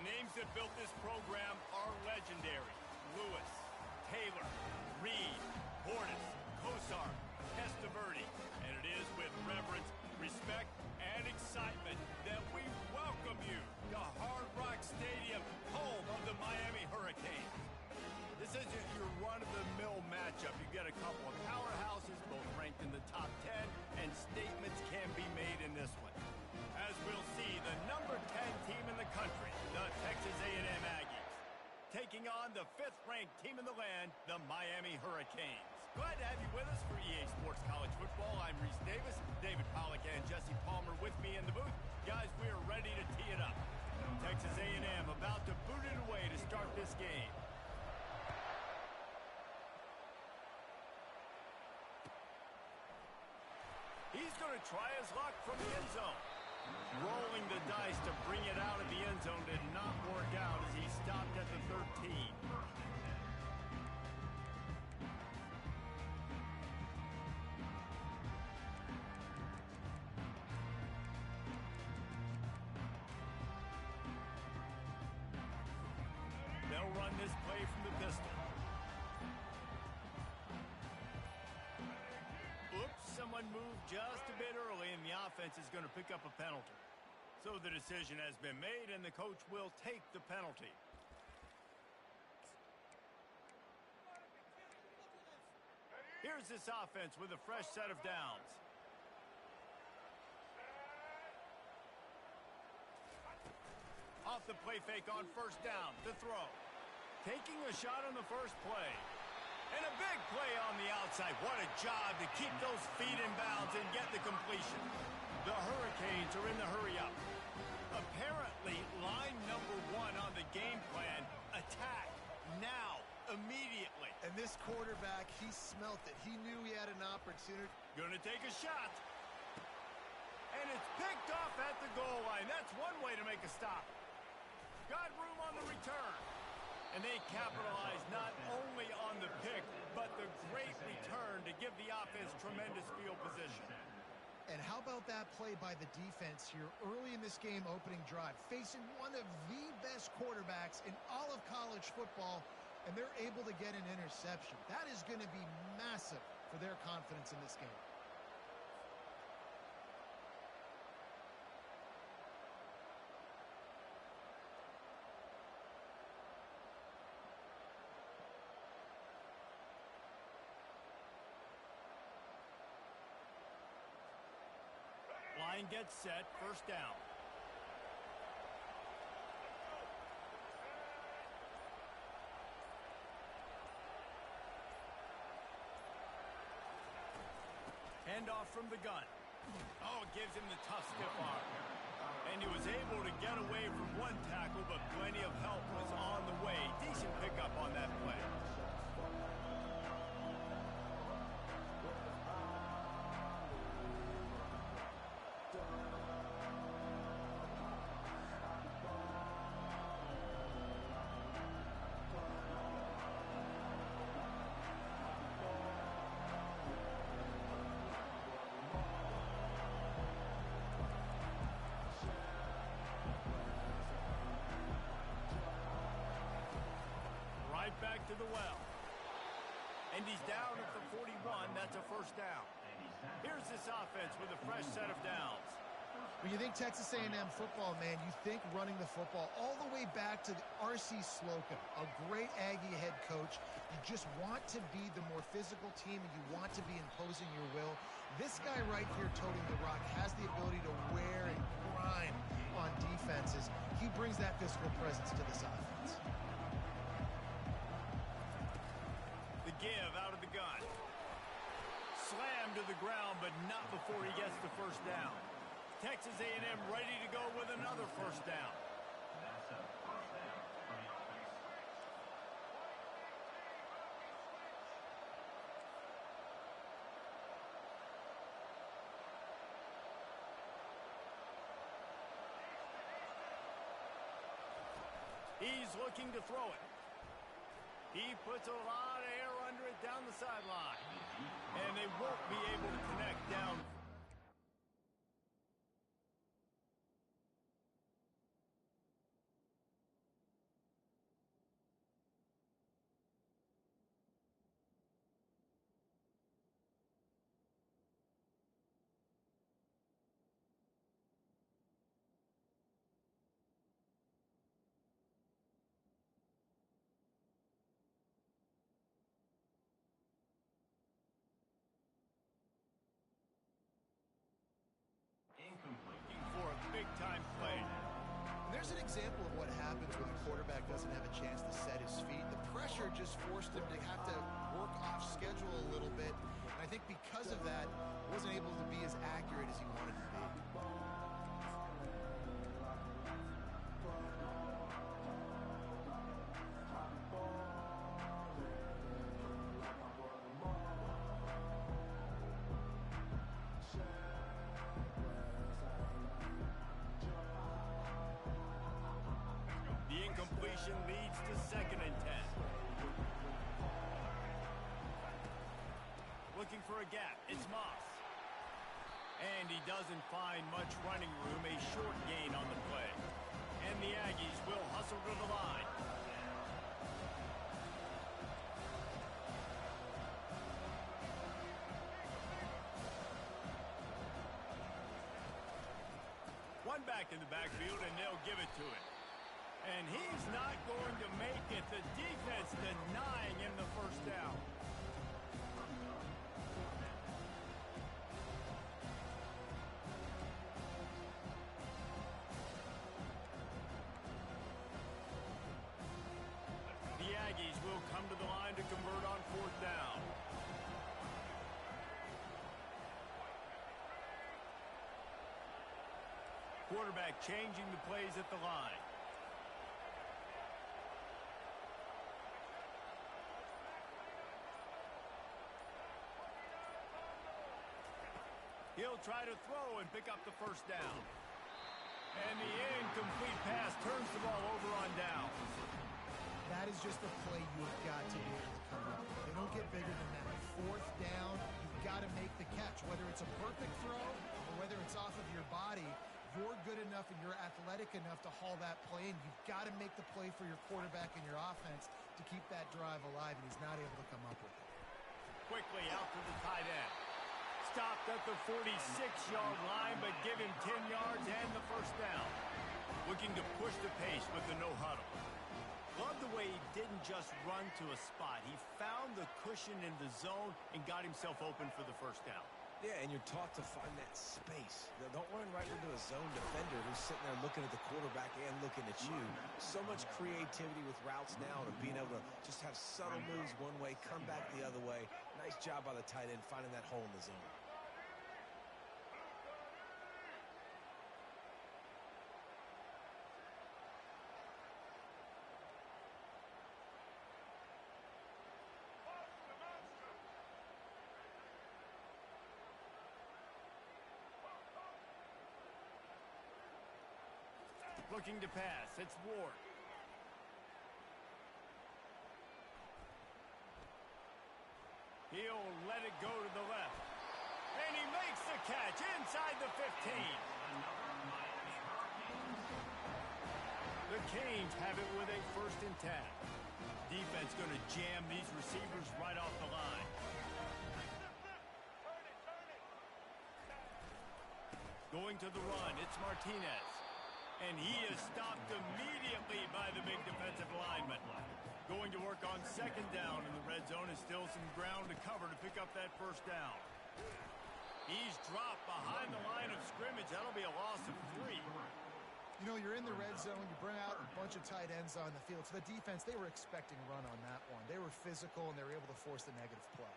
The names that built this program are legendary. Lewis, Taylor, Reed, Bordas, Kosar, Testaverde. And it is with reverence, respect, and excitement that we welcome you to Hard Rock Stadium, home of the Miami Hurricanes. This isn't your run-of-the-mill matchup. You get a couple of powerhouses, both ranked in the top 10, and statements can be made in this one. As we'll see, the number 10 team in the country, the Texas A&M Aggies, taking on the 5th-ranked team in the land, the Miami Hurricanes. Glad to have you with us for EA Sports College Football. I'm Reese Davis, David Pollack and Jesse Palmer with me in the booth. Guys, we are ready to tee it up. Texas A&M about to boot it away to start this game. He's going to try his luck from the end zone. Rolling the dice to bring it out of the end zone did not work out as he stopped at the 13. They'll run this play from the pistol. Oops, someone moved just a bit early, and the offense is going to pick up a penalty. So the decision has been made, and the coach will take the penalty. Here's this offense with a fresh set of downs. Off the play fake on first down, the throw. Taking a shot on the first play. And a big play on the outside. What a job to keep those feet in bounds and get the completion. The Hurricanes are in the hurry-up. Apparently, line number 1 on the game plan, attack now, immediately. And this quarterback, he smelt it. He knew he had an opportunity. Gonna take a shot. And it's picked off at the goal line. That's one way to make a stop. Got room on the return. And they capitalize not only on the pick, but the great return to give the offense tremendous field position. And how about that play by the defense here early in this game opening drive, facing one of the best quarterbacks in all of college football, and they're able to get an interception. That is going to be massive for their confidence in this game. Line gets set, first down. Handoff from the gun. Oh, it gives him the tough stiff arm. And he was able to get away from one tackle, but plenty of help was on the way. Decent pickup on that play. Back to the well. And he's down at the 41. That's a first down. Here's this offense with a fresh set of downs. When you think Texas A&M football, man, you think running the football all the way back to R.C. Slocum, a great Aggie head coach. You just want to be the more physical team, and you want to be imposing your will. This guy right here toting the rock has the ability to wear and grind on defenses. He brings that physical presence to this offense. The give out of the gun. Slammed to the ground, but not before he gets the first down. Texas A&M ready to go with another first down. That's a first down for the offense. He's looking to throw it. He puts a lot of air under it down the sideline. And they won't be able to connect down. there's an example of what happens when the quarterback doesn't have a chance to set his feet. The pressure just forced him to have to work off schedule a little bit. And I think because of that, wasn't able to be as accurate as he wanted to be. The incompletion leads to 2nd and 10. Looking for a gap. It's Moss. And he doesn't find much running room. A short gain on the play. And the Aggies will hustle to the line. One back in the backfield, and they'll give it to him. And he's not going to make it. The defense denying him the first down. The Aggies will come to the line to convert on 4th down. Quarterback changing the plays at the line. He'll try to throw and pick up the first down. And the incomplete pass turns the ball over on down. That is just a play you've got to be able to come up with. They don't get bigger than that. 4th down, you've got to make the catch. Whether it's a perfect throw or whether it's off of your body, you're good enough and you're athletic enough to haul that play in. You've got to make the play for your quarterback and your offense to keep that drive alive, and he's not able to come up with it. Quickly out to the tight end. Stopped at the 46-yard line, but give him 10 yards and the first down. Looking to push the pace with the no-huddle. Love the way he didn't just run to a spot. He found the cushion in the zone and got himself open for the first down. Yeah, and you're taught to find that space. Don't run right into a zone defender who's sitting there looking at the quarterback and looking at you. So much creativity with routes now and being able to just have subtle moves one way, come back the other way. Nice job by the tight end finding that hole in the zone. Looking to pass. It's Ward. He'll let it go to the left. And he makes the catch inside the 15. The Canes have it with a 1st and 10. Defense going to jam these receivers right off the line. Going to the run. It's Martinez. And he is stopped immediately by the big defensive lineman. Going to work on 2nd down in the red zone is still some ground to cover to pick up that first down. He's dropped behind the line of scrimmage. That'll be a loss of 3. You know, you're in the red zone. You bring out a bunch of tight ends on the field. So the defense, they were expecting a run on that one. They were physical, and they were able to force the negative play.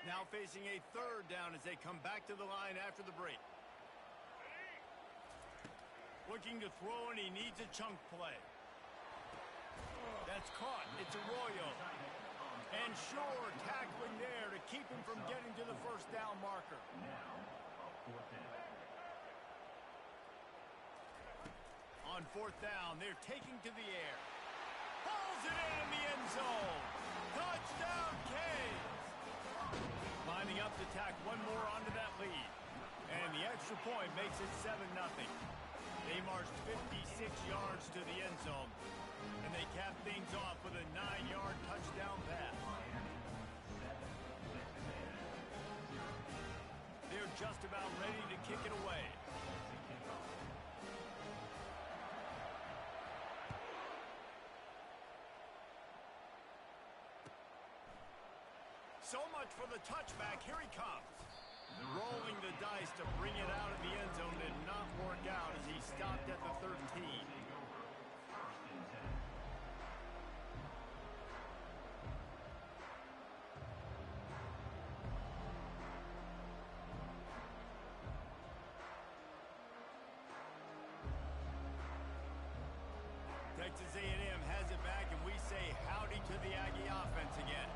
Now facing a 3rd down as they come back to the line after the break. Looking to throw, and he needs a chunk play. That's caught. It's Arroyo. And Shore tackling there to keep him from getting to the first down marker. On 4th down, they're taking to the air. Pulls it in the end zone. Touchdown, Canes. Lining up to tack one more onto that lead. And the extra point makes it 7-0. They marched 56 yards to the end zone. And they cap things off with a 9-yard touchdown pass. just about ready to kick it away. So much for the touchback. Here he comes. Rolling the dice to bring it out of the end zone did not work out as he stopped at the 13. Texas A&M has it back, and we say howdy to the Aggie offense again.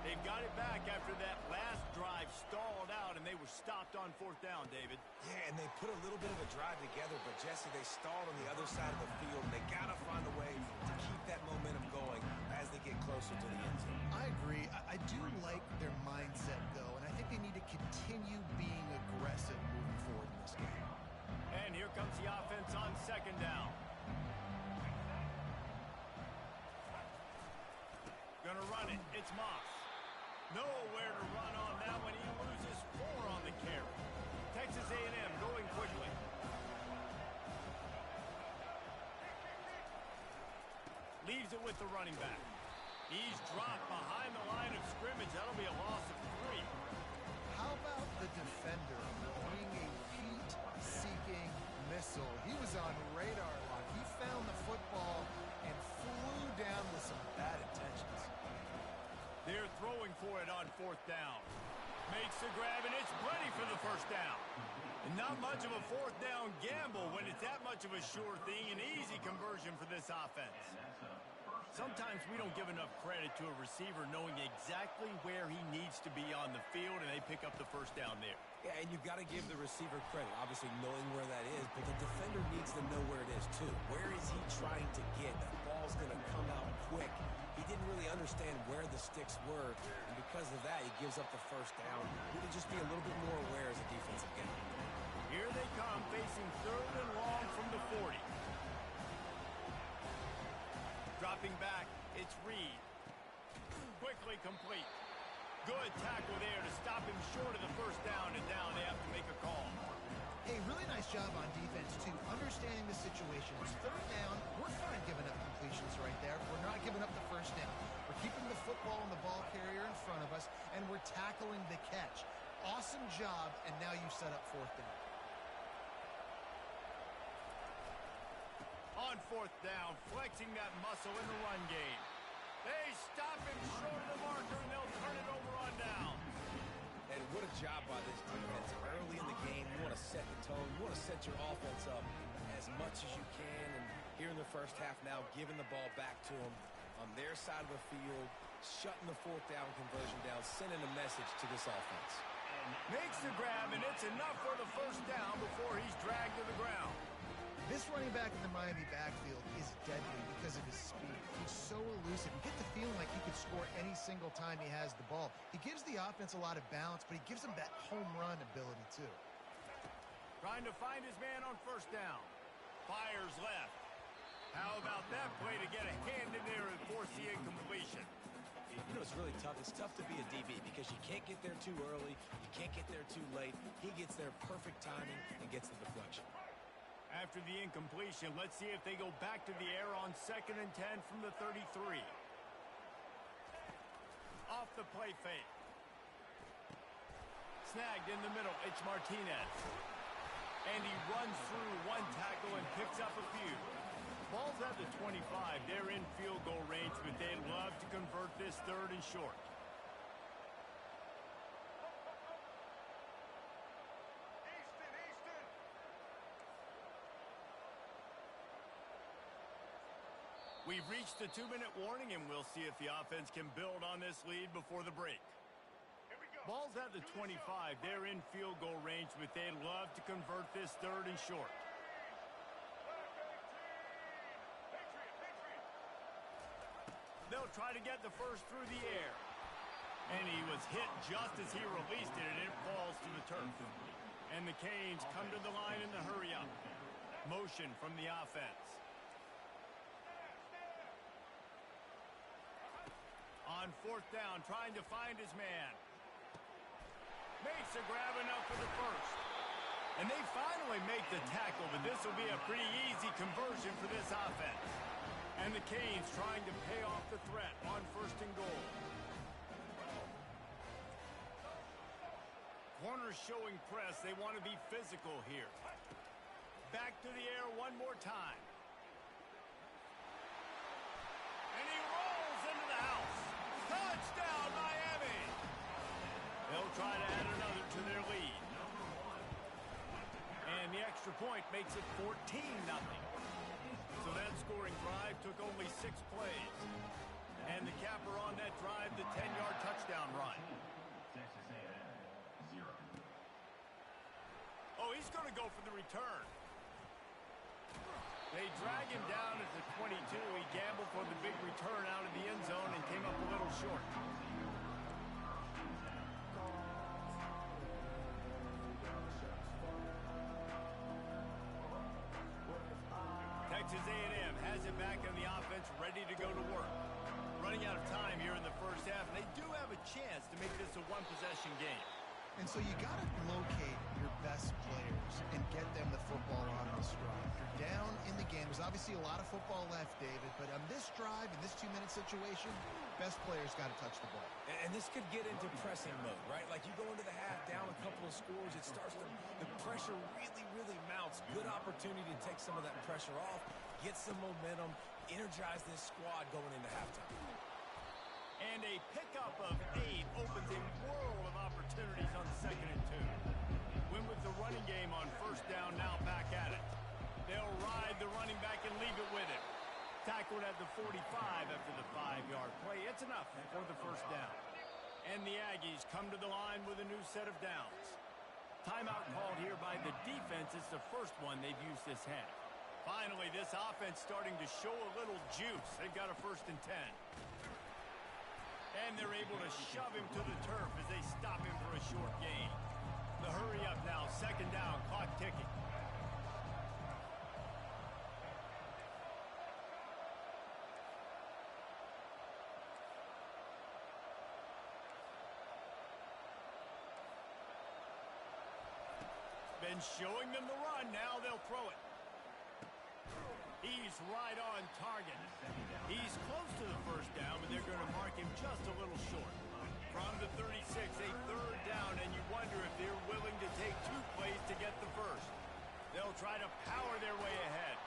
They've got it back after that last drive stalled out, and they were stopped on fourth down, David. Yeah, and they put a little bit of a drive together, but, Jesse, they stalled on the other side of the field, and they got to find a way to keep that momentum going as they get closer to the end zone. I agree. I do like their mindset, though, and I think they need to continue being aggressive moving forward in this game. And here comes the offense on second down. Gonna run it. It's Moss. Nowhere to run on that one. He loses 4 on the carry. Texas A&M going quickly. Leaves it with the running back. He's dropped behind the line of scrimmage. That'll be a loss of 3. How about the defender throwing a heat-seeking missile? He was on radar lock. He found the football and flew down with some bad intentions. They're throwing for it on fourth down. Makes the grab, and it's plenty for the first down. And not much of a fourth down gamble when it's that much of a sure thing, an easy conversion for this offense. Sometimes we don't give enough credit to a receiver knowing exactly where he needs to be on the field, and they pick up the first down there. Yeah, and you've got to give the receiver credit, obviously knowing where that is, but the defender needs to know where it is, too. Where is he trying to get? That ball's going to come out quick. He didn't really understand where the sticks were, and because of that, he gives up the first down. He can just be a little bit more aware as a defensive guy. Here they come, facing 3rd and long from the 40. Dropping back, it's Reed. Quickly complete. Good tackle there to stop him short of the first down, and now they have to make a call. Hey, really nice job on defense, too. Understanding the situation. It's 3rd down. We're fine giving up completions right there. We're not giving up the first down. We're keeping the football and the ball carrier in front of us, and we're tackling the catch. Awesome job, and now you've set up 4th down. On 4th down, flexing that muscle in the run game. They stop him short of the marker, and they'll turn it over on down. And what a job by this defense. Early in the game, you want to set the tone. You want to set your offense up as much as you can. And here in the first half now, giving the ball back to them on their side of the field, shutting the 4th down conversion down, sending a message to this offense. Makes the grab, and it's enough for the first down before he's dragged to the ground. This running back in the Miami backfield is deadly because of his speed. He's so elusive. You get the feeling like he could score any single time he has the ball. He gives the offense a lot of balance, but he gives them that home run ability, too. Trying to find his man on first down. Fires left. How about that play to get a hand in there and force the incompletion? You know, it's really tough. It's tough to be a DB because you can't get there too early. You can't get there too late. He gets there perfect timing and gets the deflection. After the incompletion, let's see if they go back to the air on 2nd and 10 from the 33. Off the play fake. Snagged in the middle. It's Martinez. And he runs through one tackle and picks up a few. Ball's at the 25. They're in field goal range, but they'd love to convert this 3rd and short. We've reached the 2-minute warning, and we'll see if the offense can build on this lead before the break. Ball's at the 25. They're in field goal range, but they'd love to convert this 3rd and short. They'll try to get the first through the air. And he was hit just as he released it, and it falls to the turf. And the Canes come to the line in the hurry-up. Motion from the offense. On 4th down, trying to find his man. Makes a grab enough for the first. And they finally make the tackle, but this will be a pretty easy conversion for this offense. And the Canes trying to pay off the threat on 1st and goal. Corners showing press. They want to be physical here. Back to the air one more time. And he rolls into the house. Touchdown, Miami! They'll try to add another to their lead. And the extra point makes it 14-0. So that scoring drive took only 6 plays. And the capper on that drive, the 10-yard touchdown run. Oh, he's going to go for the return. They drag him down at the 22. He gambled for the big return out of the end zone and came up a little short. Texas A&M has it back on the offense, ready to go to work. Running out of time here in the first half, and they do have a chance to make this a one-possession game. And so you got to locate your best players and get them the football on this drive. You're down in the game. There's obviously a lot of football left, David, but on this drive, in this 2-minute situation, best players got to touch the ball. And this could get into pressing mode, right? Like you go into the half down a couple of scores, it starts to, the pressure really, really mounts. Good opportunity to take some of that pressure off, get some momentum, energize this squad going into halftime. And a pickup of 8 opens a world of opportunities on 2nd and 2. Win with the running game on 1st down, now back at it. They'll ride the running back and leave it with him. Tackled at the 45 after the 5-yard play. It's enough for the 1st down. And the Aggies come to the line with a new set of downs. Timeout called here by the defense. It's the first one they've used this half. Finally, this offense starting to show a little juice. They've got a 1st and 10. And they're able to shove him to the turf as they stop him for a short gain. The hurry up now, 2nd down, clock ticking. Been showing them the run, now they'll throw it. He's right on target. He's close to the 1st down, but they're going to mark him just a little short. From the 36, a 3rd down, and you wonder if they're willing to take 2 plays to get the 1st. They'll try to power their way ahead.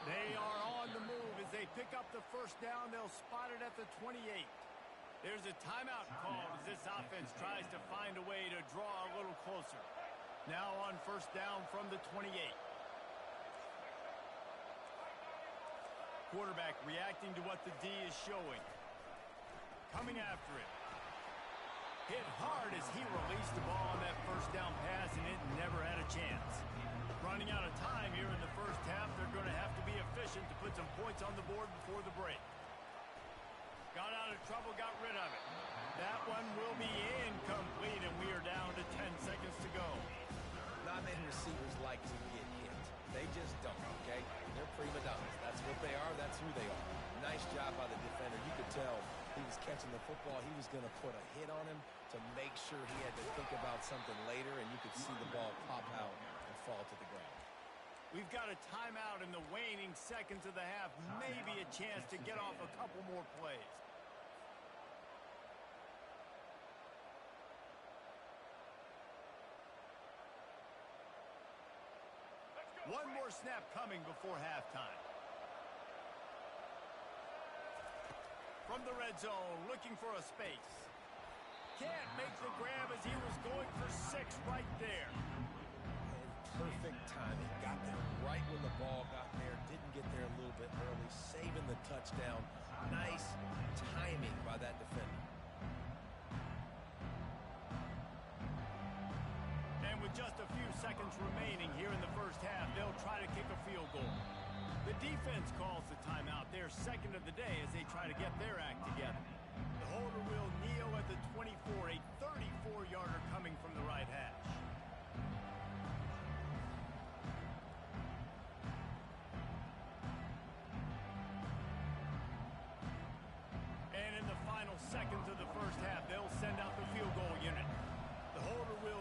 They are on the move. As they pick up the 1st down, they'll spot it at the 28. There's a timeout called as this offense tries to find a way to draw a little closer. Now on 1st down from the 28. Quarterback reacting to what the D is showing. Coming after it. Hit hard as he released the ball on that 1st down pass, and it never had a chance. Running out of time here in the 1st half, they're going to have to be efficient to put some points on the board before the break. Got out of trouble, got rid of it. That one will be incomplete, and we are down to 10 seconds to go. Not many receivers like to get hit. They just don't, okay? They're prima donnas. That's what they are. That's who they are. Nice job by the defender. You could tell he was catching the football. He was going to put a hit on him to make sure he had to think about something later, and you could see the ball pop out and fall to the ground. We've got a timeout in the waning seconds of the half. Maybe a chance to get off a couple more plays. One more snap coming before halftime. From the red zone, looking for a space. Can't make the grab as he was going for 6 right there. Perfect timing. Got there right when the ball got there. Didn't get there a little bit early. Saving the touchdown. Nice timing by that defender. And with just a few seconds remaining here in the 1st half, they'll try to kick a field goal. The defense calls the timeout. They're 2nd of the day as they try to get their act together. The holder will kneel at the 24, a 34-yarder coming from the right hash. And in the final seconds of the 1st half, they'll send out the field goal unit. The holder will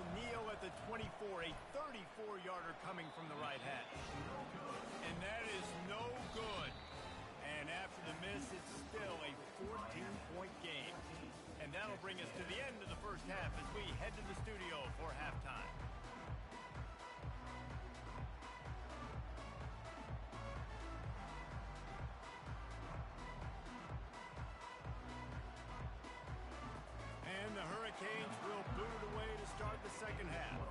starter coming from the right hash. And that is no good. And after the miss, it's still a 14-point game. And that'll bring us to the end of the first half as we head to the studio for halftime. And the Hurricanes will boot it away to start the second half.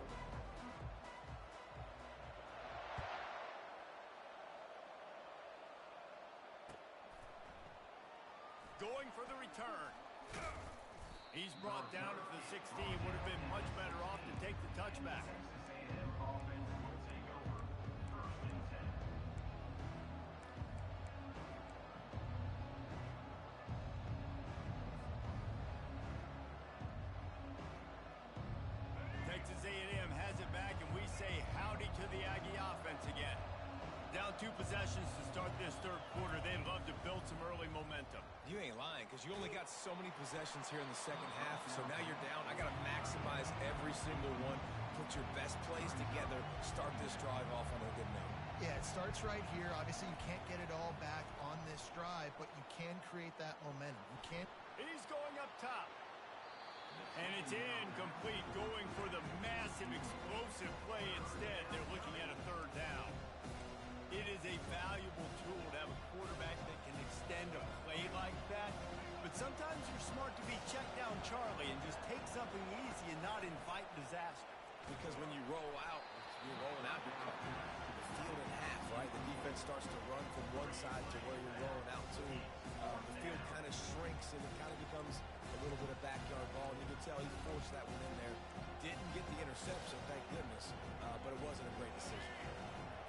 Going for the return. He's brought down at the 16. Would have been much better off to take the touchback. Texas A&M has it back, and we say howdy to the Aggie offense again. Down 2 possessions to start this third quarter. They'd love to build some early momentum. You ain't lying, because you only got so many possessions here in the second half, so now you're down. I got to maximize every single one. Put your best plays together. Start this drive off on a good note. Yeah, it starts right here. Obviously, you can't get it all back on this drive, but you can create that momentum. You can't. He's going up top. And it's incomplete, going for the massive, explosive play instead. They're looking at a third down. It is a valuable tool to have a quarterback that can extend a play like that. But sometimes you're smart to be check down Charlie and just take something easy and not invite disaster. Because when you roll out, you're rolling out, you're cutting the field in half, right? The defense starts to run from one side to where you're rolling out to. The field kind of shrinks and it kind of becomes a little bit of backyard ball. And you can tell he forced that one in there. Didn't get the interception, thank goodness, but it wasn't a great decision.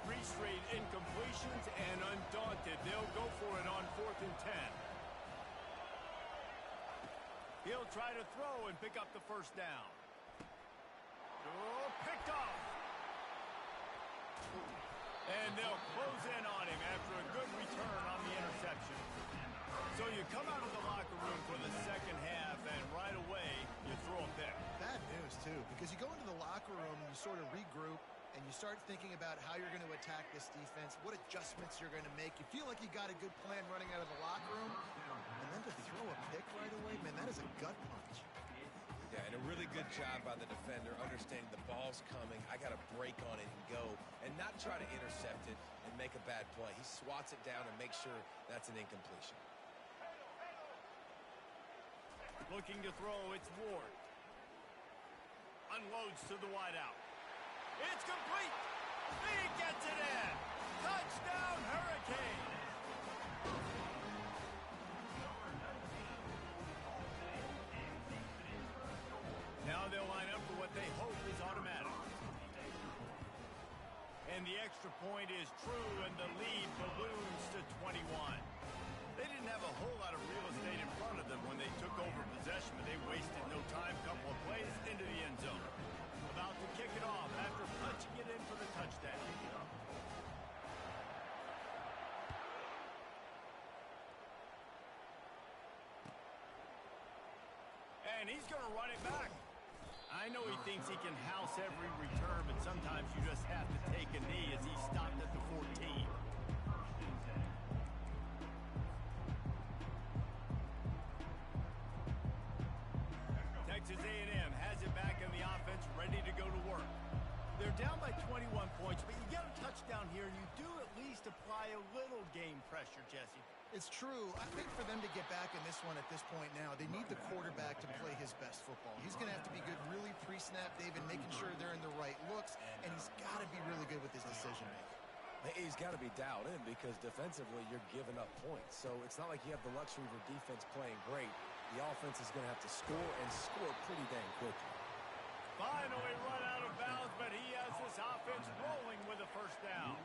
3 straight incompletions, and undaunted, they'll go for it on 4th and 10. He'll try to throw and pick up the first down. Oh, picked off. And they'll close in on him after a good return on the interception. So you come out of the locker room for the second half, and right away, you throw a pick. Bad news, too, because you go into the locker room and you sort of regroup, and you start thinking about how you're going to attack this defense, what adjustments you're going to make. You feel like you got a good plan running out of the locker room, and then to throw a pick right away, man, that is a gut punch. Yeah, and a really good job by the defender, understanding the ball's coming. I got to break on it and go, and not try to intercept it and make a bad play. He swats it down and makes sure that's an incompletion. Looking to throw, it's Ward. Unloads to the wideout. It's complete. He gets it in. Touchdown, Hurricane. Now they'll line up for what they hope is automatic. And the extra point is true, and the lead balloons to 21. They didn't have a whole lot of real estate in front of them when they took over possession, but they wasted no time. Couple of plays into the end zone. About to kick it off after punching it in for the touchdown. And he's going to run it back. I know he thinks he can house every return, but sometimes you just have to take a knee as he stopped at the 14. Texas A&M has it back in the offense, ready to go to work. They're down by 21 points, but you get a touchdown here, and you do at least apply a little game pressure, Jesse. It's true. I think for them to get back in this one at this point now, they need the quarterback to play his best football. He's going to have to be good really pre-snap, David, making sure they're in the right looks, and he's got to be really good with his decision-making. He's got to be dialed in because defensively you're giving up points. So it's not like you have the luxury of a defense playing great. The offense is going to have to score and score pretty dang quickly. Finally run out of bounds, but he has this offense rolling with a first down.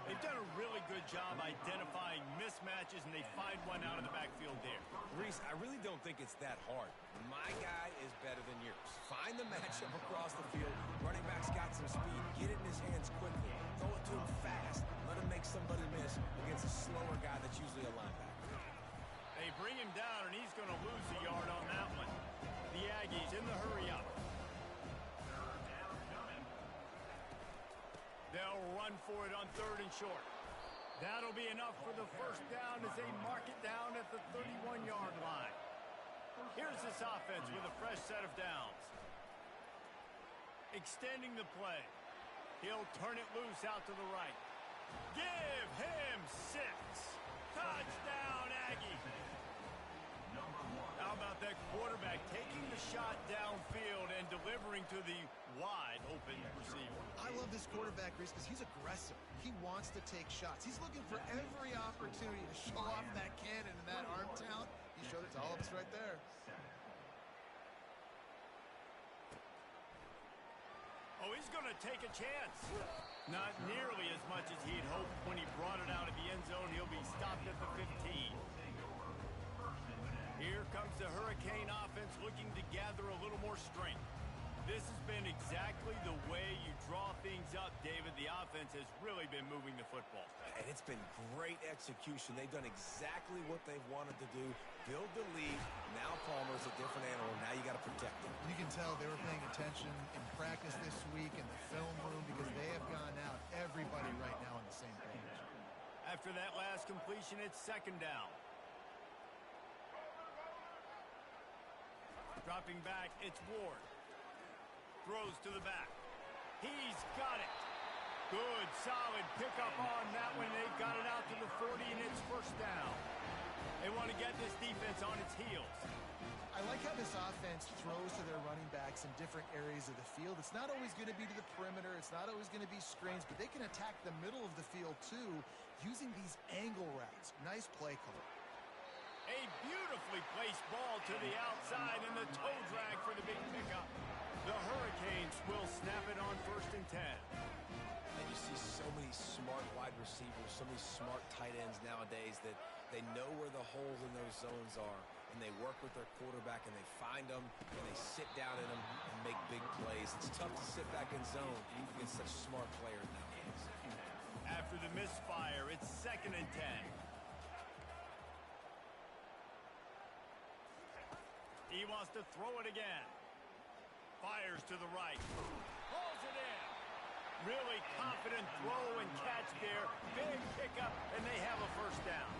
They've done a really good job identifying mismatches, and they find one out of the backfield there. Reese, I really don't think it's that hard. My guy is better than yours. Find the matchup across the field. Running back's got some speed. Get it in his hands quickly. Throw it to him fast. Let him make somebody miss against a slower guy that's usually a linebacker. They bring him down, and he's going to lose a yard on that one. The Aggies in the hurry up. for it on 3rd and short. That'll be enough for the first down as they mark it down at the 31-yard line. Here's this offense with a fresh set of downs. Extending the play. He'll turn it loose out to the right. Give him 6. Touchdown, Aggie. How about that quarterback taking the shot downfield and delivering to the wide open receiver? I love this quarterback, Reese, because he's aggressive. He wants to take shots. He's looking for every opportunity to show off that cannon and that arm talent. He showed it to all of us right there. Oh, he's going to take a chance. Not nearly as much as he'd hoped when he brought it out of the end zone. He'll be stopped at the 15. Here comes the Hurricane offense looking to gather a little more strength. This has been exactly the way you draw things up, David. The offense has really been moving the football. And it's been great execution. They've done exactly what they've wanted to do. Build the lead. Now Palmer's a different animal. Now you got to protect him. You can tell they were paying attention in practice this week in the film room because they have gone out. Everybody right now on the same page. After that last completion, it's 2nd down. Dropping back, it's Ward. Throws to the back. He's got it. Good, solid pickup on that one. They got it out to the 40, and it's 1st down. They want to get this defense on its heels. I like how this offense throws to their running backs in different areas of the field. It's not always going to be to the perimeter. It's not always going to be screens, but they can attack the middle of the field, too, using these angle routes. Nice play call. A beautifully placed ball to the outside and the toe drag for the big pickup. The Hurricanes will snap it on 1st and 10. And you see so many smart wide receivers, so many smart tight ends nowadays that they know where the holes in those zones are, and they work with their quarterback, and they find them, and they sit down in them and make big plays. It's tough to sit back in zone against such smart players nowadays. After the misfire, it's 2nd and 10. He wants to throw it again. Fires to the right. Pulls it in. Really confident throw and catch there. Big pickup, and they have a 1st down.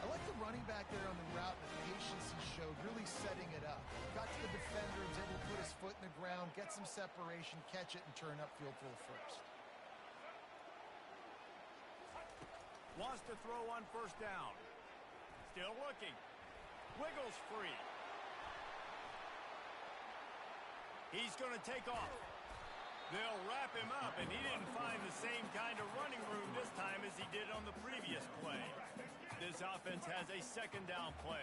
I like the running back there on the route, the patience he showed, really setting it up. Got to the defender, was able to put his foot in the ground, get some separation, catch it, and turn upfield for the 1st. Wants to throw on 1st down. Still looking. Wiggles free. He's going to take off. They'll wrap him up, and he didn't find the same kind of running room this time as he did on the previous play. This offense has a 2nd down play.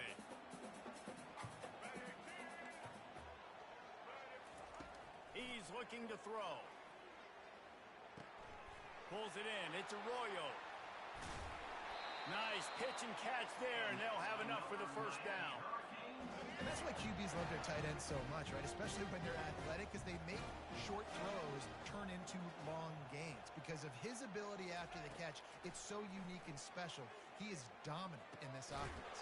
He's looking to throw. Pulls it in. It's Arroyo. Nice pitch and catch there, and they'll have enough for the 1st down. And that's why QBs love their tight ends so much, right? Especially when they're athletic, because they make short throws turn into long gains. Because of his ability after the catch, it's so unique and special. He is dominant in this offense.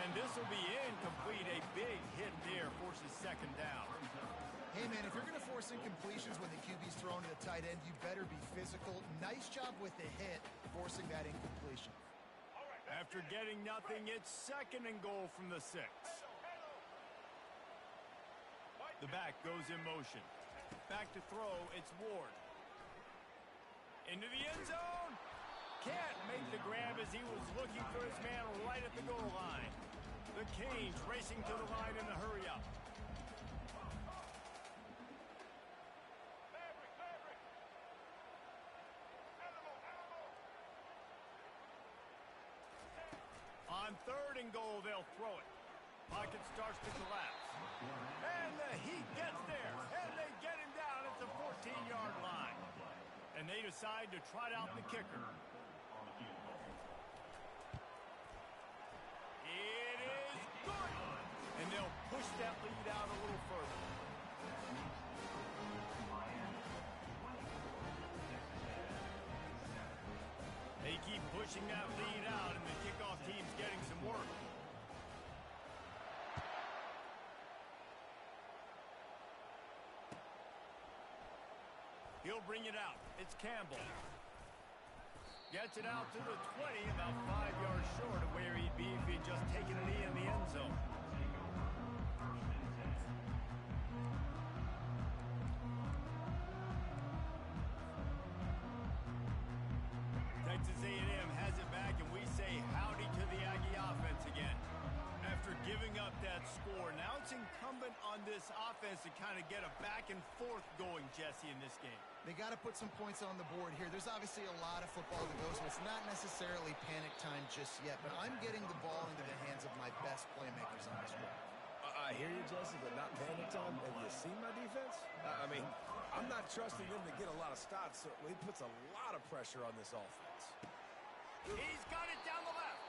And this will be incomplete. A big hit there forces 2nd down. Hey, man, if you're going to force incompletions when the QB's thrown to the tight end, you better be physical. Nice job with the hit, forcing that incompletion. After getting nothing, it's 2nd and goal from the 6. The back goes in motion. Back to throw, it's Ward. Into the end zone. Can't make the grab as he was looking for his man right at the goal line. The Canes racing to the line in a hurry-up. On 3rd and goal, they'll throw it. Pocket starts to collapse. And the Heat gets there. And they get him down at the 14-yard line. And they decide to trot out the kicker. It is good. And they'll push that lead out a little further. They keep pushing that lead out, and the kickoff team's getting some work. He'll bring it out. It's Campbell. Gets it out to the 20, about 5 yards short of where he'd be if he'd just taken a knee in the end zone. Texas A&M has it back, and we say howdy to the Aggie offense again. After giving up that score, now it's incumbent on this offense to kind of get a back and forth going, Jesse, in this game. They got to put some points on the board here. There's obviously a lot of football to go, so it's not necessarily panic time just yet, but I'm getting the ball into the hands of my best playmakers on this one. I hear you, Jesse, but not panic time. Have you seen my defense? I mean, I'm not trusting them to get a lot of stops, so he puts a lot of pressure on this offense. He's got it down the left.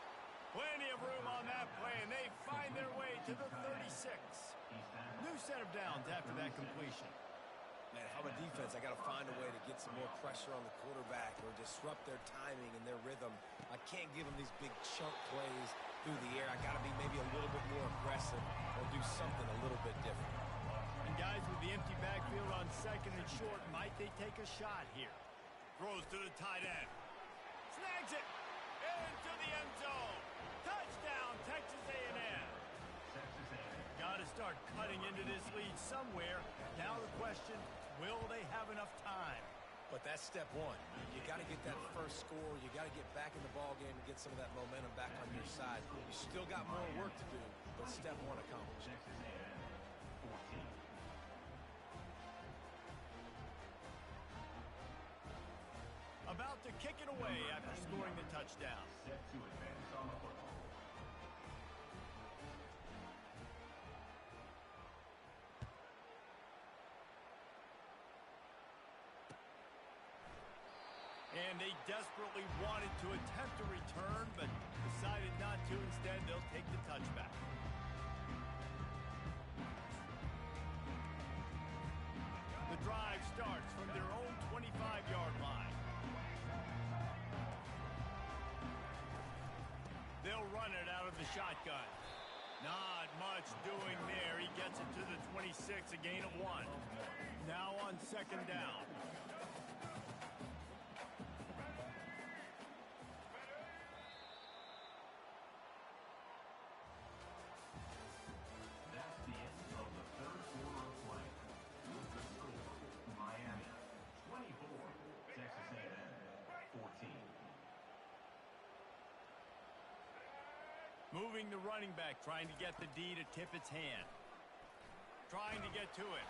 Plenty of room on that play, and they find their way to the 36. New set of downs after that completion. Man, if I'm a defense, I got to find a way to get some more pressure on the quarterback or disrupt their timing and their rhythm. I can't give them these big chunk plays through the air. I got to be maybe a little bit more aggressive or do something a little bit different. And guys, with the empty backfield on second and short, might they take a shot here? Throws to the tight end. Snags it into the end zone. Touchdown, Texas A&M. Got to start cutting into this lead somewhere. Now the question, will they have enough time? But that's step one. You got to get that first score. You got to get back in the ball game and get some of that momentum back on your side. You still got more work to do, but step one accomplished. About to kick it away after scoring the touchdown. Set to advance on the football. And they desperately wanted to attempt a return, but decided not to. Instead, they'll take the touchback. The drive starts from their own 25-yard line. They'll run it out of the shotgun. Not much doing there. He gets it to the 26, a gain of 1. Now on second down. That's the end of the third quarter of play. With the score, Miami 24, Texas A&M 14. Moving the running back, trying to get the D to tip its hand. Trying to get to it.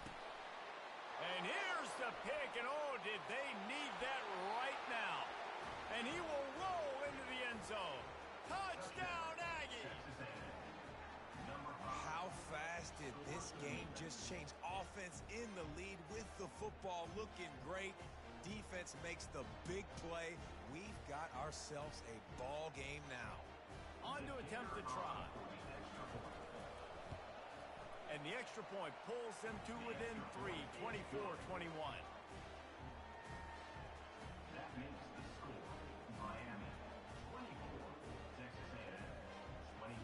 And here's the pick, and oh, did they need that right now. And he will roll into the end zone. Touchdown, Aggies! How fast did this game just change? Offense in the lead with the football looking great. Defense makes the big play. We've got ourselves a ball game now. On to attempt the try. And the extra point pulls them to within 3, 24-21. That makes the score, Miami 24, Texas A&M 21.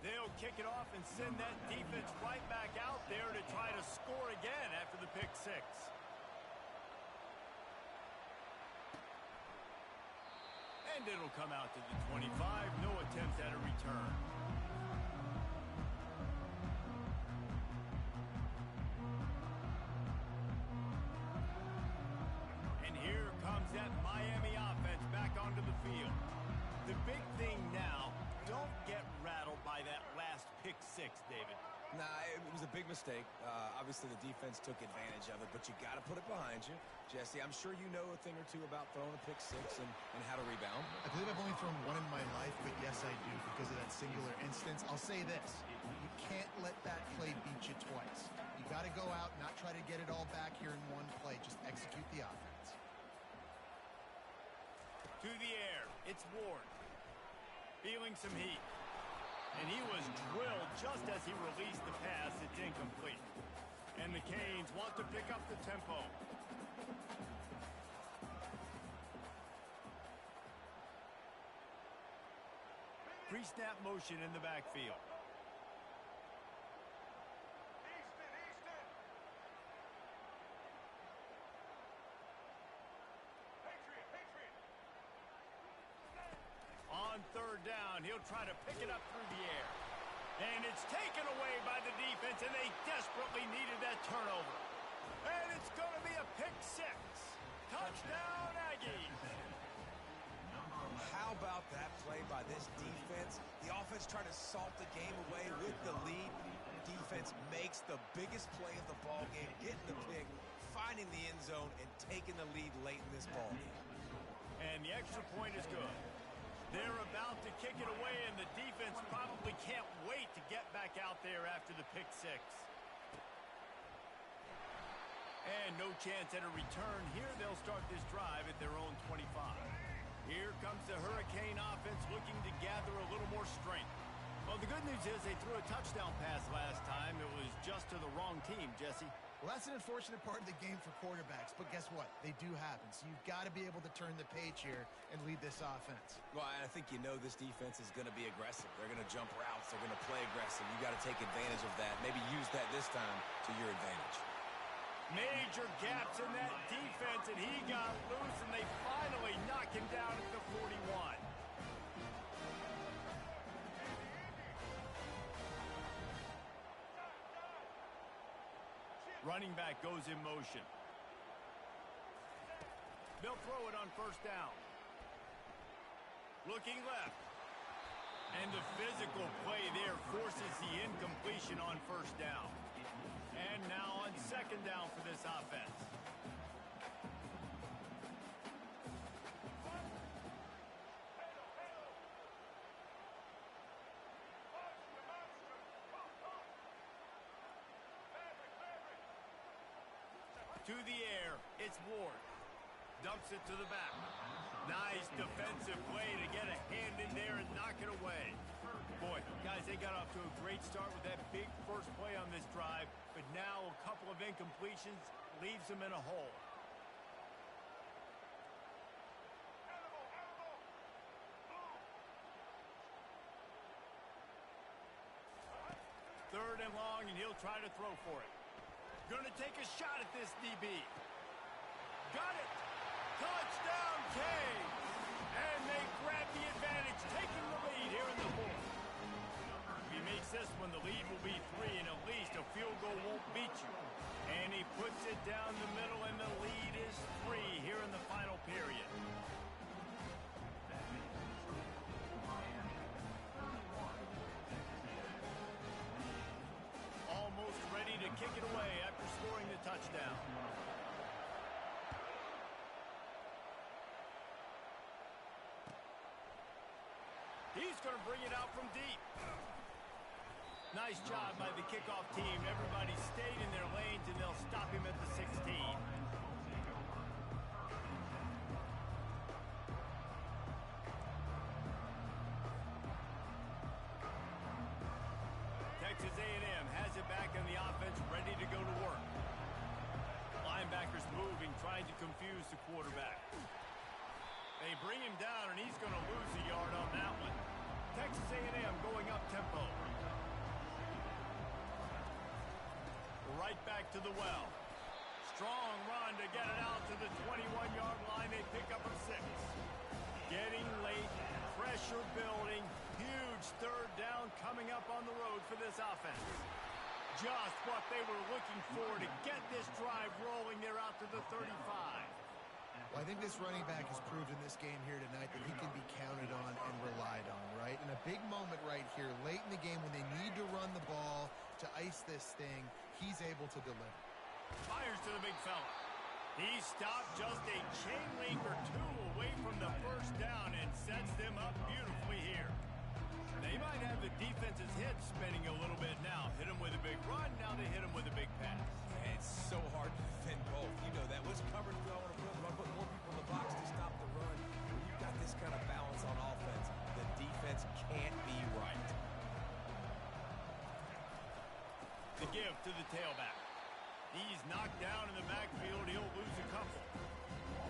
They'll kick it off and send that defense right back out there to try to score again after the pick 6. And it'll come out to the 25. No attempt at a return. And here comes that Miami offense back onto the field. The big thing now, don't get rattled by that last pick 6, David. Nah, it was a big mistake. Obviously, the defense took advantage of it, but you got to put it behind you. Jesse, I'm sure you know a thing or two about throwing a pick 6 and how to rebound. I believe I've only thrown one in my life, but yes, I do because of that singular instance. I'll say this. You can't let that play beat you twice. You got to go out, not try to get it all back here in one play. Just execute the offense. To the air, it's Ward. Feeling some heat. And he was drilled just as he released the pass. It's incomplete. And the Canes want to pick up the tempo. Pre-snap motion in the backfield. third down. He'll try to pick it up through the air. And it's taken away by the defense, and they desperately needed that turnover. And it's going to be a pick six. Touchdown, Aggies. How about that play by this defense? The offense tried to salt the game away with the lead. Defense makes the biggest play of the ball game, getting the pick, finding the end zone, and taking the lead late in this ball game. And the extra point is good. They're about to kick it away, and the defense probably can't wait to get back out there after the pick six. And no chance at a return here. They'll start this drive at their own 25. Here comes the Hurricane offense looking to gather a little more strength. Well, the good news is they threw a touchdown pass last time. It was just to the wrong team, Jesse. Well, that's an unfortunate part of the game for quarterbacks, but guess what? They do happen. So you've got to be able to turn the page here and lead this offense. Well, I think you know this defense is going to be aggressive. They're going to jump routes. They're going to play aggressive. You got to take advantage of that. Maybe use that this time to your advantage. Major gaps in that defense, and he got loose, and they finally knock him down at the 41. Running back goes in motion. They'll throw it on first down. Looking left. And the physical play there forces the incompletion on first down. And now on second down for this offense. To the air, it's Ward. Dumps it to the back. Nice defensive play to get a hand in there and knock it away. Boy, guys, they got off to a great start with that big first play on this drive, but now a couple of incompletions leaves them in a hole. Third and long, and he'll try to throw for it. Gonna take a shot at this DB. Got it! Touchdown, Canes! And they grab the advantage, taking the lead here in the fourth. If he makes this one, the lead will be 3, and at least a field goal won't beat you. And he puts it down the middle, and the lead is 3 here in the final period. Almost ready to kick it away after scoring the touchdown. He's going to bring it out from deep. Nice job by the kickoff team. Everybody stayed in their lanes, and they'll stop him at the 16. Texas A&M has it back on the offense, ready to go to work. Linebackers moving, trying to confuse the quarterback. They bring him down, and he's going to lose a yard on that one. Texas A&M going up tempo. Right back to the well. Strong run to get it out to the 21-yard line. They pick up a 6. Getting late, pressure building. Huge third down coming up on the road for this offense. Just what they were looking for to get this drive rolling. They're out to the 35. Well, I think this running back has proved in this game here tonight that he can be counted on and relied on, right? In a big moment right here, late in the game when they need to run the ball to ice this thing, he's able to deliver. Fires to the big fella. He stopped just a chain link or 2 away from the first down and sets them up beautifully here. They might have the defense's head spinning a little bit now. Hit him with a big run, now they hit him with a big pass. And it's so hard to defend both. You know that. What's covered throw and put more people in the box to stop the run. When you've got this kind of balance on offense, the defense can't be right. The give to the tailback. He's knocked down in the backfield. He'll lose a couple.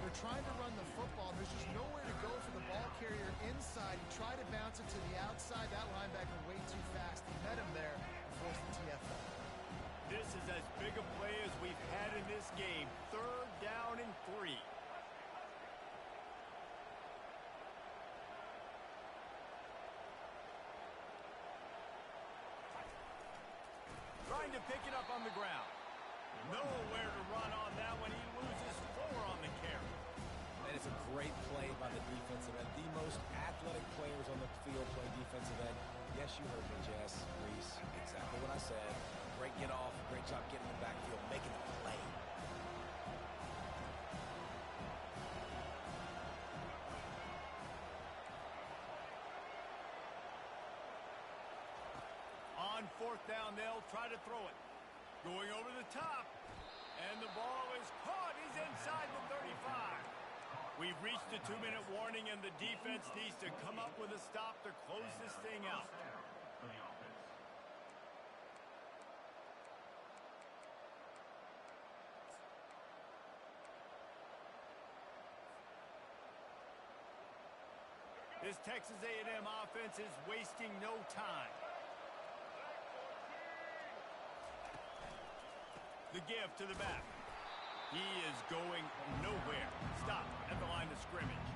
They're trying to run the football. There's just nowhere to go for the ball carrier inside. He tried to bounce it to the outside. That linebacker way too fast. He met him there and forced the TFL. This is as big a play as we've had in this game. Third down and 3. to pick it up on the ground. Nowhere to run on that when he loses 4 on the carry. And it's a great play by the defensive end. The most athletic players on the field play defensive end. Yes, you heard me, Jess, Reese. Exactly what I said. Great get off. Great job getting in the backfield, making the play. On 4th down, they'll try to throw it. Going over the top. And the ball is caught. He's inside the 35. We've reached the 2-minute warning, and the defense needs to come up with a stop to close this thing out. For the offense. This Texas A&M offense is wasting no time. The give to the back. He is going nowhere. Stop at the line of scrimmage.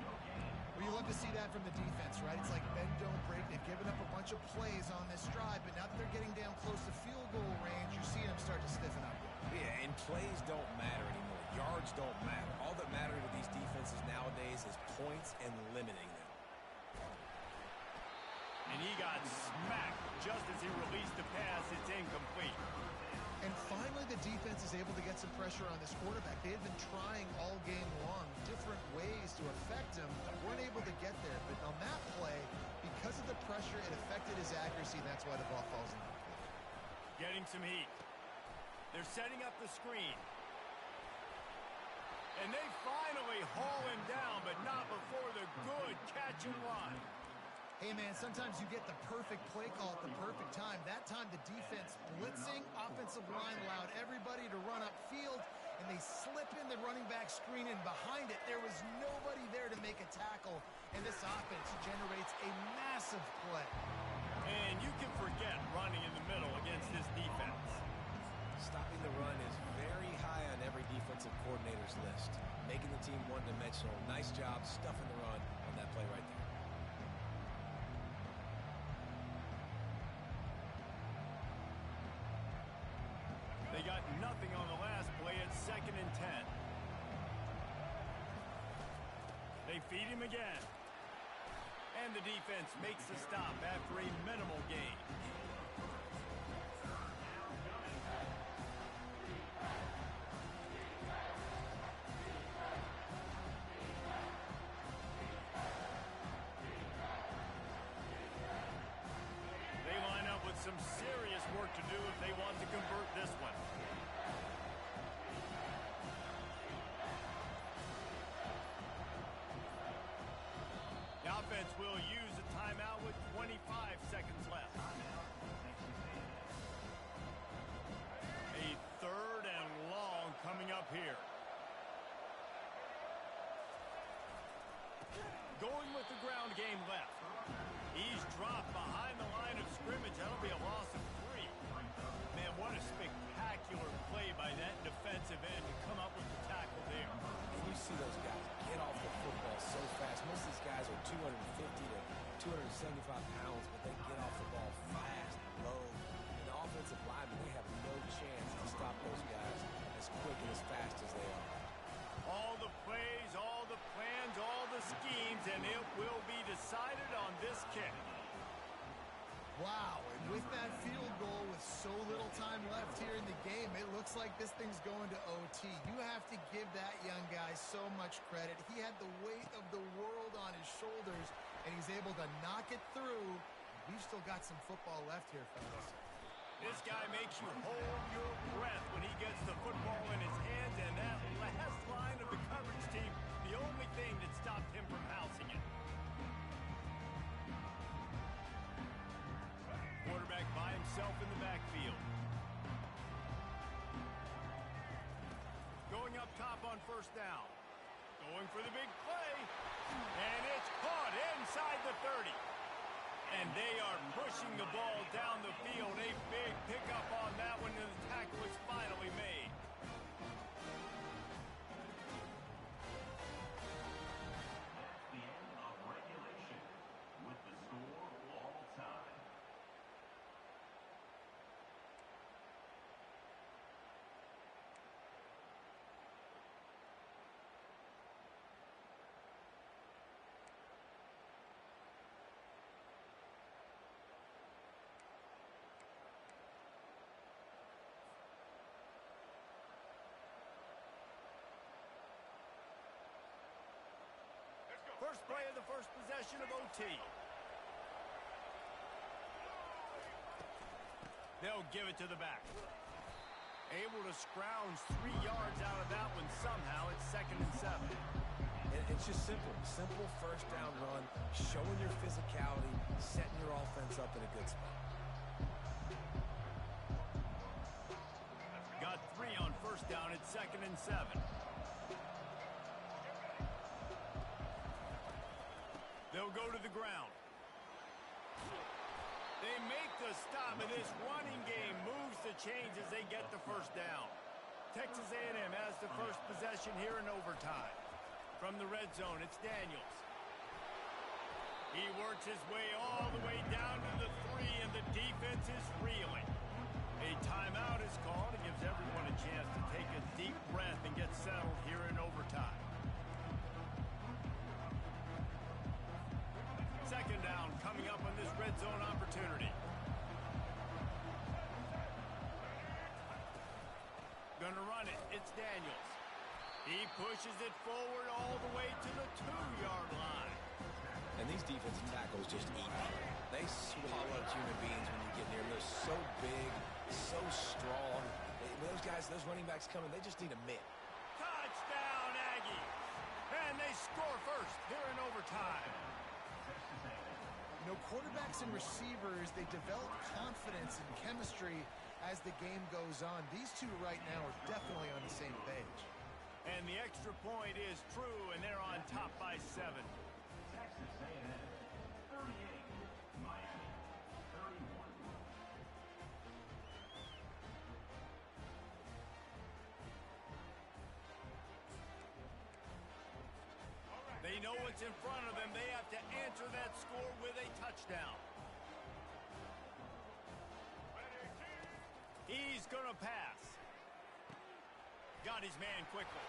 Well, you love to see that from the defense, right? It's like bend, don't break. They've given up a bunch of plays on this drive, but now that they're getting down close to field goal range, you're seeing them start to stiffen up. Yeah, and plays don't matter anymore. Yards don't matter. All that matters to these defenses nowadays is points and limiting them. And he got smacked just as he released the pass. It's incomplete. And finally, the defense is able to get some pressure on this quarterback. They had been trying all game long different ways to affect him, but weren't able to get there. But on that play, because of the pressure, it affected his accuracy, and that's why the ball falls in. Getting some heat. They're setting up the screen. And they finally haul him down, but not before the good catch and run. Hey, man, sometimes you get the perfect play call at the perfect time. That time, the defense blitzing, offensive line allowed everybody to run upfield, and they slip in the running back screen, and behind it, there was nobody there to make a tackle, and this offense generates a massive play. And you can forget running in the middle against this defense. Stopping the run is very high on every defensive coordinator's list. Making the team one-dimensional. Nice job stuffing the run on that play right there. They got nothing on the last play at 2nd and 10. They feed him again. And the defense makes the stop after a minimal gain. They line up with some serious work to do if they want to convert this one. The offense will use a timeout with 25 seconds left. A 3rd and long coming up here. Going with the ground game left. He's dropped behind the line of scrimmage. That'll be a loss of 3. Man, what a spectacular play by that defensive end to come up with the tackle there. And you see those guys get off the football so fast. Most of these guys are 250 to 275 pounds, but they get off the ball fast, low. And the offensive linemen, they have no chance to stop those guys as quick and as fast as they are. All the plays, all the plans, all the schemes, and it will be decided on this kick. Wow, and with that field goal with so little time left here in the game, it looks like this thing's going to OT. You have to give that young guy so much credit. He had the weight of the world on his shoulders, and he's able to knock it through. We've still got some football left here, fellas. This guy makes you hold your breath when he gets the football in his hands, and that last line of the coverage team, the only thing that stopped him from housing it. Quarterback by himself in the backfield. Going up top on 1st down. Going for the big play. And it's caught inside the 30. And they are pushing the ball down the field. A big pickup on that one, and the tackle is finally made. That's the end of regulation with the score all time. play of the first possession of OT. They'll give it to the back. Able to scrounge 3 yards out of that one somehow. It's 2nd and 7. And it's just simple. Simple first down run, showing your physicality, setting your offense up in a good spot. Got 3 on first down. It's 2nd and 7. They'll go to the ground. They make the stop, and this running game moves the chains as they get the first down. Texas A&M has the first possession here in overtime. From the red zone, it's Daniels. He works his way all the way down to the 3, and the defense is reeling. A timeout is called. It gives everyone a chance to take a deep breath and get settled here in overtime. Second down coming up on this red zone opportunity. Gonna run it. It's Daniels. He pushes it forward all the way to the 2-yard line. And these defensive tackles just eat people. They swallow human beings when you get near them. They're so big, so strong. Those guys, those running backs coming, they just need a mitt. Touchdown, Aggie! And they score first here in overtime. You know, quarterbacks and receivers, they develop confidence and chemistry as the game goes on. These two right now are definitely on the same page. And the extra point is true, and they're on top by 7. Texas A&M 38, Miami 31. They know what's in front of them. They have to answer that score with a touchdown. He's going to pass. Got his man quickly.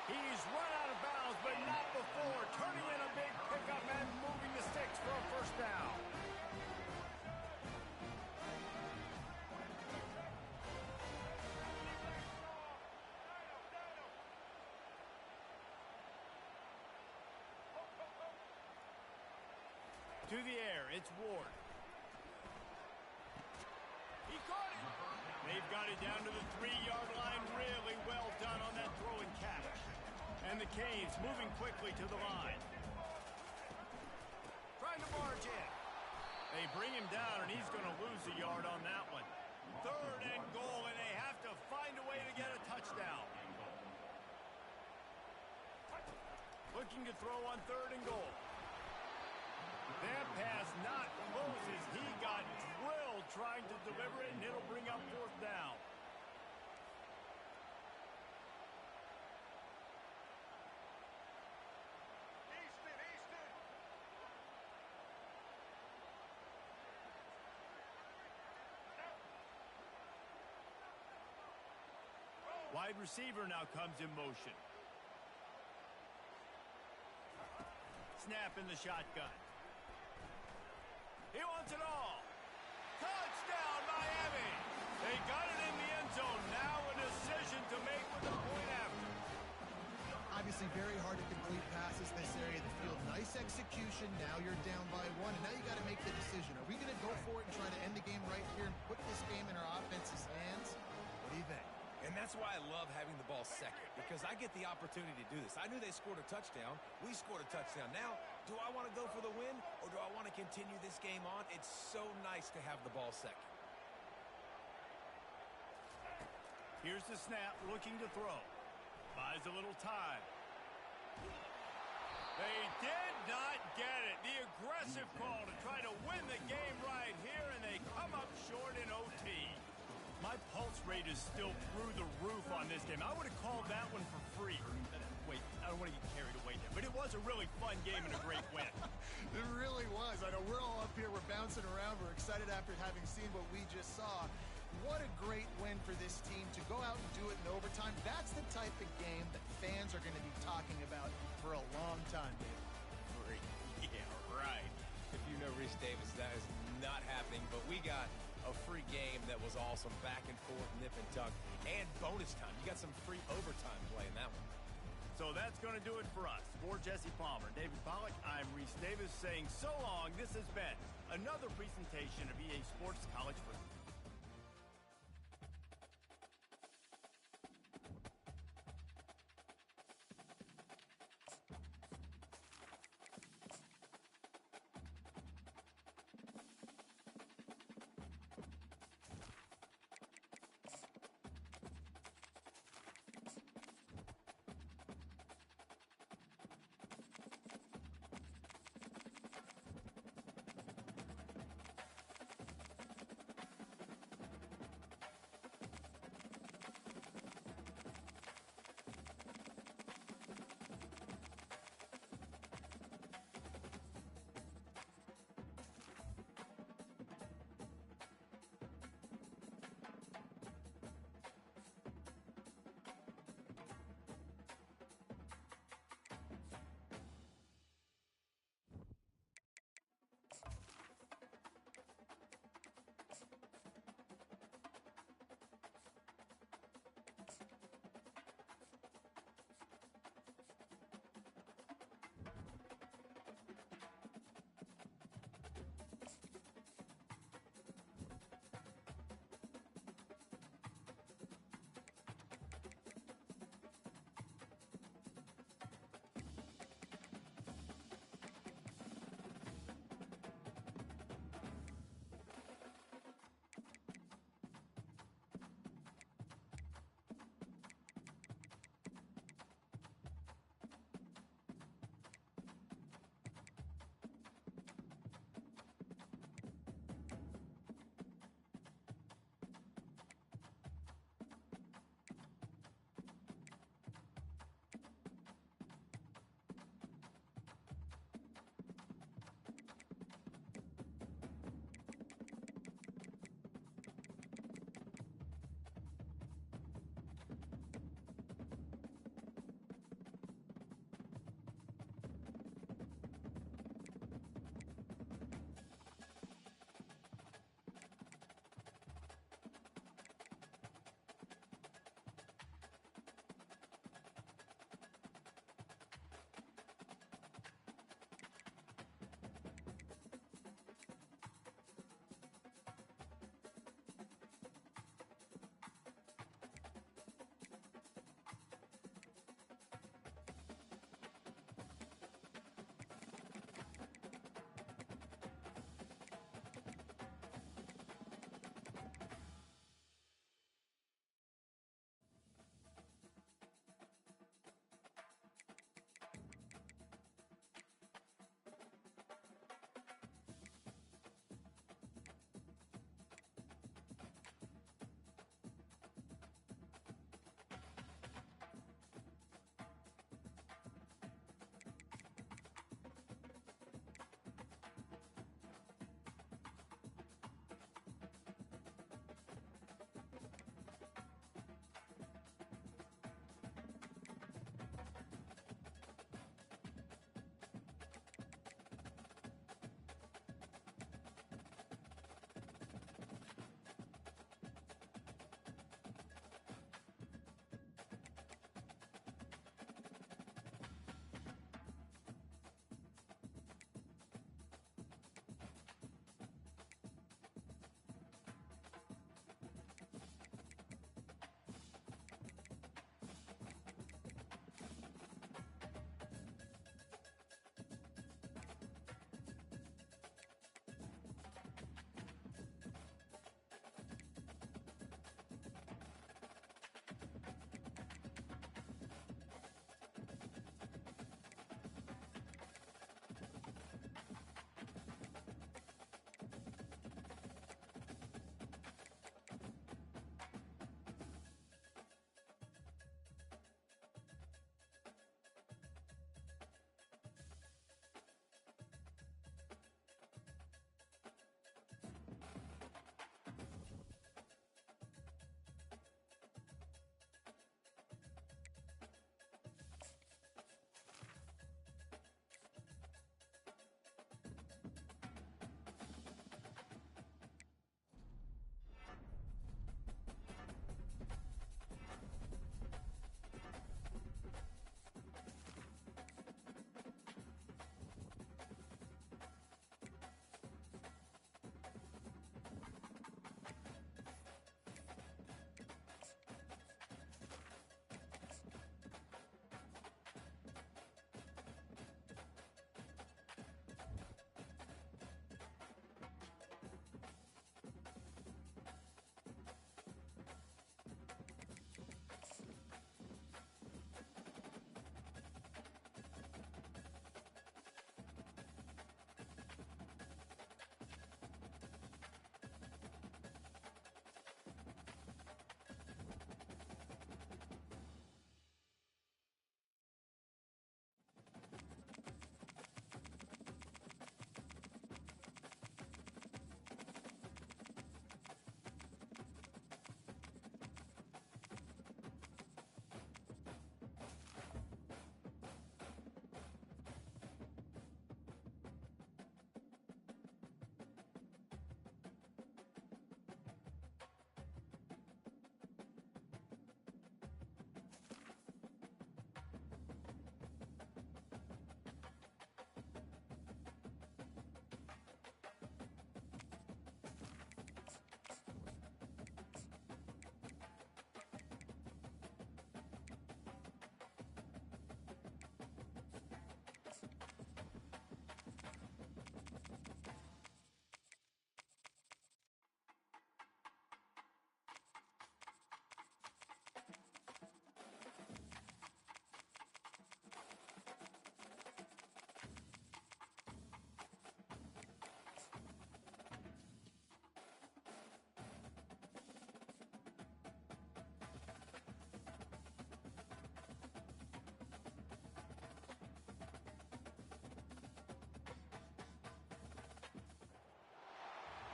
He's run out of bounds, but not before. Turning in a big pickup and moving the sticks for a first down. To the air, it's Ward. He caught it. They've got it down to the 3-yard line. Really well done on that throw and catch. And the Canes moving quickly to the line. Trying to barge in. They bring him down, and he's going to lose a yard on that one. 3rd and goal, and they have to find a way to get a touchdown. Looking to throw on 3rd and goal. That pass not close as he got drilled trying to deliver it, and it'll bring up 4th down. Wide receiver now comes in motion. Snap in the shotgun. He wants it all. Touchdown, Miami. They got it in the end zone. Now a decision to make with the point after. Obviously very hard to complete passes this area of the field. Nice execution. Now you're down by 1, and now you got to make the decision. Are we going to go for it and try to end the game right here and put this game in our offense's hands? What do you think? And that's why I love having the ball second, because I get the opportunity to do this. I knew they scored a touchdown. We scored a touchdown. Now, do I want to go for the win, or do I want to continue this game on? It's so nice to have the ball second. Here's the snap, looking to throw. Buys a little time. They did not get it. The aggressive call to try to win the game right here, and they come up short in OT. My pulse rate is still through the roof on this game. I would have called that one for free. Wait, I don't want to get carried away there, but it was a really fun game and a great win. It really was. I know we're all up here, we're bouncing around, we're excited after having seen what we just saw. What a great win for this team to go out and do it in overtime. That's the type of game that fans are going to be talking about for a long time, David. Yeah, right. If you know Reese Davis, that is not happening, but we got a free game that was awesome, back and forth, nip and tuck, and bonus time. You got some free overtime play in that one. So that's going to do it for us. For Jesse Palmer, David Pollack, I'm Reese Davis saying so long. This has been another presentation of EA Sports College Football.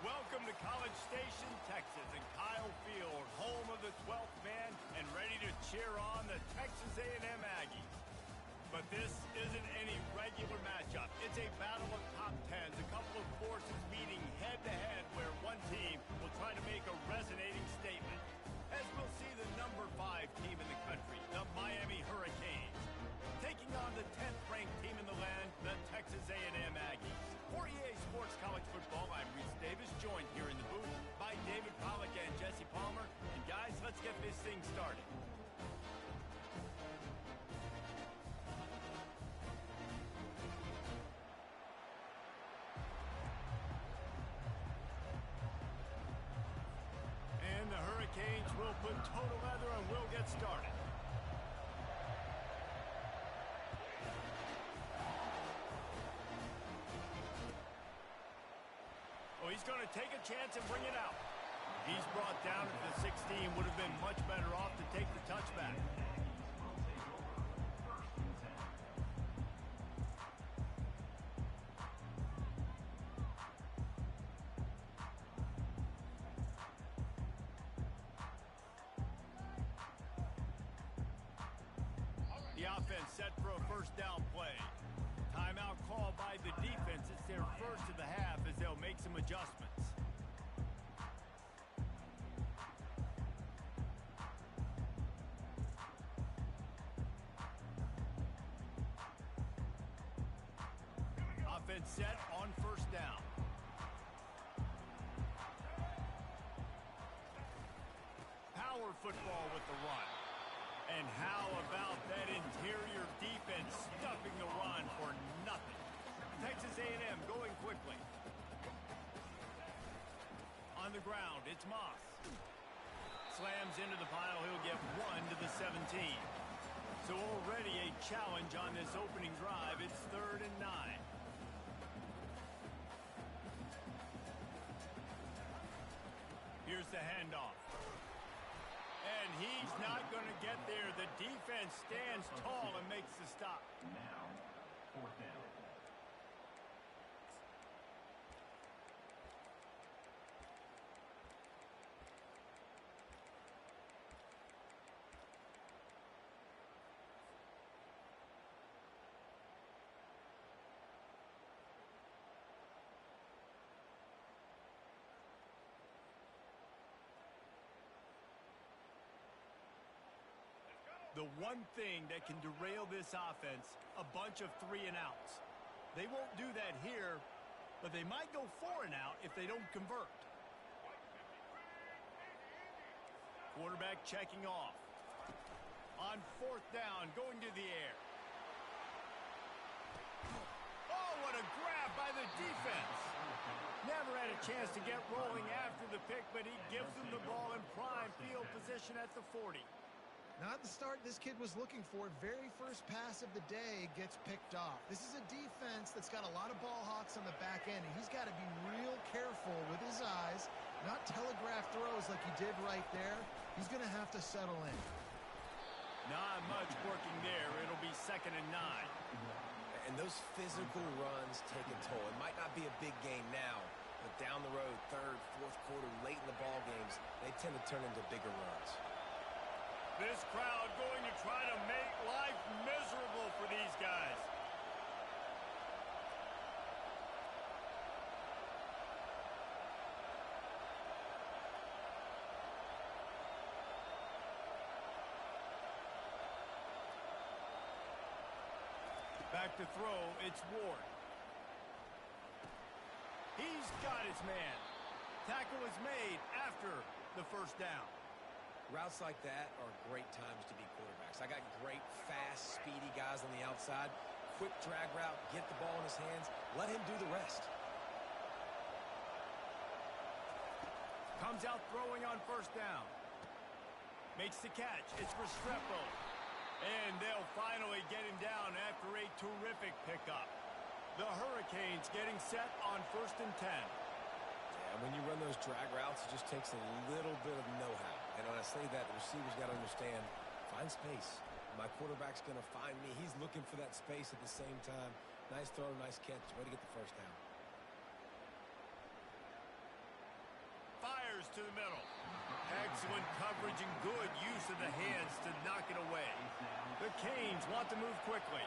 Welcome to College Station, Texas, and Kyle Field, home of the 12th man, and ready to cheer on the Texas A&M Aggies. But this isn't any regular matchup. It's a battle of top tens, a couple of forces meeting head-to-head where one team will try to make a resonating statement. As we'll see the number 5 team in the country, the Miami Hurricanes, taking on the 10th-ranked team in the land, the Texas A&M Aggies. For EA Sports College Football, I'm Reese Davis, joined here in the booth by David Pollack and Jesse Palmer. And guys, let's get this thing started. And the Hurricanes will put total leather and we'll get started. Oh, he's going to take a chance and bring it out. He's brought down at the 16. Would have been much better off to take the touchback. The offense set for a first down play. Timeout called by the defense. It's their first of the half as they'll make some adjustments. Offense set on first down. Power football with the run. And how about that interior defense stuffing the run for nothing? Texas A&M going quickly. On the ground, it's Moss. Slams into the pile. He'll get 1 to the 17. So already a challenge on this opening drive. It's 3rd and 9. Here's the handoff. And he's not going to get there. The defense stands tall and makes the stop. Now, 4th down. The one thing that can derail this offense, a bunch of 3 and outs. They won't do that here, but they might go 4 and out if they don't convert. Quarterback checking off. On 4th down, going to the air. Oh, what a grab by the defense. Never had a chance to get rolling after the pick, but he gives them the ball in prime field position at the 40. Not the start this kid was looking for. Very first pass of the day gets picked off. This is a defense that's got a lot of ball hawks on the back end, and he's got to be real careful with his eyes, not telegraph throws like he did right there. He's going to have to settle in. Not much working there. It'll be 2nd and 9. And those physical runs take a toll. It might not be a big game now, but down the road, 3rd, 4th quarter, late in the ball games, they tend to turn into bigger runs. This crowd going to try to make life miserable for these guys. Back to throw, it's Ward. He's got his man. Tackle is made after the first down. Routes like that are great times to be quarterbacks. I got great, fast, speedy guys on the outside. Quick drag route, get the ball in his hands, let him do the rest. Comes out throwing on first down. Makes the catch. It's Restrepo. And they'll finally get him down after a terrific pickup. The Hurricanes getting set on 1st and 10. And when you run those drag routes, it just takes a little bit of know-how. And when I say that, the receiver's got to understand, find space. My quarterback's going to find me. He's looking for that space at the same time. Nice throw, nice catch. Way to get the first down. to the middle. Excellent coverage and good use of the hands to knock it away. The Canes want to move quickly.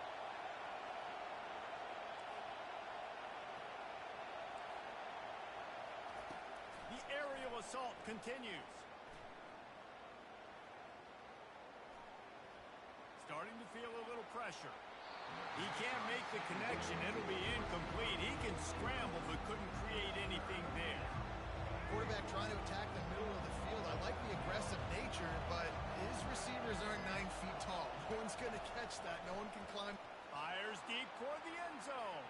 The aerial assault continues. Starting to feel a little pressure. He can't make the connection. It'll be incomplete. He can scramble but couldn't create anything there. Quarterback trying to attack the middle of the field. I like the aggressive nature, but his receivers aren't 9 feet tall. No one's going to catch that. No one can climb. Fires deep toward the end zone.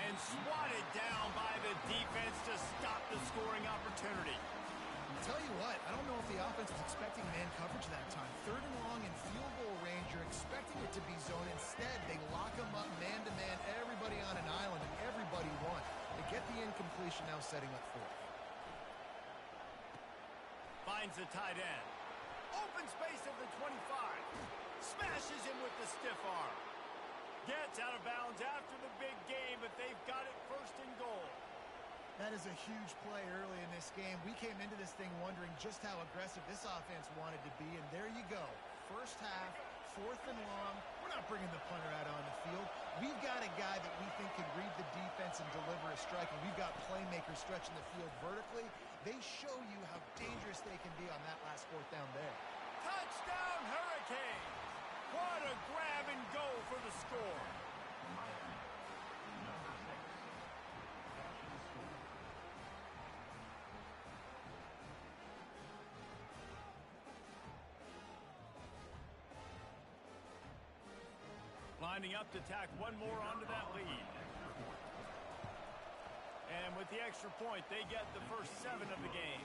And swatted down by the defense to stop the scoring opportunity. Tell you what, I don't know if the offense was expecting man coverage that time. 3rd and long in field goal range, you're expecting it to be zone. Instead, they lock them up man-to-man, everybody on an island, and everybody won. They get the incompletion, now setting up 4th. Finds the tight end. Open space at the 25. Smashes him with the stiff arm. Gets out of bounds after the big game, but they've got it 1st and goal. That is a huge play early in this game. We came into this thing wondering just how aggressive this offense wanted to be, and there you go. First half, 4th and long. We're not bringing the punter out on the field. We've got a guy that we think can read the defense and deliver a strike, and we've got playmakers stretching the field vertically. They show you how dangerous they can be on that last 4th down there. Touchdown, Hurricanes! What a grab and go for the score. Lining up to tack one more onto that lead. And with the extra point, they get the first 7 of the game.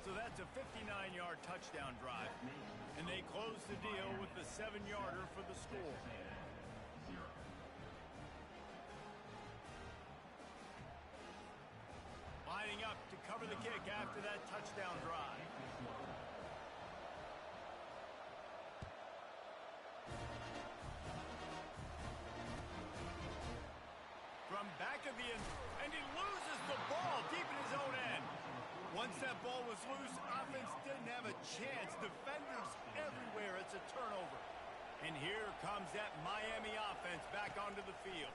So that's a 59-yard touchdown drive. And they close the deal with the 7-yarder for the score. Lining up to cover the kick after that touchdown drive. From back of the end, and he loses the ball deep in his own end. Once that ball was loose, offense didn't have a chance. Defenders everywhere. It's a turnover. And here comes that Miami offense back onto the field.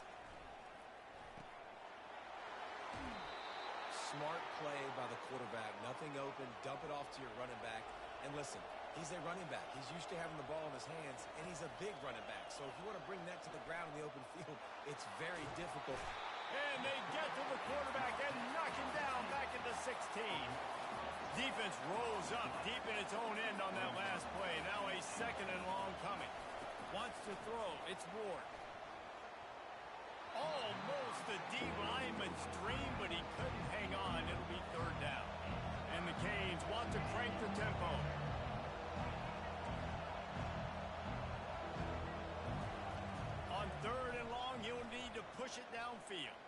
Smart play by the quarterback. Nothing open. Dump it off to your running back. And listen, he's a running back. He's used to having the ball in his hands, and he's a big running back. So if you want to bring that to the ground in the open field, it's very difficult. And they get to the quarterback and knock him down back into 16. Defense rolls up deep in its own end on that last play. Now a 2nd and long coming. Wants to throw. It's Ward. Almost the D-lineman's dream, but he couldn't hang on. It'll be 3rd down. And the Canes want to crank the tempo. On 3rd and long, he'll need to push it downfield.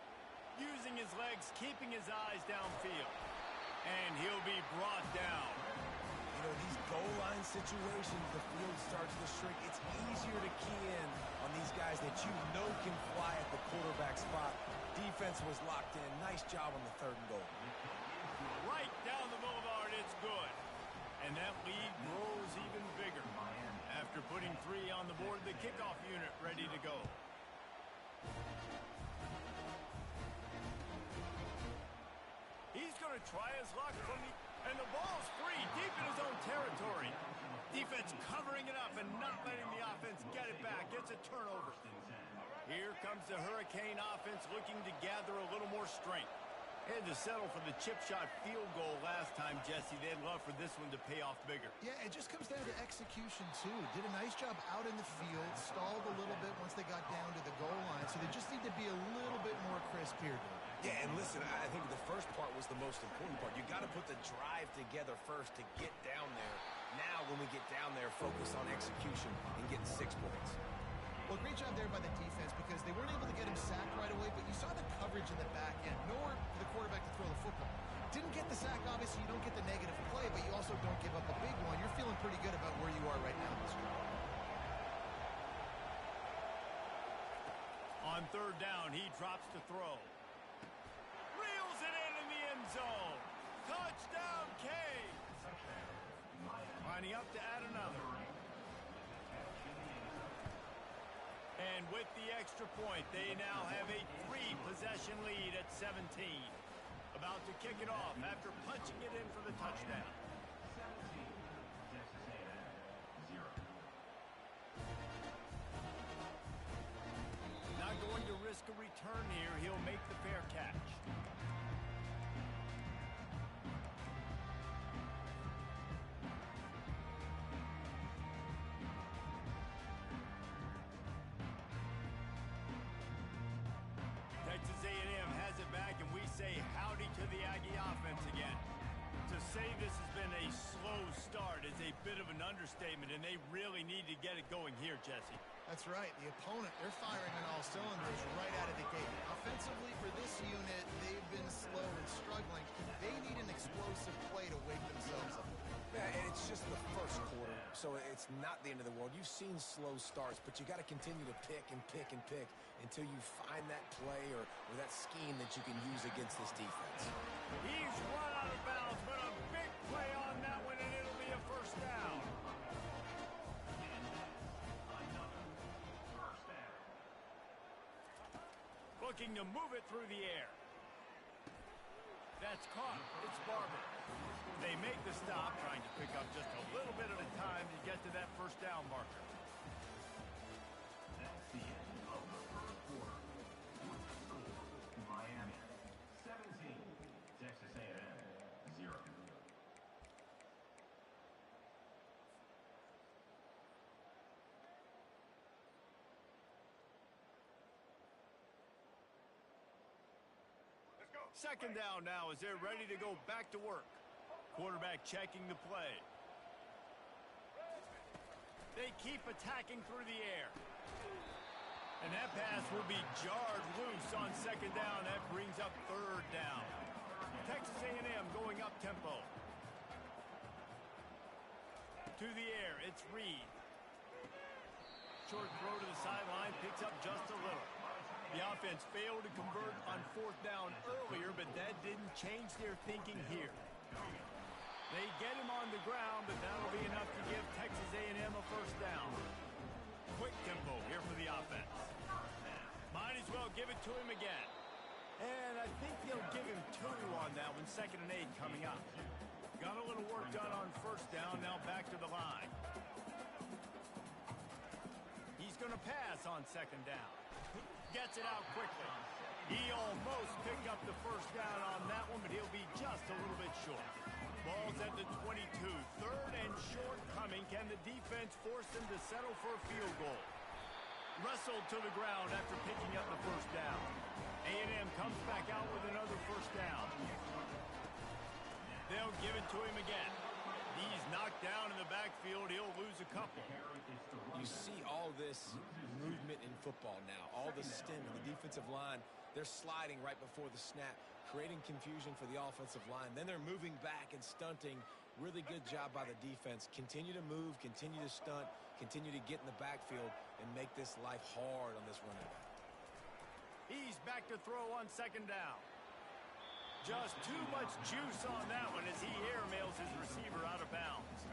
Using his legs, keeping his eyes downfield. And he'll be brought down. You know, these goal line situations, the field starts to shrink. It's easier to key in on these guys that you know can fly at the quarterback spot. Defense was locked in. Nice job on the 3rd and goal. Right down the boulevard, it's good. And that lead grows even bigger. After putting 3 on the board, the kickoff unit ready to go. He's going to try his luck from the... And the ball's free, deep in his own territory. Defense covering it up and not letting the offense get it back. It's a turnover. Here comes the Hurricane offense looking to gather a little more strength. Had to settle for the chip shot field goal last time, Jesse. They'd love for this one to pay off bigger. Yeah, it just comes down to execution, too. Did a nice job out in the field, stalled a little bit once they got down to the goal line, so they just need to be a little bit more crisp here. Yeah, and listen, I think the first part was the most important part. You got to put the drive together first to get down there. Now, when we get down there, focus on execution and getting 6 points. Well, great job there by the defense because they weren't able to get him sacked right away, but you saw the coverage in the back end. Nowhere for the quarterback to throw the football. Didn't get the sack, obviously. You don't get the negative play, but you also don't give up a big one. You're feeling pretty good about where you are right now, Mr. On 3rd down, he drops to throw. Reels it in the end zone. Touchdown, Canes! Lining up to add another. And with the extra point, they now have a 3-possession lead at 17. About to kick it off after punching it in for the touchdown. 17, Texas A&M, 0. Not going to risk a return here. He'll make the fair catch. Texas A&M has it back, and we say howdy to the Aggie offense again. To say this has been a slow start is a bit of an understatement, and they really need to get it going here, Jesse. That's right. The opponent, they're firing on all cylinders right out of the gate. Offensively, for this unit, they've been slow and struggling. They need an explosive play to wake themselves up. Yeah, and it's just the first quarter, so it's not the end of the world. You've seen slow starts, but you got to continue to pick and pick and pick until you find that play or that scheme that you can use against this defense. He's run out of bounds, but a big play on that one, and it'll be a first down. Looking to move it through the air. That's caught. It's Barber. They make the stop, trying to pick up just a little bit at a time to get to that first down marker. That's the end of the first quarter. With the score, Miami 17, Texas A&M 0. Second down now as they're ready to go back to work. Quarterback checking the play. They keep attacking through the air. And that pass will be jarred loose on second down. That brings up third down. Texas A&M going up tempo. To the air, it's Reed. Short throw to the sideline, picks up just a little. The offense failed to convert on fourth down earlier, but that didn't change their thinking here. They get him on the ground, but that'll be enough to give Texas A&M a first down. Quick tempo here for the offense. Might as well give it to him again. And I think they'll give him 2 on that one. 2nd and 8 coming up. Got a little work done on first down, now back to the line. He's going to pass on second down. Gets it out quickly. He almost picked up the first down on that one, but he'll be just a little bit short. Ball's at the 22. 3rd and short coming. Can the defense force them to settle for a field goal? Wrestled to the ground after picking up the first down. A&M comes back out with another first down. They'll give it to him again. He's knocked down in the backfield. He'll lose a couple. You see all this movement in football now. All the stem and the defensive line, they're sliding right before the snap, creating confusion for the offensive line. Then they're moving back and stunting. Really good job by the defense. Continue to move, continue to stunt, continue to get in the backfield and make this life hard on this running back. He's back to throw on second down. Just too much juice on that one as he airmails his receiver out of bounds.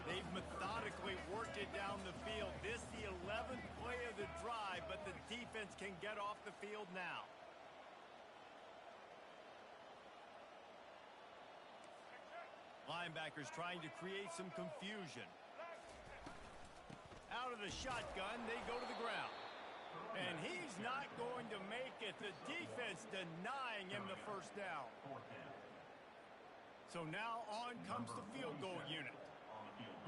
They've methodically worked it down the field. This the 11th play of the drive, but the defense can get off the field now. Linebackers trying to create some confusion. Out of the shotgun, they go to the ground. And he's not going to make it. The defense denying him the first down. So now on comes the field goal unit.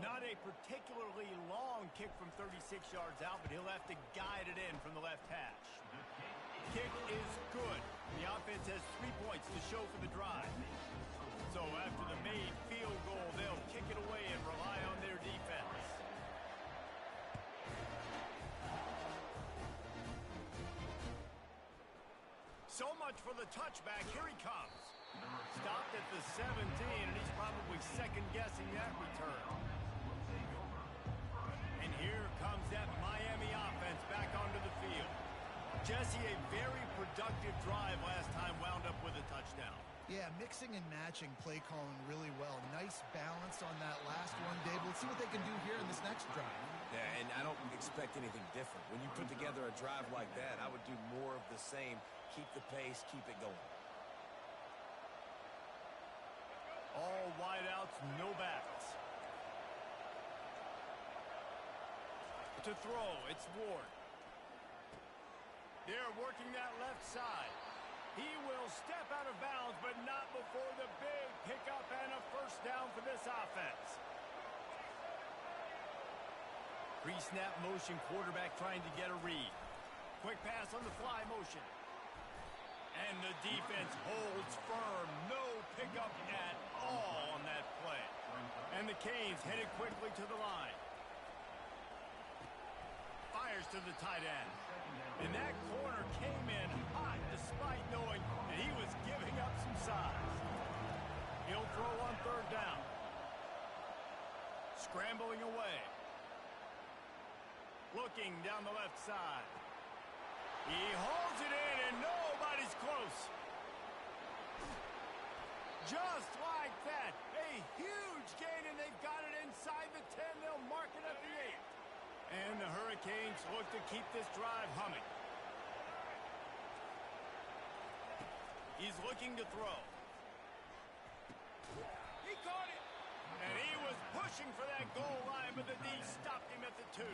Not a particularly long kick from 36 yards out, but he'll have to guide it in from the left hash. Kick is good. The offense has 3 points to show for the drive. So after the made field goal, they'll kick it away and rely on their defense. So much for the touchback. Here he comes. Stopped at the 17, and he's probably second-guessing that return. And here comes that Miami offense back onto the field. Jesse, a very productive drive last time wound up with a touchdown. Yeah, mixing and matching play calling really well. Nice balance on that last one, Dave. Let's see what they can do here in this next drive. Yeah, and I don't expect anything different. When you put together a drive like that, I would do more of the same. Keep the pace, keep it going. All wideouts, no backs. To throw, it's Ward. They're working that left side. He will step out of bounds, but not before the big pickup and a first down for this offense. Pre-snap motion, quarterback trying to get a read. Quick pass on the fly motion. And the defense holds firm. No pickup at all on that play. And the Canes headed quickly to the line. Fires to the tight end. And that corner came in hot despite knowing that he was giving up some size. He'll throw on third down. Scrambling away. Looking down the left side. He holds it in and nobody's close. Just like that. A huge gain and they've got it inside the 10. They'll mark it at the 8. And the Hurricanes look to keep this drive humming. He's looking to throw. He caught it. And he was pushing for that goal line, but the D stopped him at the 2.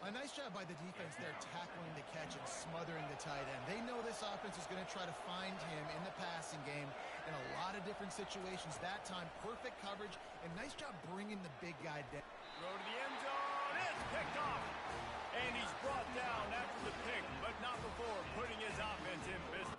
A nice job by the defense there tackling the catch and smothering the tight end. They know this offense is going to try to find him in the passing game in a lot of different situations. That time, perfect coverage, and nice job bringing the big guy down. Throw to the end zone. It's picked off. And he's brought down after the pick, but not before putting his offense in business.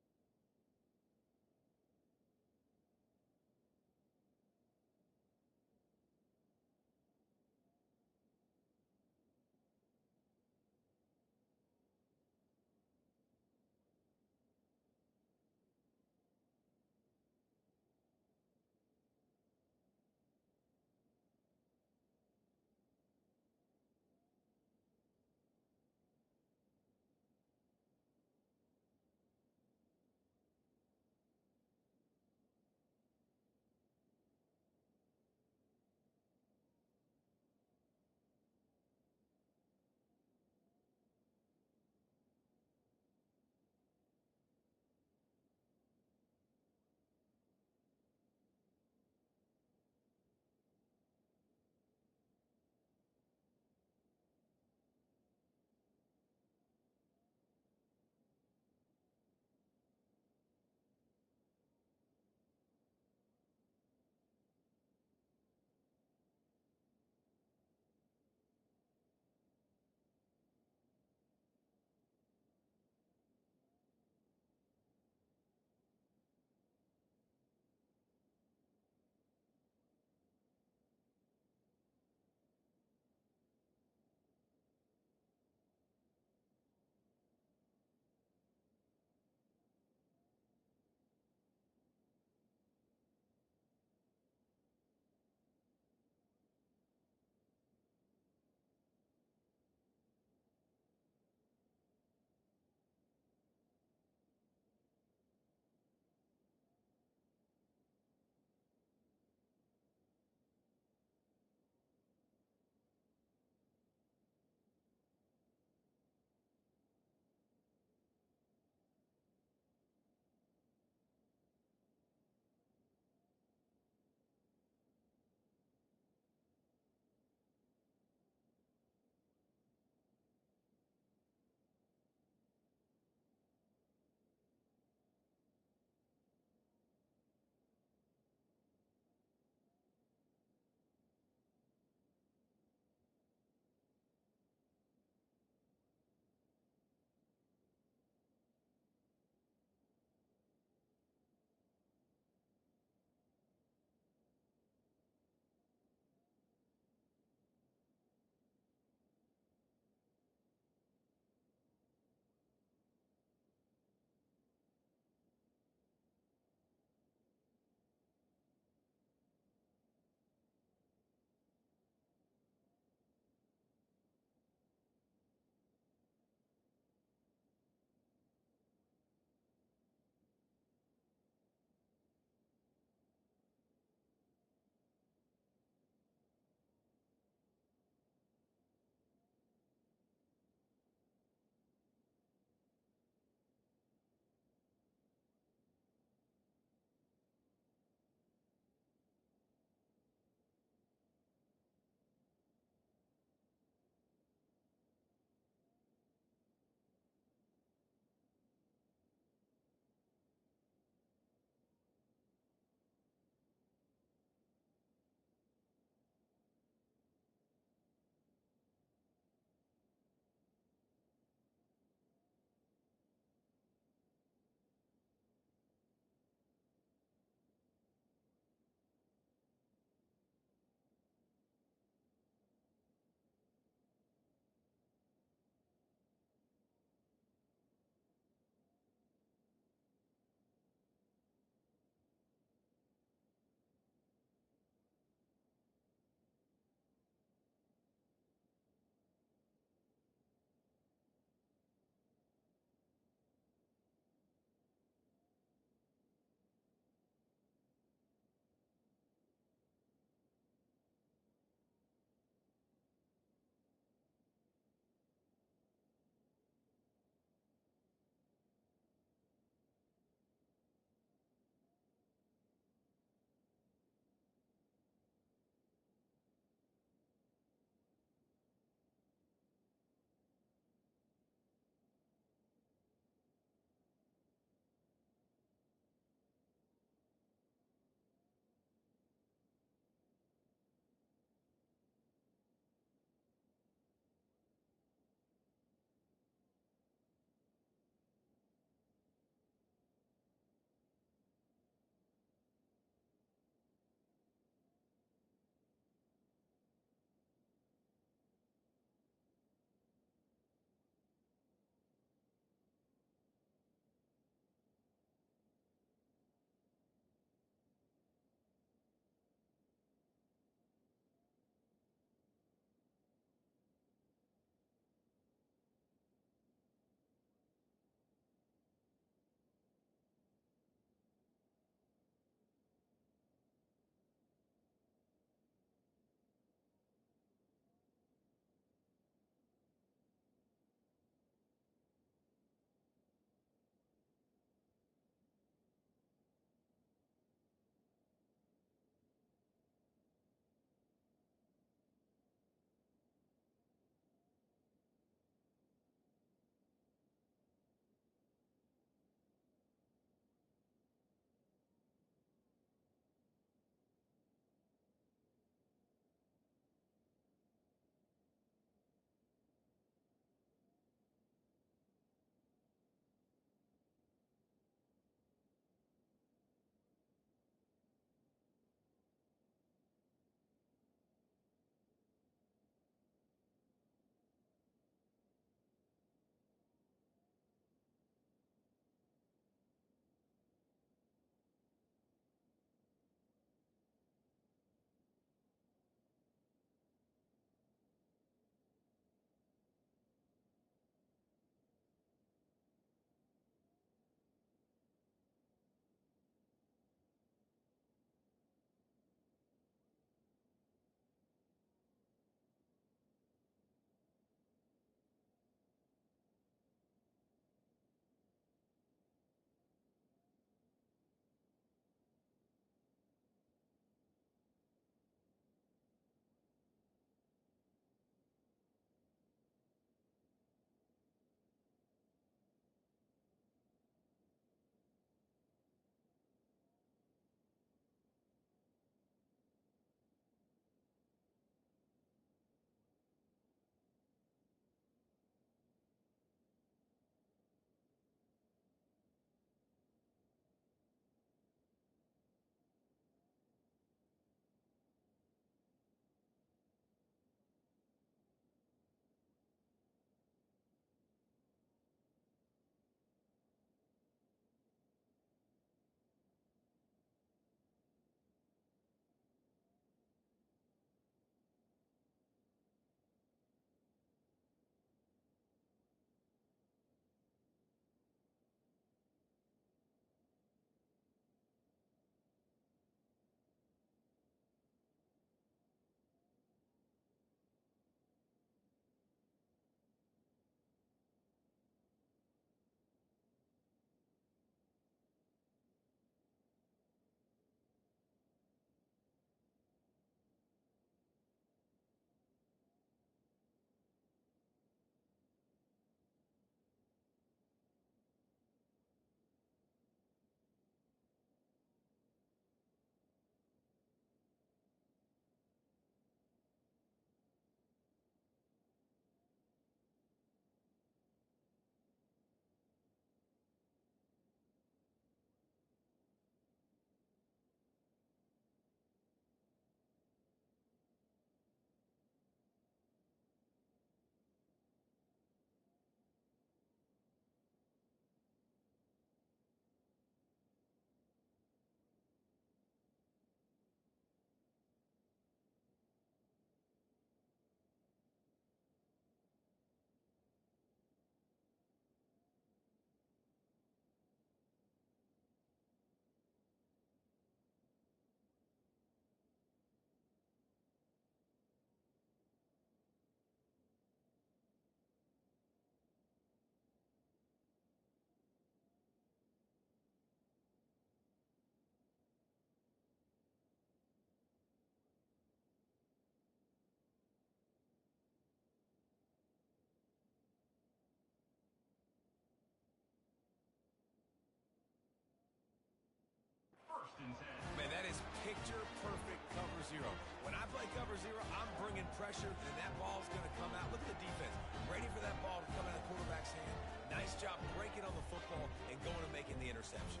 pressure, and that ball's going to come out. Look at the defense. Ready for that ball to come out of the quarterback's hand. Nice job breaking on the football and going and making the interception.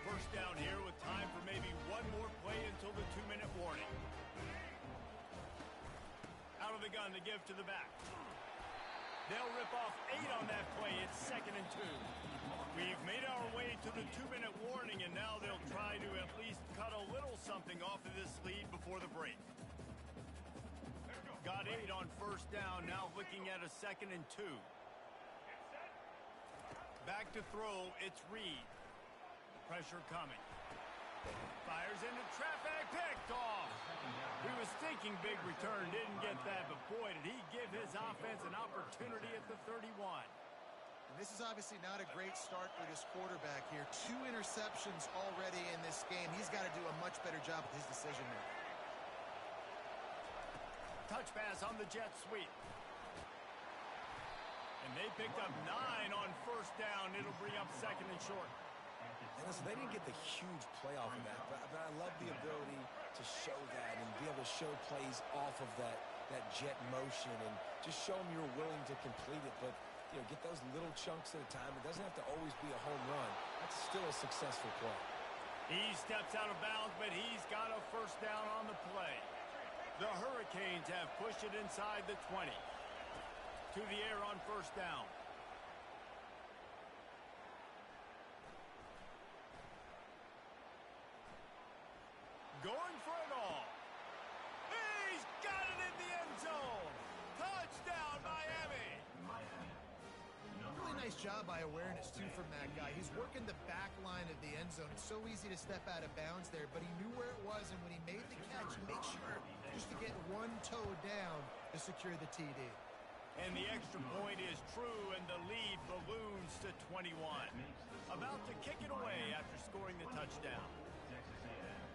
First down here with time for maybe one more play until the 2-minute warning. Out of the gun to give to the back. They'll rip off 8 on that play. It's 2nd and 2. We've made our way to the 2-minute warning, and now they'll try to at least cut a little something off of this lead before the break. Got 8 on first down, now looking at a 2nd and 2. Back to throw, it's Reed. Pressure coming. Fires into traffic, picked off. He was thinking big return, didn't get that, but boy, did he give his offense an opportunity at the 31. And this is obviously not a great start for this quarterback here. 2 interceptions already in this game. He's got to do a much better job with his decision making. Touch pass on the jet sweep. And they picked up 9 on first down. It'll bring up 2nd and short. And listen, they didn't get the huge play off of that, but I love the ability to show that and be able to show plays off of that jet motion and just show them you're willing to complete it. But, you know, get those little chunks at a time. It doesn't have to always be a home run. That's still a successful play. He steps out of bounds, but he's got a first down on the play. The Hurricanes have pushed it inside the 20. To the air on first down. Going for it all. He's got it in the end zone. Touchdown, Miami. Really nice job by awareness, too, from that guy. He's working the back line of the end zone. It's so easy to step out of bounds there, but he knew where it was, and when he made the catch, he made sure just to get one toe down to secure the TD. And the extra point is true, and the lead balloons to 21. About to kick it away after scoring the touchdown. Texas A&M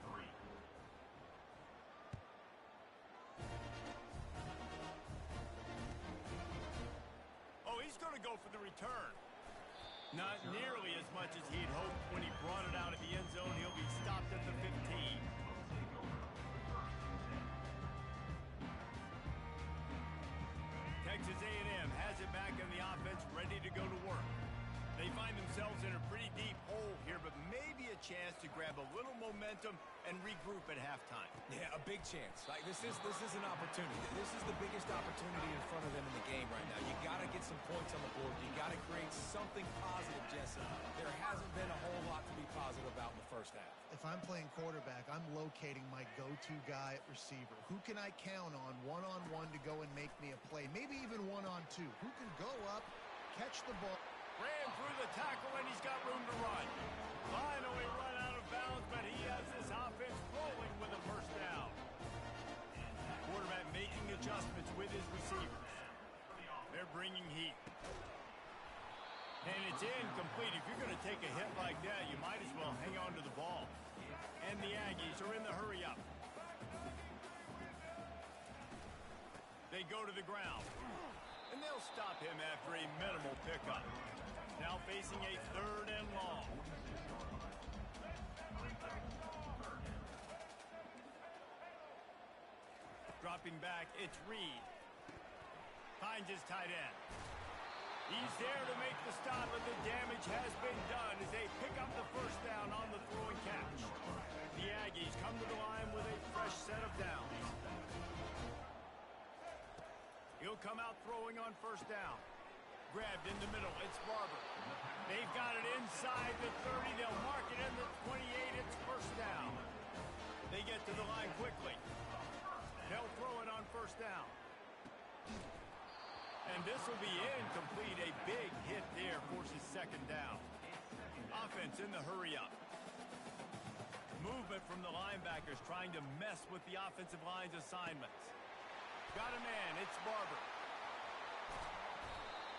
3. Oh, he's going to go for the return. Not nearly as much as he'd hoped when he brought it out of the end zone. He'll be stopped at the 15. Texas A&M has it back in the offense, ready to go to work. They find themselves in a pretty deep hole here, but maybe a chance to grab a little momentum and regroup at halftime. Yeah, a big chance. Like this is an opportunity. This is the biggest opportunity in front of them in the game right now. You got to get some points on the board. You got to create something positive, Jesse. There hasn't been a whole lot to be positive about in the first half. If I'm playing quarterback, I'm locating my go-to guy at receiver. Who can I count on one-on-one to go and make me a play? Maybe even one-on-two. Who can go up, catch the ball? Ran through the tackle, and he's got room to run. Finally run out of bounds, but he has this offense rolling with a first down. Quarterback making adjustments with his receivers. They're bringing heat. And it's incomplete. If you're going to take a hit like that, you might as well hang on to the ball. And the Aggies are in the hurry-up. They go to the ground. And they'll stop him after a minimal pickup. Now facing a 3rd and long. Dropping back, it's Reed. Finds his tight end. He's there to make the stop, but the damage has been done as they pick up the first down on the throw and catch. The Aggies come to the line with a fresh set of downs. He'll come out throwing on first down. Grabbed in the middle. It's Barber. They've got it inside the 30. They'll mark it in the 28. It's first down. They get to the line quickly. They'll throw it on first down. And this will be incomplete. A big hit there forces 2nd down. Offense in the hurry-up. Movement from the linebackers trying to mess with the offensive line's assignments. Got a man. It's Barber.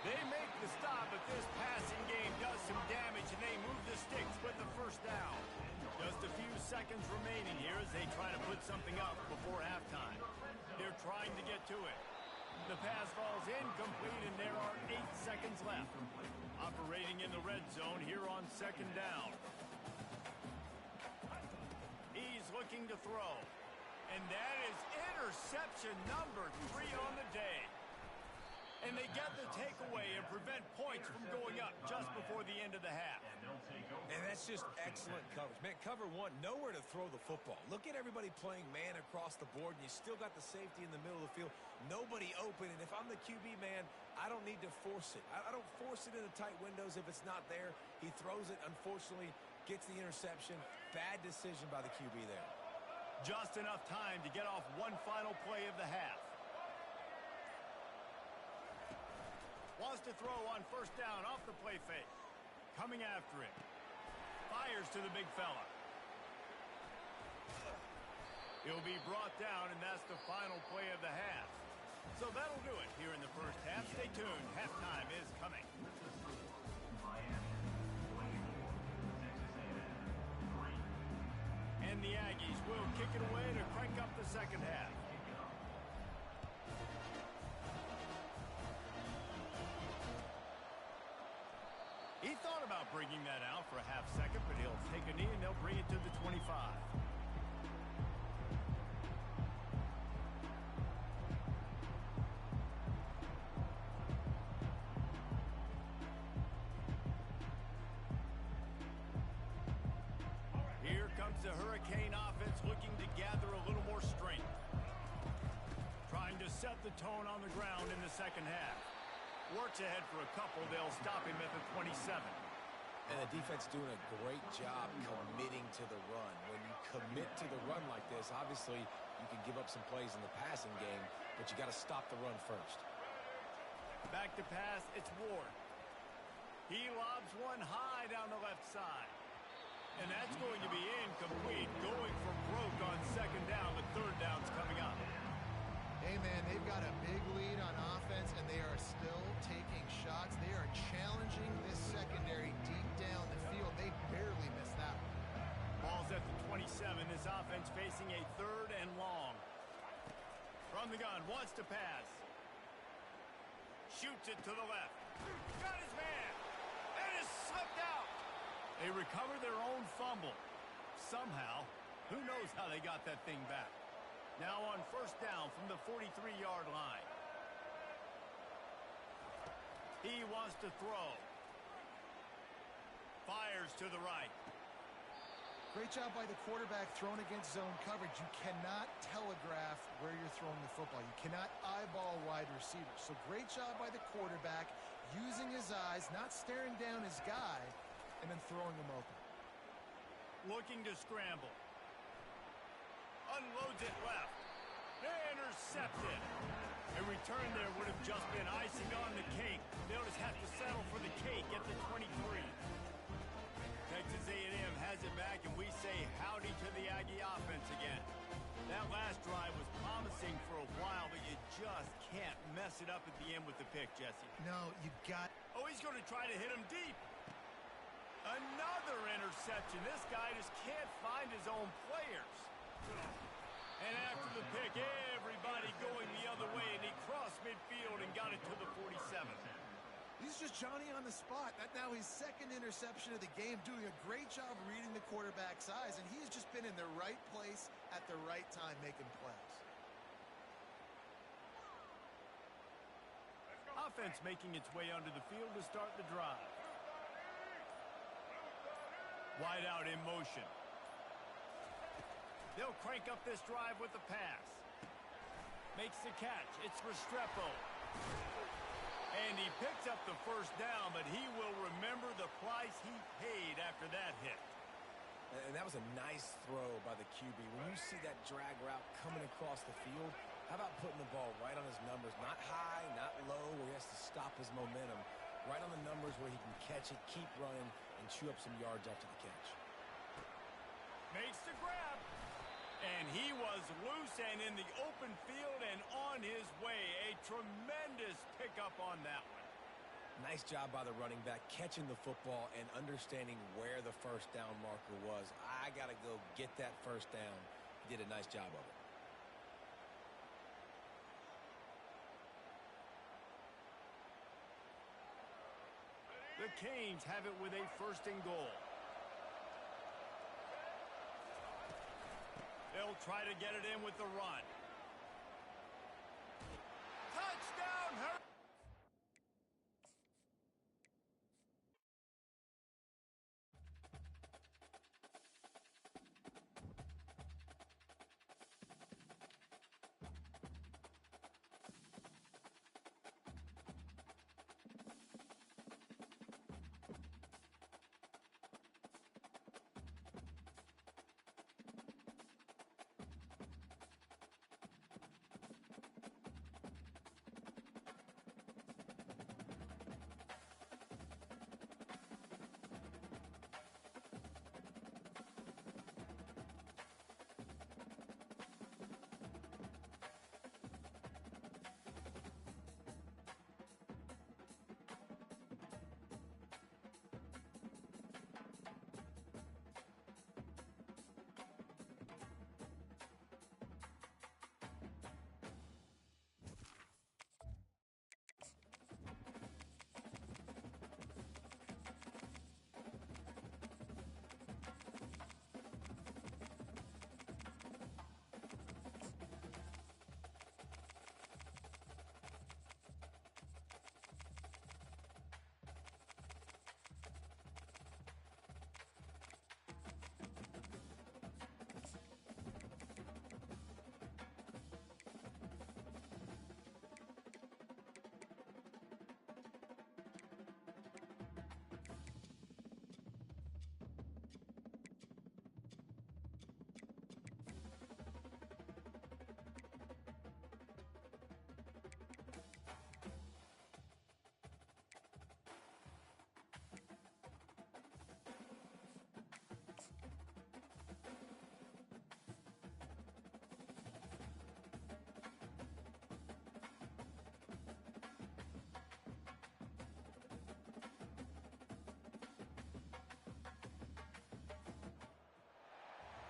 They make the stop, but this passing game does some damage, and they move the sticks with the first down. Just a few seconds remaining here as they try to put something up before halftime. They're trying to get to it. The pass falls incomplete, and there are 8 seconds left. Operating in the red zone here on 2nd down. He's looking to throw. And that is interception number 3 on the day. And they get the takeaway and prevent points from going up just before the end of the half. And that's just excellent coverage. Man, cover one, nowhere to throw the football. Look at everybody playing man across the board, and you still got the safety in the middle of the field. Nobody open, and if I'm the QB, man, I don't need to force it. I don't force it into tight windows if it's not there. He throws it, unfortunately, gets the interception. Bad decision by the QB there. Just enough time to get off one final play of the half. Wants to throw on first down off the play fake. Coming after it. Fires to the big fella. He'll be brought down, and that's the final play of the half. So that'll do it here in the first half. Stay tuned. Halftime is coming. And the Aggies will kick it away to crank up the second half. He thought about bringing that out for a half second, but he'll take a knee and they'll bring it to the 25. Here comes the Hurricane offense looking to gather a little more strength. Trying to set the tone on the ground in the second half. Works ahead for a couple. They'll stop him at the 27. And the defense doing a great job committing to the run. When you commit to the run like this, obviously you can give up some plays in the passing game, but you got to stop the run first. Back to pass, it's Ward. He lobs one high down the left side. And that's going to be incomplete. Going for broke on second down. The third down's coming up. Hey, man, they've got a big lead on offense, and they are still taking shots. They are challenging this secondary deep down the field. They barely missed that one. Ball's at the 27. This offense facing a third and long. From the gun, wants to pass. Shoots it to the left. Got his man. And is slipped out. They recover their own fumble. Somehow, who knows how they got that thing back. Now on first down from the 43-yard line. He wants to throw. Fires to the right. Great job by the quarterback thrown against zone coverage. You cannot telegraph where you're throwing the football. You cannot eyeball wide receivers. So great job by the quarterback using his eyes, not staring down his guy, and then throwing him open. Looking to scramble. Unloads it left. Intercepted. A return there would have just been icing on the cake. They'll just have to settle for the cake at the 23. Texas A&M has it back, and we say howdy to the Aggie offense again. That last drive was promising for a while, but you just can't mess it up at the end with the pick, Jesse. No, you got... Oh, he's going to try to hit him deep. Another interception. This guy just can't find his own players. And after the pick, everybody going the other way, and he crossed midfield and got it to the 47. He's just Johnny on the spot. That now his second interception of the game, doing a great job reading the quarterback's eyes, and he's just been in the right place at the right time making plays. Offense making its way onto the field to start the drive. Wide out in motion. They'll crank up this drive with the pass. Makes the catch. It's Restrepo. And he picks up the first down, but he will remember the price he paid after that hit. And that was a nice throw by the QB. When you see that drag route coming across the field, how about putting the ball right on his numbers? Not high, not low, where he has to stop his momentum. Right on the numbers where he can catch it, keep running, and chew up some yards after the catch. Makes the grab. And he was loose and in the open field and on his way. A tremendous pickup on that one. Nice job by the running back, catching the football and understanding where the first down marker was. I got to go get that first down. He did a nice job of it. The Canes have it with a first and goal. They'll try to get it in with the run. Touchdown, Hurricanes!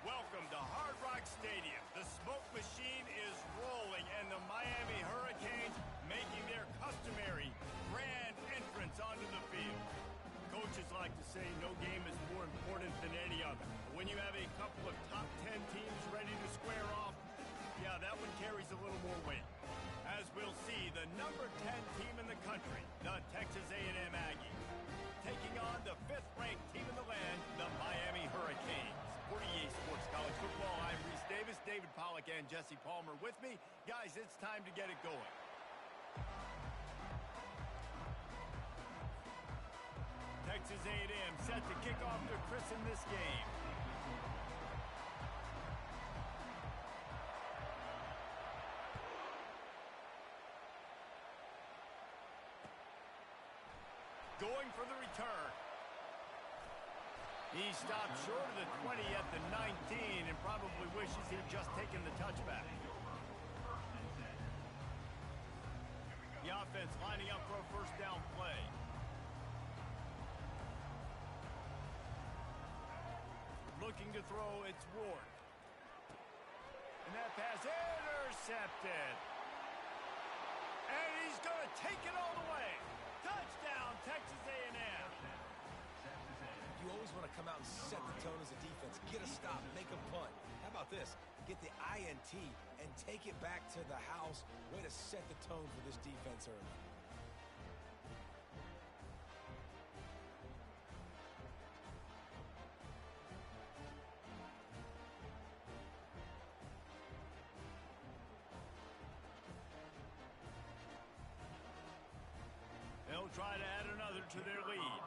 Welcome to Hard Rock Stadium. The smoke machine is rolling, and the Miami Hurricanes making their customary grand entrance onto the field. Coaches like to say no game is more important than any other. But when you have a couple of top 10 teams ready to square off, yeah, that one carries a little more weight. As we'll see, the number 10 team in the country, the Texas A&M Aggies, taking on the 5th-ranked team in the land, the Miami Hurricanes. 48 Sports College Football. I'm Reese Davis, David Pollack, and Jesse Palmer with me. Guys, it's time to get it going. Texas A&M set to kick off to christen this game. Going for the return. He stopped short of the 20 at the 19 and probably wishes he'd just taken the touchback. The offense lining up for a first down play. Looking to throw, it's Ward. And that pass intercepted. And he's going to take it all the way. Touchdown, Texas A&M. You always want to come out and set the tone as a defense. Get a stop, make a punt. How about this? Get the INT and take it back to the house. Way to set the tone for this defense early. They'll try to add another to their lead.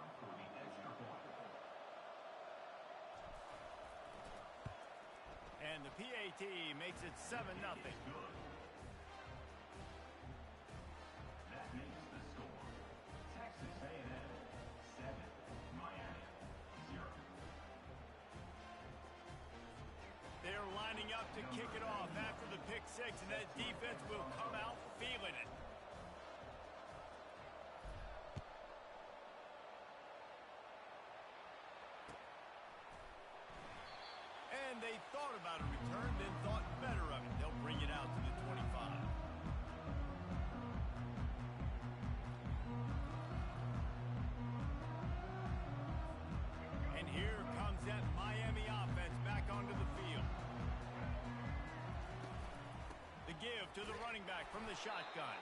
And the PAT makes it 7-0. That makes the score Texas A&M 7, Miami 0. They're lining up to kick it off after the pick six, and that defense will come out feeling it. And they thought about a return, then thought better of it. They'll bring it out to the 25. And here comes that Miami offense back onto the field. give to the running back from the shotgun.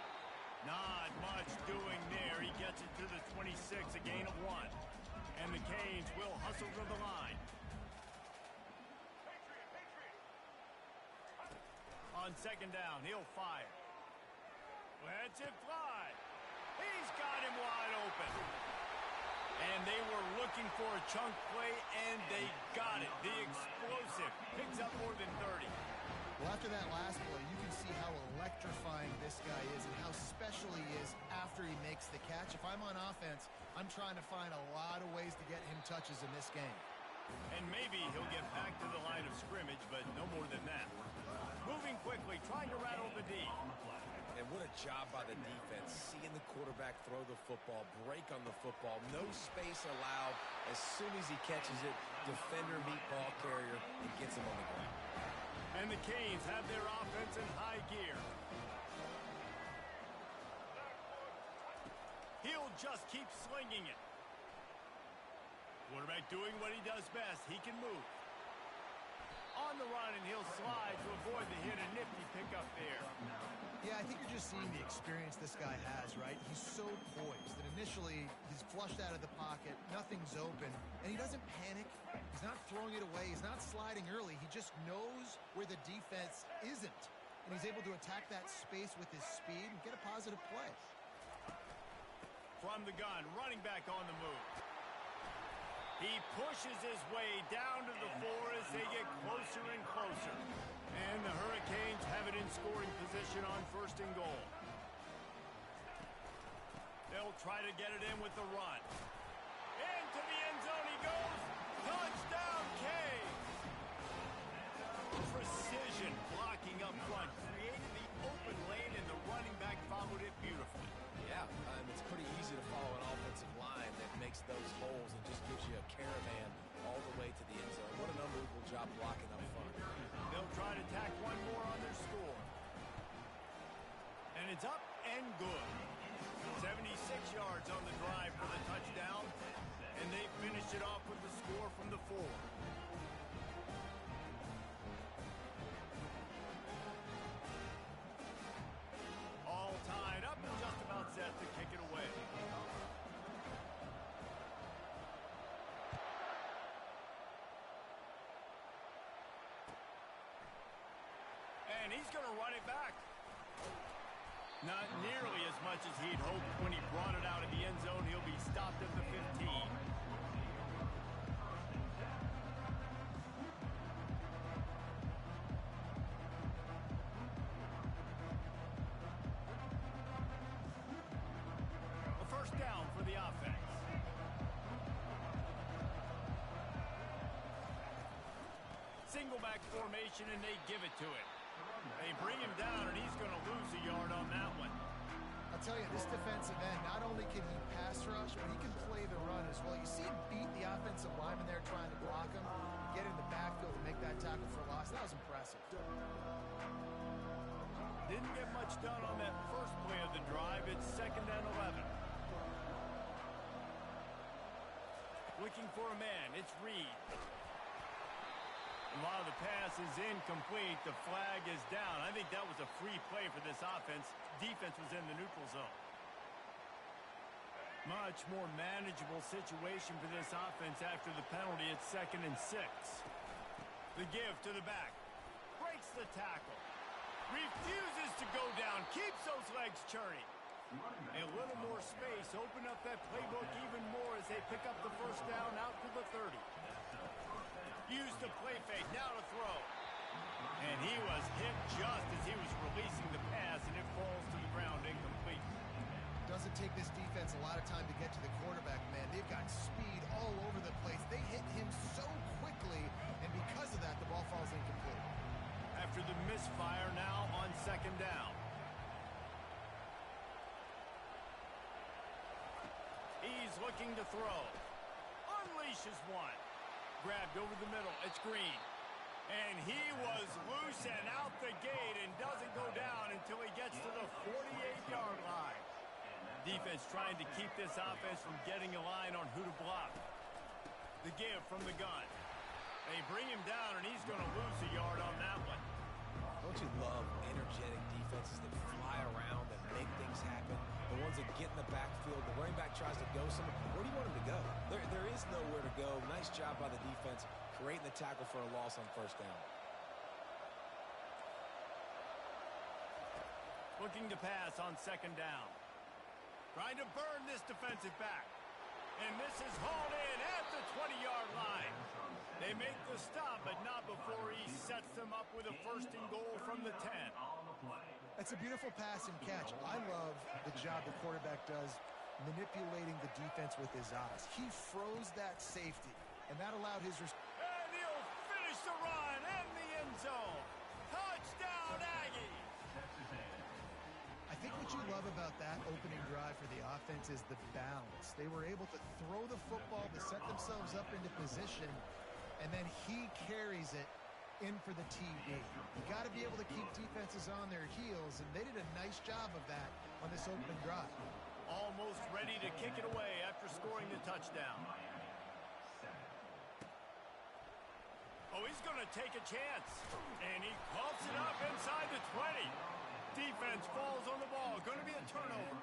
Not much doing there. He gets it to the 26, a gain of 1. And the Canes will hustle to the line. On second down, he'll fire. Lets it fly. He's got him wide open. And they were looking for a chunk play, and they got it. The explosive picks up more than 30. Well, after that last play, you can see how electrifying this guy is and how special he is after he makes the catch. If I'm on offense, I'm trying to find a lot of ways to get him touches in this game. And maybe he'll get back to the line of scrimmage, but no more than that. Moving quickly, trying to rattle the D. And what a job by the defense, seeing the quarterback throw the football, break on the football, no space allowed. As soon as he catches it, defender meet ball carrier and gets him on the ground. And the Canes have their offense in high gear. He'll just keep slinging it. Quarterback doing what he does best. He can move. On the run, and he'll slide to avoid the hit. A nifty pickup there. Yeah, I think you're just seeing the experience this guy has, right? He's so poised that initially he's flushed out of the pocket, nothing's open, and he doesn't panic. He's not throwing it away. He's not sliding early. He just knows where the defense isn't, and he's able to attack that space with his speed and get a positive play. From the gun, running back on the move. He pushes his way down to the 4 as they get closer and closer. And the Hurricanes have it in scoring position on 1st and goal. They'll try to get it in with the run. Into the end zone he goes. Touchdown, Canes! Precision blocking up front. Created the open lane, and the running back followed it beautifully. Yeah, it's pretty easy to follow an offensive line that makes those holes and just gives you a caravan all the way to the end zone. What an unbelievable job blocking up front. They'll try to tack one more on their score. And it's up and good. 76 yards on the drive for the touchdown. And they finished it off with the score from the 4. All tied up and just about set to kick it away. And he's going to run it back. Not nearly as much as he'd hoped when he brought it out of the end zone. He'll be stopped at the 15. A first down for the offense. Single back formation, and they give it to him. They bring him down, and he's going to lose a yard on that one. I'll tell you, this defensive end, not only can he pass rush, but he can play the run as well. You see him beat the offensive lineman there trying to block him, get in the backfield to make that tackle for loss. That was impressive. Didn't get much done on that first play of the drive. It's 2nd and 11. Looking for a man. It's Reed. And while the pass is incomplete, the flag is down. I think that was a free play for this offense. Defense was in the neutral zone. Much more manageable situation for this offense after the penalty. It's 2nd and 6. The give to the back. Breaks the tackle. Refuses to go down. Keeps those legs churning. A little more space. Open up that playbook even more as they pick up the first down out to the 30. Use the play fake, now to throw. And he was hit just as he was releasing the pass, and it falls to the ground incomplete. Doesn't take this defense a lot of time to get to the quarterback, man. They've got speed all over the place. They hit him so quickly, and because of that, the ball falls incomplete. After the misfire, now on 2nd down. He's looking to throw. Unleashes one. Grabbed over the middle. It's Green. And he was loose and out the gate and doesn't go down until he gets to the 48-yard line. Defense trying to keep this offense from getting a line on who to block. The give from the gun. They bring him down, and he's going to lose a yard on that one. Don't you love energetic defenses that fly around and make things happen? The ones that get in the backfield, the running back tries to go somewhere. Where do you want him to go? There is nowhere to go. Nice job by the defense creating the tackle for a loss on first down. Looking to pass on second down. Trying to burn this defensive back. And this is hauled in at the 20-yard line. They make the stop, but not before he sets them up with a first and goal from the 10. That's a beautiful pass and catch. I love the job the quarterback does manipulating the defense with his eyes. He froze that safety, and that allowed his... And he'll finish the run in the end zone. Touchdown, Aggies! I think what you love about that opening drive for the offense is the balance. They were able to throw the football to set themselves up into position, and then he carries it in for the TD. You got to be able to keep defenses on their heels, and they did a nice job of that on this opening drive. Almost ready to kick it away after scoring the touchdown. Oh, he's going to take a chance, and he coughs it up inside the 20. Defense falls on the ball. Going to be a turnover.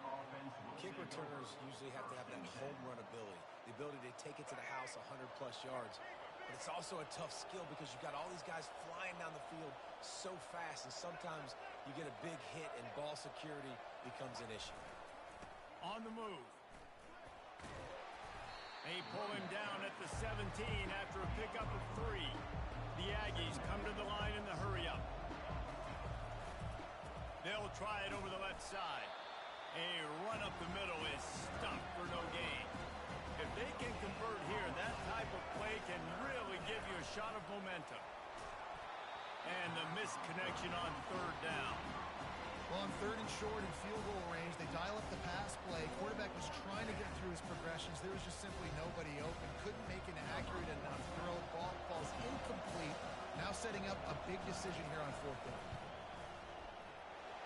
Kick returners usually have to have that home run ability, the ability to take it to the house 100-plus yards. But it's also a tough skill because you've got all these guys flying down the field so fast, and sometimes you get a big hit and ball security becomes an issue. On the move. They pull him down at the 17 after a pickup of 3. The Aggies come to the line in the hurry-up. They'll try it over the left side. A run up the middle is stuffed for no gain. If they can convert here, that type of play can really give you a shot of momentum. And the missed connection on third down. Well, on third and short and field goal range, they dial up the pass play. Quarterback was trying to get through his progressions. There was just simply nobody open. Couldn't make an accurate enough throw. Ball falls incomplete. Now setting up a big decision here on fourth down.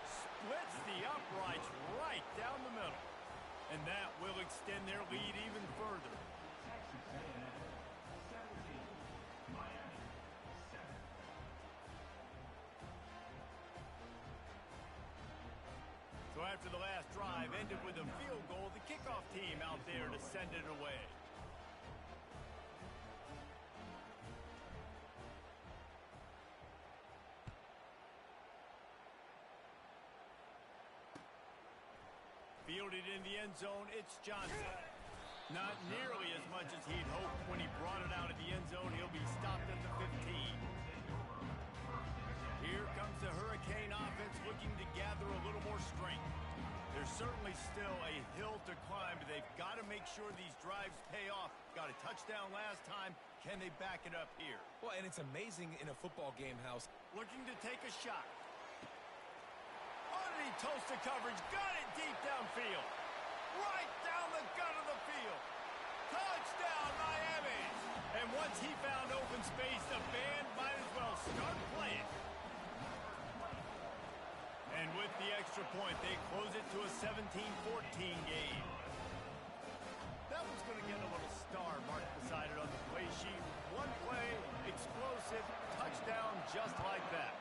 Splits the uprights right down the middle. And that will extend their lead even further. So after the last drive ended with a field goal, the kickoff team out there to send it away. Fielded in the end zone, it's Johnson. Not nearly as much as he'd hoped when he brought it out of the end zone. He'll be stopped at the 15. Here comes the Hurricane offense looking to gather a little more strength. There's certainly still a hill to climb, but they've got to make sure these drives pay off. Got a touchdown last time. Can they back it up here? Well, and it's amazing in a football game, House. Looking to take a shot. Underneath toasted coverage. Got it deep downfield. Right down the gut of the field. Touchdown, Miami. And once he found open space, the band might as well start playing. And with the extra point, they close it to a 17-14 game. That one's going to get a little star marked beside it on the play sheet. One play, explosive, touchdown just like that.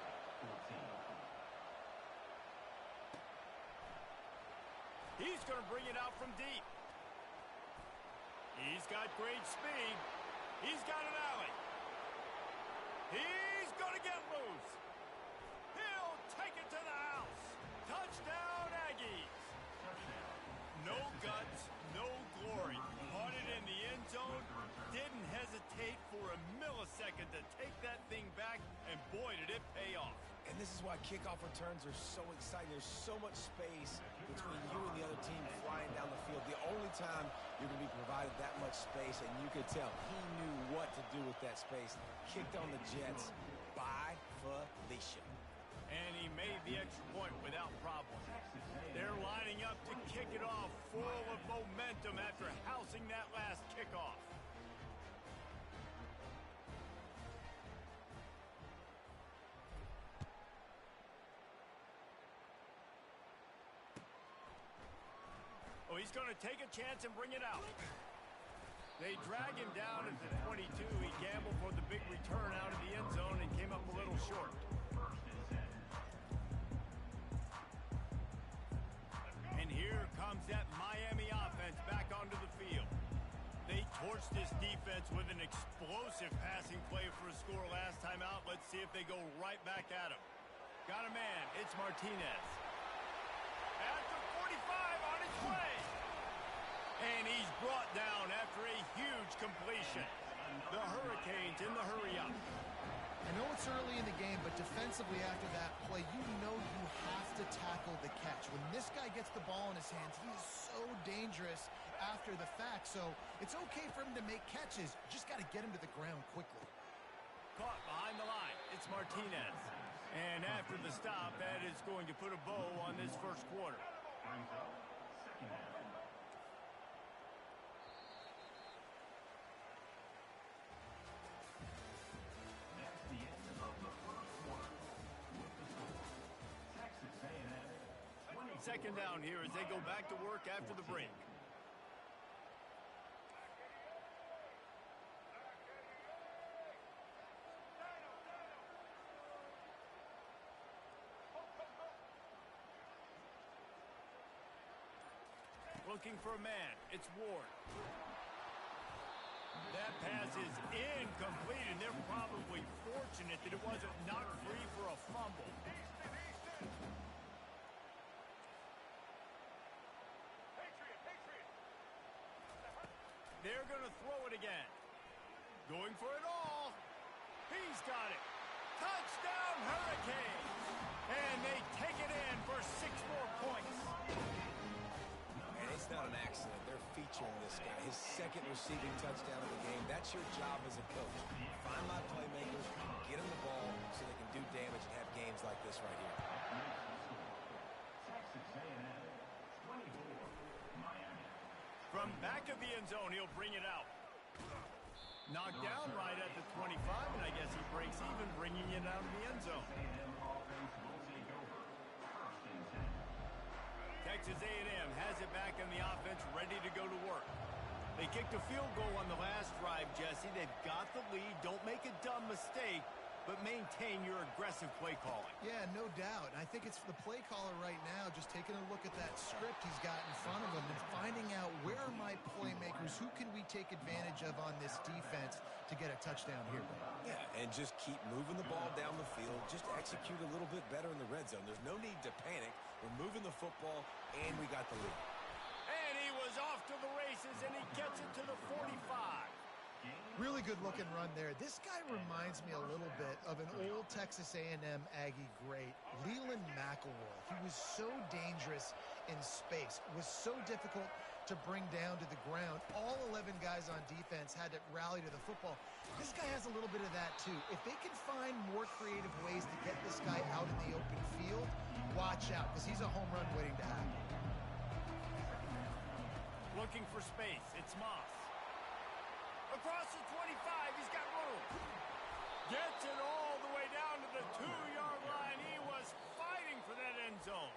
He's going to bring it out from deep. He's got great speed. He's got an alley. He's going to get loose. He'll take it to the house. Touchdown, Aggies. No guts, no glory. Caught it in the end zone. Didn't hesitate for a millisecond to take that thing back, and boy, did it pay off. And this is why kickoff returns are so exciting. There's so much space between you and the other team flying down the field. The only time you're going to be provided that much space, and you could tell he knew what to do with that space. Kicked on the Jets by Felicia. And he made the extra point without problem. They're lining up to kick it off full of momentum after housing that last kickoff. Oh, he's going to take a chance and bring it out. They drag him down at the 22. He gambled for the big return out of the end zone and came up a little short. torched this defense with an explosive passing play for a score last time out. Let's see if they go right back at him. Got a man. It's Martinez. At the 45 on its way. And he's brought down after a huge completion. The Hurricanes in the hurry-up. I know it's early in the game, but defensively after that play, you know you have to tackle the catch. When this guy gets the ball in his hands, he is so dangerous after the fact. So it's okay for him to make catches. Just got to get him to the ground quickly. Caught behind the line. It's Martinez. And after the stop, that is going to put a bow on this first quarter. Brings up second half. That's the end of the first quarter. With the score, Texas A&M 20. Second down here as they go back to work after the break. Looking for a man. It's Ward. That pass is incomplete, and they're probably fortunate that it wasn't knocked free for a fumble. They're going to throw it again. Going for it all. He's got it. Touchdown, Hurricanes. And they take it in for 6 more points. And it's not an accident. They're featuring this guy. His second receiving touchdown of the game. That's your job as a coach. Find my playmakers, get them the ball so they can do damage and have games like this right here. Texas A&M 24. Miami. From back of the end zone, he'll bring it out. Knocked down right at the 25, and I guess he breaks even, bringing it out of the end zone. A&M offense will take over. First and 10. Texas A&M has it back in the offense, ready to go to work. They kicked a field goal on the last drive, Jesse. They've got the lead. Don't make a dumb mistake, but maintain your aggressive play calling. Yeah, no doubt. And I think it's the play caller right now just taking a look at that script he's got in front of him and finding out where are my playmakers, who can we take advantage of on this defense to get a touchdown here. Yeah, and just keep moving the ball down the field. Just execute a little bit better in the red zone. There's no need to panic. We're moving the football, and we got the lead. And he was off to the races, and he gets it to the 45. Really good looking run there. This guy reminds me a little bit of an old Texas A&M Aggie great, Leland McElroy. He was so dangerous in space. It was so difficult to bring down to the ground. All 11 guys on defense had to rally to the football. This guy has a little bit of that too. If they can find more creative ways to get this guy out in the open field, watch out, because he's a home run waiting to happen. Looking for space. It's Moss. Across the 25, he's got room. Gets it all the way down to the 2-yard line. He was fighting for that end zone.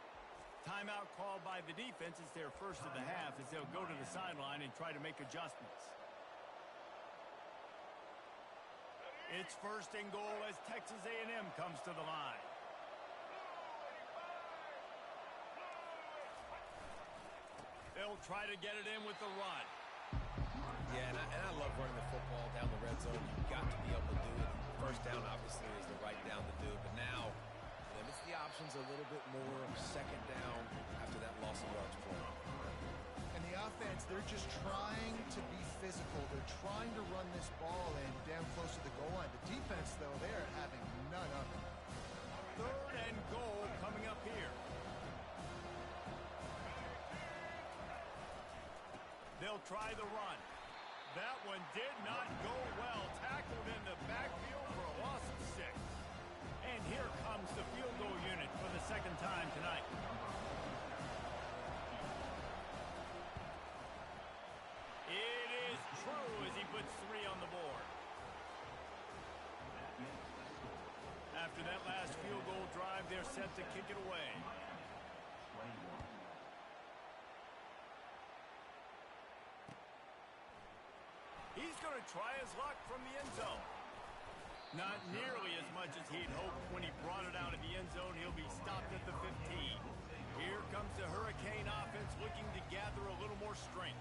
Timeout called by the defense. It's their first of the half as they'll go to the sideline and try to make adjustments. It's first and goal as Texas A&M comes to the line. They'll try to get it in with the run. Yeah, and I love running the football down the red zone. You've got to be able to do it. First down, obviously, is the right down to do it. But now, limits the options a little bit more. Second down after that loss of yards play. And the offense, they're just trying to be physical. They're trying to run this ball in down close to the goal line. The defense, though, they're having none of it. Third and goal coming up here. They'll try the run. That one did not go well. Tackled in the backfield for a loss of 6. And here comes the field goal unit for the second time tonight. It is true as he puts 3 on the board. After that last field goal drive, they're set to kick it away. He's going to try his luck from the end zone. Not nearly as much as he'd hoped when he brought it out of the end zone. He'll be stopped at the 15. Here comes the Hurricane offense looking to gather a little more strength.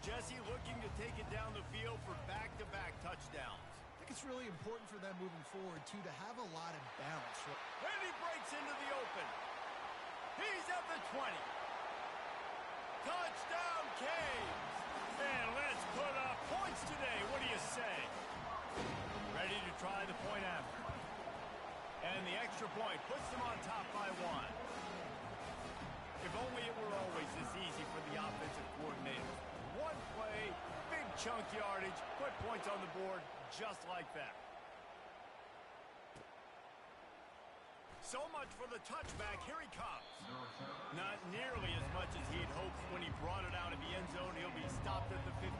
Jesse Jesse looking to take it down the field for back-to-back touchdowns. I think it's really important for them moving forward, too, to have a lot of balance. And he breaks into the open. He's at the 20. Touchdown, Caves. And let's put up points today. What do you say? Ready to try the point after. And the extra point puts them on top by 1. If only it were always this easy for the offensive coordinator. One play, big chunk yardage, put points on the board just like that. So much for the touchback. Here he comes. Not nearly as much as he'd hoped when he brought it out of the end zone. He'll be stopped at the 15.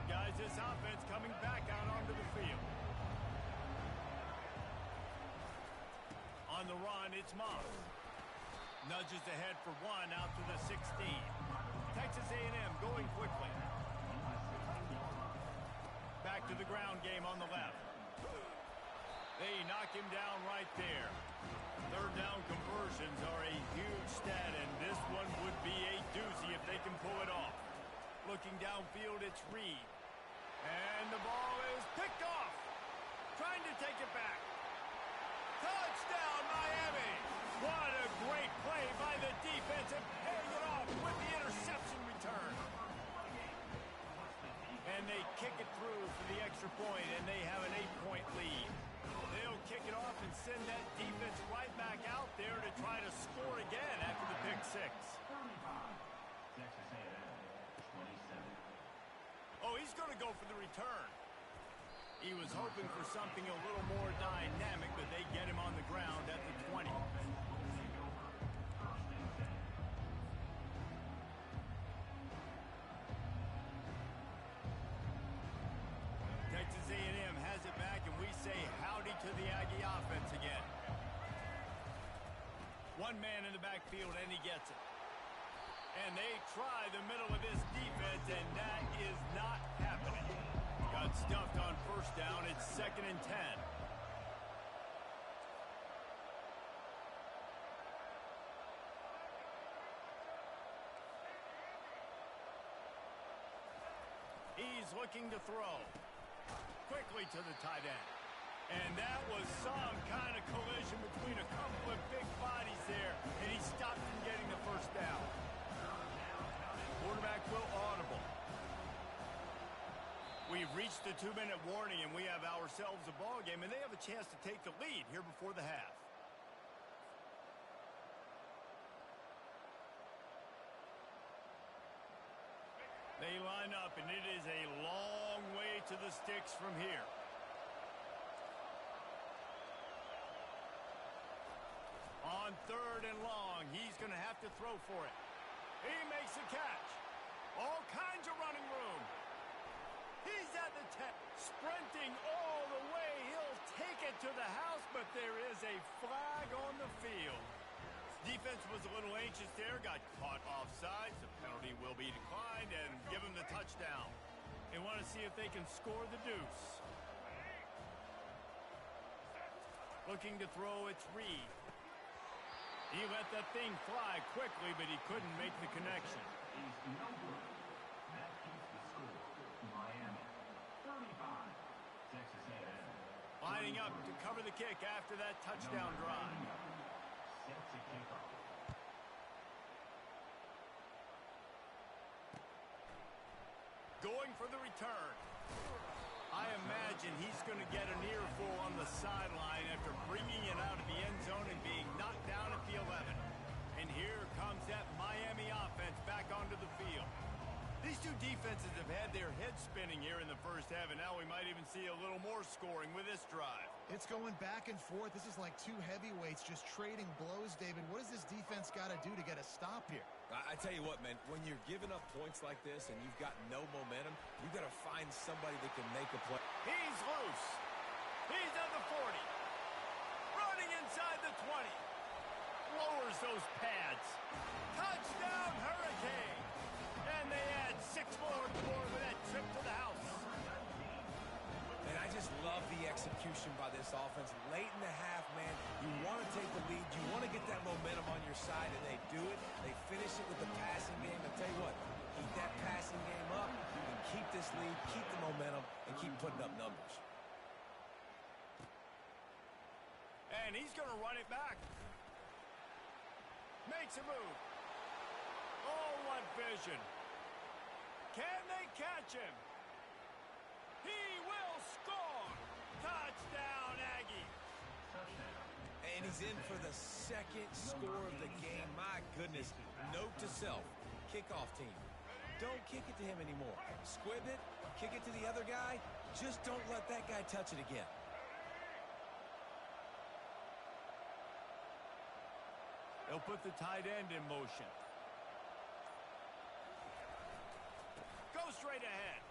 Guys, this offense coming back out onto the field. On the run, it's Moss. Nudges ahead for 1 out to the 16. Texas A&M going quickly. Back to the ground game on the left. They knock him down right there. Third down conversions are a huge stat, and this one would be a doozy if they can pull it off. Looking downfield, it's Reed. And the ball is picked off. Trying to take it back. Touchdown, Miami! What a great play by the defense and paying it off with the interception return. And they kick it through for the extra point, and they have an 8-point lead. They'll kick it off and send that defense right back out there to try to score again after the pick 6. Texas A&M, 27. Oh, he's going to go for the return. He was hoping for something a little more dynamic, but they get him on the ground at the 20. Texas A&M has it back, and we say howdy to the Aggie offense again. One man in the backfield, and he gets it. And they try the middle of this defense, and that is not happening. Got stuffed on first down. It's 2nd and 10. He's looking to throw. Quickly to the tight end. And that was some kind of collision between a couple of big bodies there, and he stopped from getting the first down. Quarterback will audible. We've reached the 2-minute warning, and we have ourselves a ball game, and they have a chance to take the lead here before the half. They line up, and it is a long way to the sticks from here. On 3rd and long, he's going to have to throw for it. He makes a catch. All kinds of running room. He's at the 10. Sprinting all the way. He'll take it to the house, but there is a flag on the field. Defense was a little anxious there. Got caught offside. The penalty will be declined and give him the touchdown. They want to see if they can score the deuce. Looking to throw, it's Reed. He let that thing fly quickly, but he couldn't make the connection. Is no good. That keeps the score. Miami, 35. Texas A&M. Lining up to cover the kick after that touchdown drive. Sets a kickoff. Going for the return. I imagine he's going to get an earful on the sideline after bringing it out of the end zone and being knocked down at the 11. And here comes that Miami offense back onto the field. These two defenses have had their heads spinning here in the first half, and now we might even see a little more scoring with this drive. It's going back and forth. This is like two heavyweights just trading blows, David. What does this defense got to do to get a stop here? I tell you what, man, when you're giving up points like this and you've got no momentum, you've got to find somebody that can make a play. He's loose. He's at the 40. Running inside the 20. Lowers those pads. Touchdown, Hurricane. And they add 6 more to the board with that trip to the house. And I just love the execution by this offense. Late in the half, man, you want to take the lead. You want to get that momentum on your side, and they do efficient with the passing game. I tell you what, keep that passing game up and keep this lead, keep the momentum, and keep putting up numbers. And he's going to run it back. Makes a move. Oh, what vision. Can they catch him? He will score. Touchdown, Aggie. And he's in for the second score of the game. My goodness. Note to self, kickoff team. Don't kick it to him anymore. Squib it, kick it to the other guy. Just don't let that guy touch it again. They'll put the tight end in motion. Go straight ahead.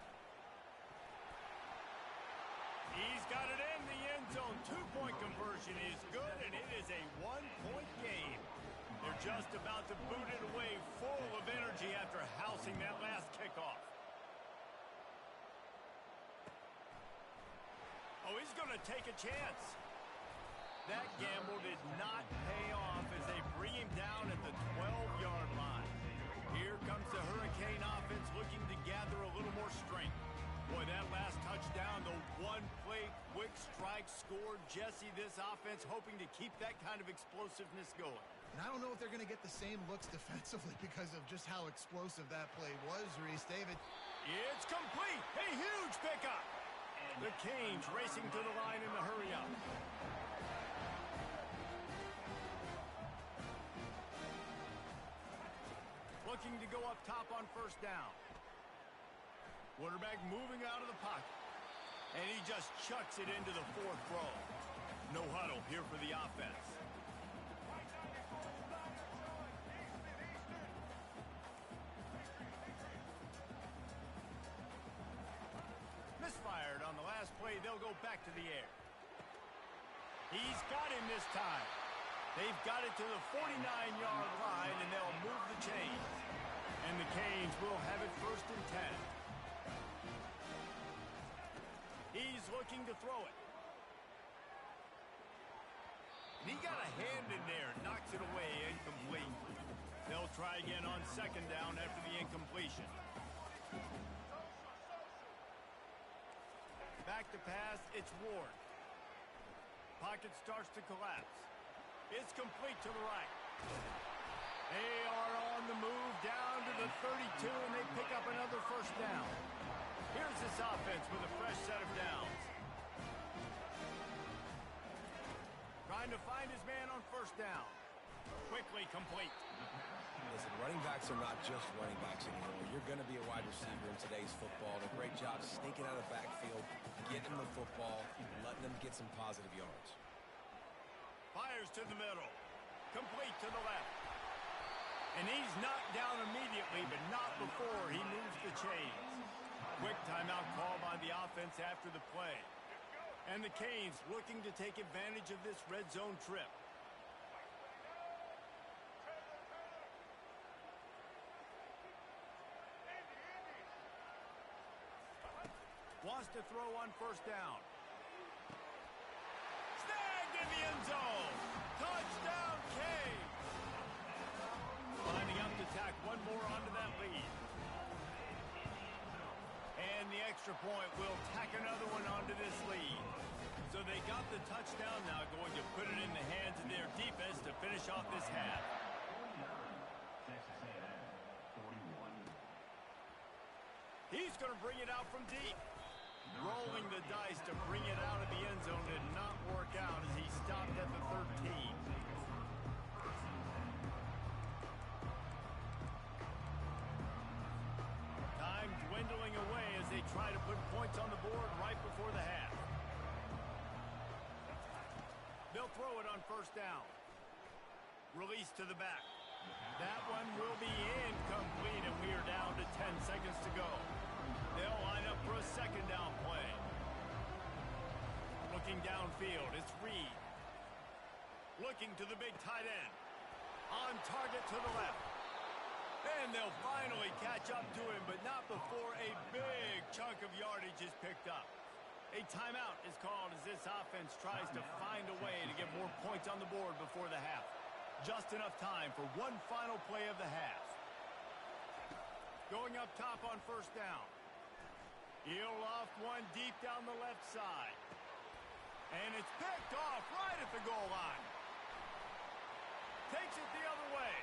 He's got it in the end zone. Two-point conversion is good, and it is a one-point game. They're just about to boot it away, full of energy after housing that last kickoff. Oh, he's going to take a chance. That gamble did not pay off as they bring him down at the 12-yard line. Here comes the Hurricane offense looking to gather a little more strength. Boy, that last touchdown, the one-play quick strike score. Jesse, this offense hoping to keep that kind of explosiveness going. And I don't know if they're going to get the same looks defensively because of just how explosive that play was, Reese. David. It's complete. A huge pickup. The Canes racing to the line in the hurry-up. Looking to go up top on first down. Quarterback moving out of the pocket. And he just chucks it into the fourth row. No huddle here for the offense. Misfired on the last play. They'll go back to the air. He's got him this time. They've got it to the 49-yard line, and they'll move the chains. And the Canes will have it 1st and 10. He's looking to throw it. And he got a hand in there, knocks it away, incomplete. They'll try again on 2nd down after the incompletion. Back to pass, it's Ward. Pocket starts to collapse. It's complete to the right. They are on the move down to the 32, and they pick up another 1st down. Here's this offense with a fresh set of downs. Trying to find his man on 1st down. Quickly complete. Listen, running backs are not just running backs anymore. You're going to be a wide receiver in today's football. And a great job sneaking out of the backfield, getting them the football, and letting them get some positive yards. Fires to the middle. Complete to the left. And he's knocked down immediately, but not before he moves the chains. Quick timeout call by the offense after the play. And the Canes looking to take advantage of this red zone trip. Wants to throw on 1st down. Snagged in the end zone. Touchdown, Canes. Lining up to tack one more onto that lead. And the extra point will tack another one onto this lead. So they got the touchdown, now going to put it in the hands of their defense to finish off this half. Texas A&M, 41. He's going to bring it out from deep. Rolling the dice to bring it out of the end zone did not work out as he stopped at the 13. Time dwindling away as they try to put points on the board right before the half. They'll throw it on 1st down. Release to the back. That one will be incomplete, and we are down to 10 seconds to go. They'll line up for a 2nd down play. Looking downfield, it's Reed. Looking to the big tight end. On target to the left. And they'll finally catch up to him, but not before a big chunk of yardage is picked up. A timeout is called as this offense tries to find a way to get more points on the board before the half. Just enough time for one final play of the half. Going up top on first down. He'll loft one deep down the left side. And it's picked off right at the goal line. Takes it the other way.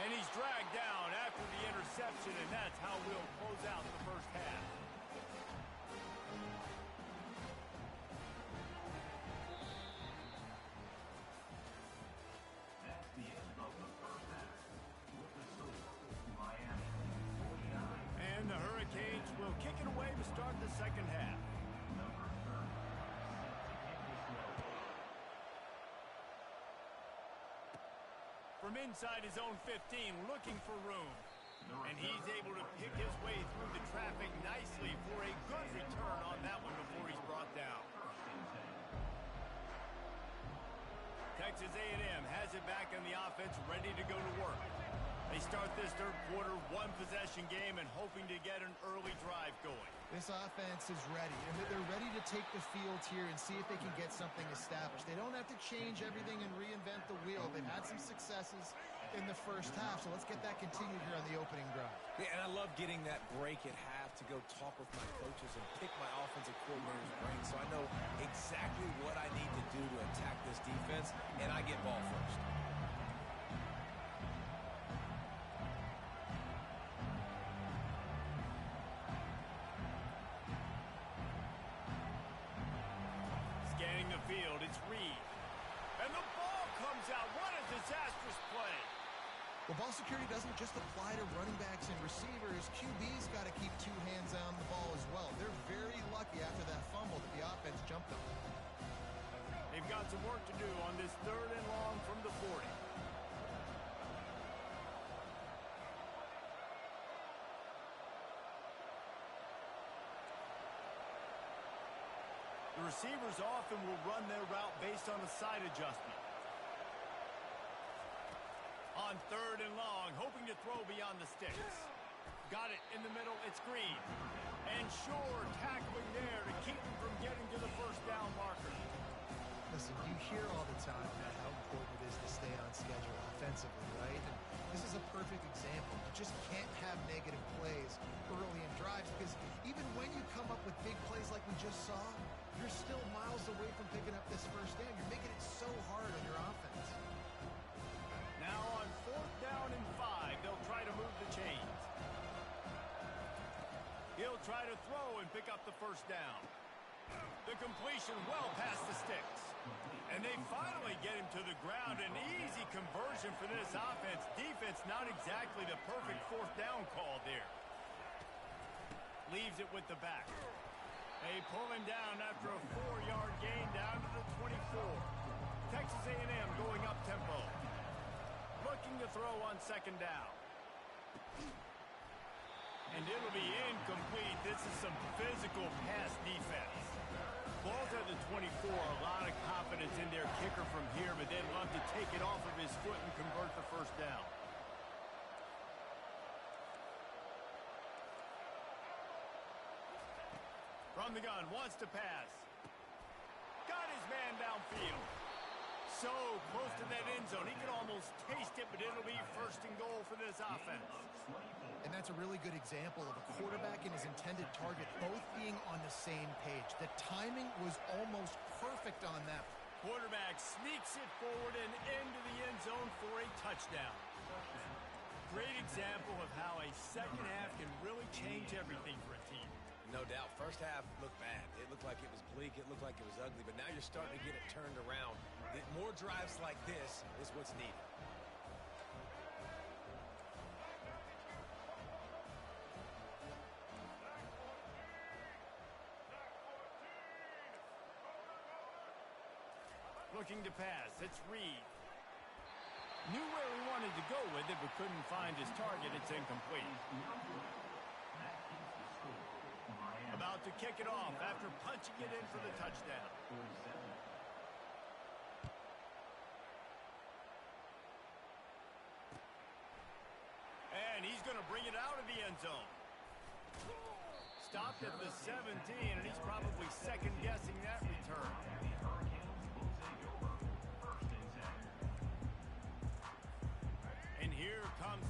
And he's dragged down after the interception, and that's how we'll close out the first half. That's the end of the first half. With the score, Miami 49. And the Hurricanes will kick it away to start the second half. Number 30, set to kick this one. From inside his own 15, looking for room. And he's able to pick his way through the traffic nicely for a good return on that one before he's brought down. Texas A&M has it back in the offense, ready to go to work. They start this third quarter, one-possession game, and hoping to get an early drive going. This offense is ready, and they're ready to take the field here and see if they can get something established. They don't have to change everything and reinvent the wheel. They've had some successes in the first half, so let's get that continued here on the opening drive. Yeah, and I love getting that break at half to go talk with my coaches and pick my offensive coordinator's brain so I know exactly what I need to do to attack this defense, and I get ball first. Scanning the field, it's Reed. And the ball comes out. What a disastrous play. Well, ball security doesn't just apply to running backs and receivers. QB's got to keep two hands on the ball as well. They're very lucky after that fumble that the offense jumped on. They've got some work to do on this third and long from the 40. The receivers often will run their route based on a side adjustment. On third and long, hoping to throw beyond the sticks. Got it in the middle, it's Green. And Shore tackling there to keep him from getting to the first down marker. Listen, you hear all the time how important it is to stay on schedule offensively, right? And this is a perfect example. You just can't have negative plays early in drives because even when you come up with big plays like we just saw, you're still miles away from picking up this first down. You're making it so hard on your offense. Now on fourth down and 5, they'll try to move the chains. He'll try to throw and pick up the first down. The completion well past the sticks. And they finally get him to the ground. An easy conversion for this offense. Defense not exactly the perfect fourth down call there. Leaves it with the back. They pull him down after a 4-yard gain down to the 24. Texas A&M going up tempo. Looking to throw on second down. And it'll be incomplete. This is some physical pass defense. Ball's at the 24. A lot of confidence in their kicker from here, but they'd love to take it off of his foot and convert the first down. From the gun, wants to pass. Got his man downfield. So close to that end zone. He could almost taste it, but it'll be first and goal for this offense. And that's a really good example of a quarterback and his intended target both being on the same page. The timing was almost perfect on that. Quarterback sneaks it forward and into the end zone for a touchdown. Great example of how a second half can really change everything for a team. No doubt. First half looked bad. It looked like it was bleak. It looked like it was ugly. But now you're starting to get it turned around. More drives like this is what's needed. Looking to pass. It's Reed. Knew where he wanted to go with it, but couldn't find his target. It's incomplete. About to kick it off after punching it in for the touchdown. And he's going to bring it out of the end zone. Stopped at the 17, and he's probably second-guessing that return. And here comes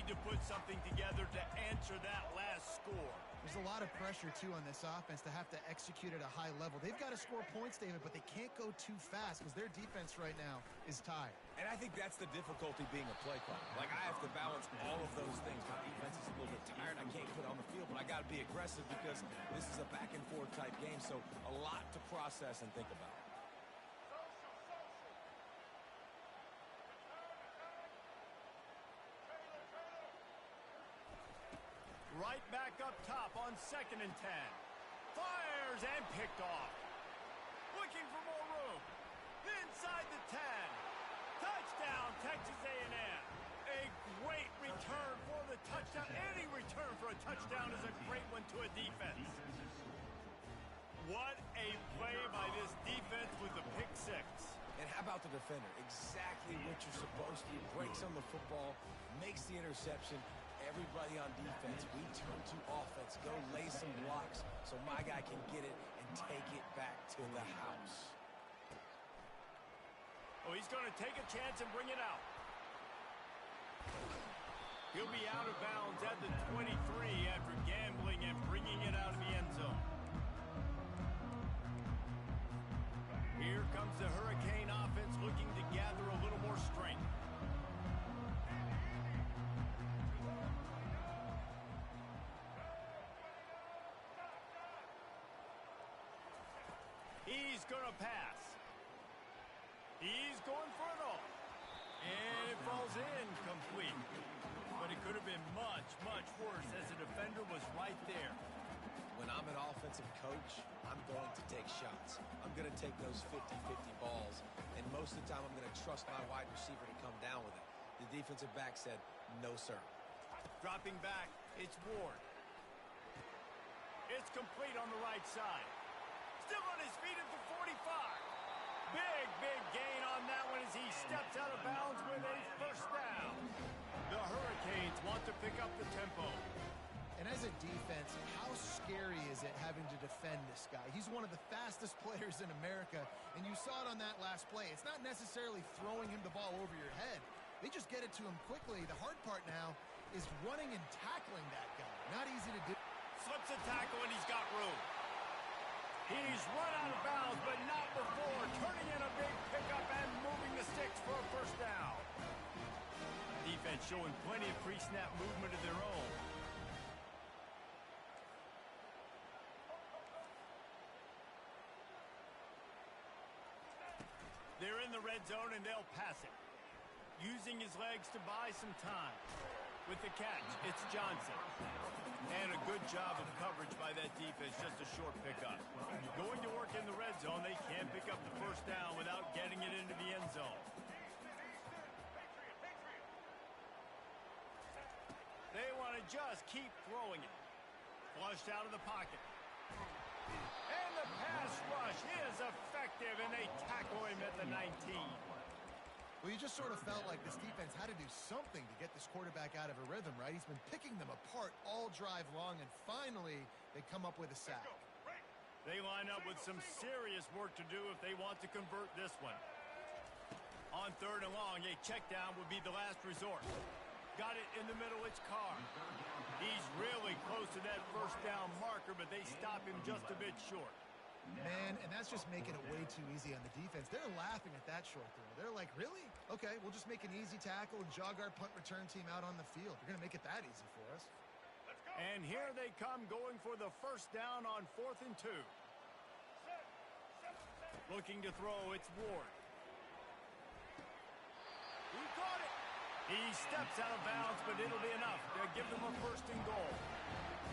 need to put something together to answer that last score. There's a lot of pressure, too, on this offense to have to execute at a high level. They've got to score points, David, but they can't go too fast because their defense right now is tired. And I think that's the difficulty being a play caller. Like, I have to balance all of those things. My defense is a little bit tired. I can't put it on the field, but I got to be aggressive because this is a back-and-forth type game, so a lot to process and think about. Right back up top on 2nd and 10. Fires and picked off. Looking for more room. Inside the 10. Touchdown, Texas A&M. A great return for the touchdown. Any return for a touchdown is a great one to a defense. What a play by this defense with the pick six. And how about the defender? Exactly what you're supposed to do. Breaks on the football, makes the interception. Everybody on defense, we turn to offense. Go lay some blocks so my guy can get it and take it back to the house. Oh, he's going to take a chance and bring it out. He'll be out of bounds at the 23 after gambling and bringing it out of the end zone. Here comes the Hurricane offense looking to gather a little more strength. He's going to pass. He's going for it all. And it falls in complete. But it could have been much, much worse as the defender was right there. When I'm an offensive coach, I'm going to take shots. I'm going to take those 50-50 balls. And most of the time, I'm going to trust my wide receiver to come down with it. The defensive back said, no, sir. Dropping back, it's Ward. It's complete on the right side. Still on his feet at the 45. Big, big gain on that one as he steps out of bounds with a first down. The Hurricanes want to pick up the tempo. And as a defense, how scary is it having to defend this guy? He's one of the fastest players in America, and you saw it on that last play. It's not necessarily throwing him the ball over your head. They just get it to him quickly. The hard part now is running and tackling that guy. Not easy to do. Slips a tackle and he's got room. He's run out of bounds, but not before turning in a big pickup and moving the sticks for a first down. Defense showing plenty of pre-snap movement of their own. They're in the red zone and they'll pass it. Using his legs to buy some time. With the catch, it's Johnson. And a good job of coverage by that defense, just a short pickup. Going to work in the red zone, they can't pick up the first down without getting it into the end zone. They want to just keep throwing it. Flushed out of the pocket. And the pass rush is effective, and they tackle him at the 19. Well, you just sort of felt like this defense had to do something to get this quarterback out of a rhythm, right? He's been picking them apart all drive long, and finally they come up with a sack. They line up with some serious work to do if they want to convert this one. On 3rd and long, a check down would be the last resort. Got it in the middle, it's Carr. He's really close to that first down marker, but they stop him just a bit short. Man, and that's just making it way too easy on the defense. They're laughing at that short throw. They're like, really? Okay, we'll just make an easy tackle and jog our punt return team out on the field. We're going to make it that easy for us. And here they come going for the first down on 4th and 2. Looking to throw, it's Ward. He caught it. He steps out of bounds, but it'll be enough to give them a 1st and goal.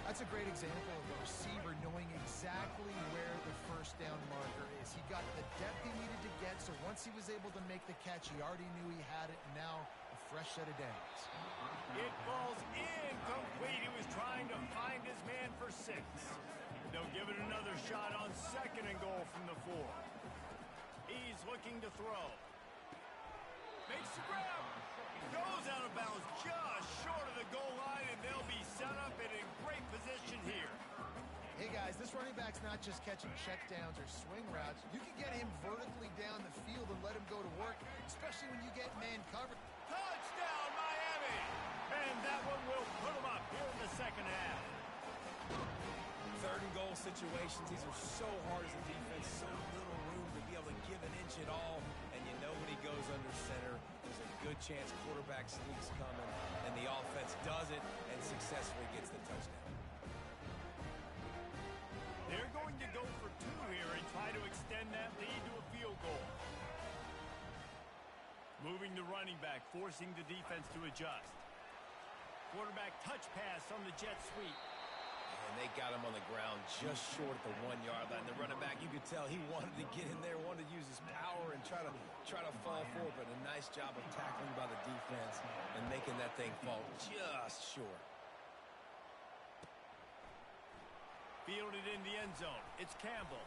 That's a great example of a receiver knowing exactly where the first down marker is. He got the depth he needed to get, so once he was able to make the catch, he already knew he had it, and now a fresh set of downs. It falls incomplete. He was trying to find his man for 6. They'll give it another shot on 2nd and goal from the 4. He's looking to throw. Makes the grab. Goes out of bounds just short of the goal line, and they'll be set up and in great position here. Hey, guys, this running back's not just catching checkdowns or swing routes. You can get him vertically down the field and let him go to work, especially when you get man covered. Touchdown, Miami! And that one will put them up here in the second half. Third and goal situations, these are so hard as a defense, so little room to be able to give an inch at all. And you know when he goes under center, there's a good chance quarterback sneak's coming, and the offense does it and successfully gets the touchdown. They're going to go for two here and try to extend that lead to a field goal. Moving the running back, forcing the defense to adjust. Quarterback touch pass on the jet sweep. And they got him on the ground just short at the 1 yard line. The running back, you could tell he wanted to get in there, wanted to use his power and try to fall forward, but a nice job of tackling by the defense and making that thing fall just short. Fielded in the end zone. It's Campbell.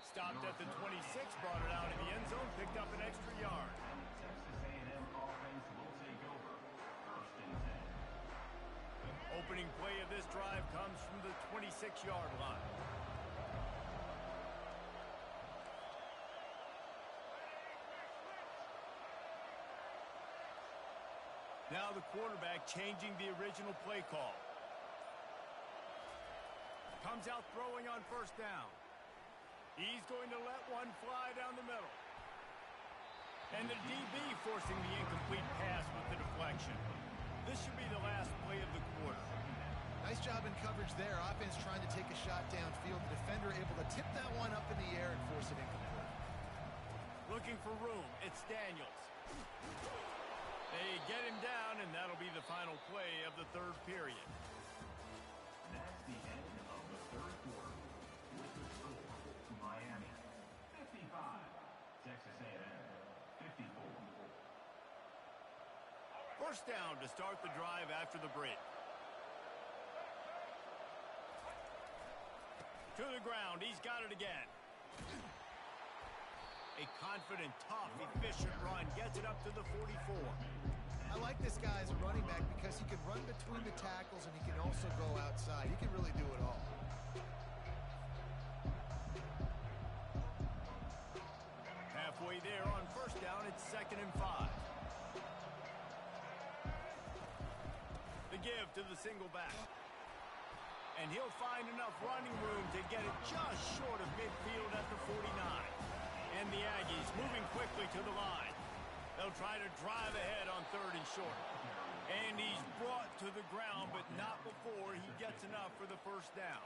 Stopped at the 26, brought it out in the end zone, picked up an extra yard. Texas A&M offense will take over. First and 10. Opening play of this drive comes from the 26-yard line. Now the quarterback changing the original play call. Comes out throwing on first down. He's going to let one fly down the middle. And the DB forcing the incomplete pass with the deflection. This should be the last play of the quarter. Nice job in coverage there. Offense trying to take a shot downfield. The defender able to tip that one up in the air and force it incomplete. Looking for room. It's Daniels. They get him down, and that'll be the final play of the third period. That's the end of the third quarter. With the score, Miami 55, Texas A&M 54. First down to start the drive after the break. To the ground. He's got it again. A confident, tough, efficient run. Gets it up to the 44. I like this guy as a running back because he can run between the tackles and he can also go outside. He can really do it all. Halfway there on first down, it's 2nd and 5. The give to the single back. And he'll find enough running room to get it just short of midfield at the 49. And the Aggies moving quickly to the line. They'll try to drive ahead on 3rd and short. And he's brought to the ground, but not before he gets enough for the first down.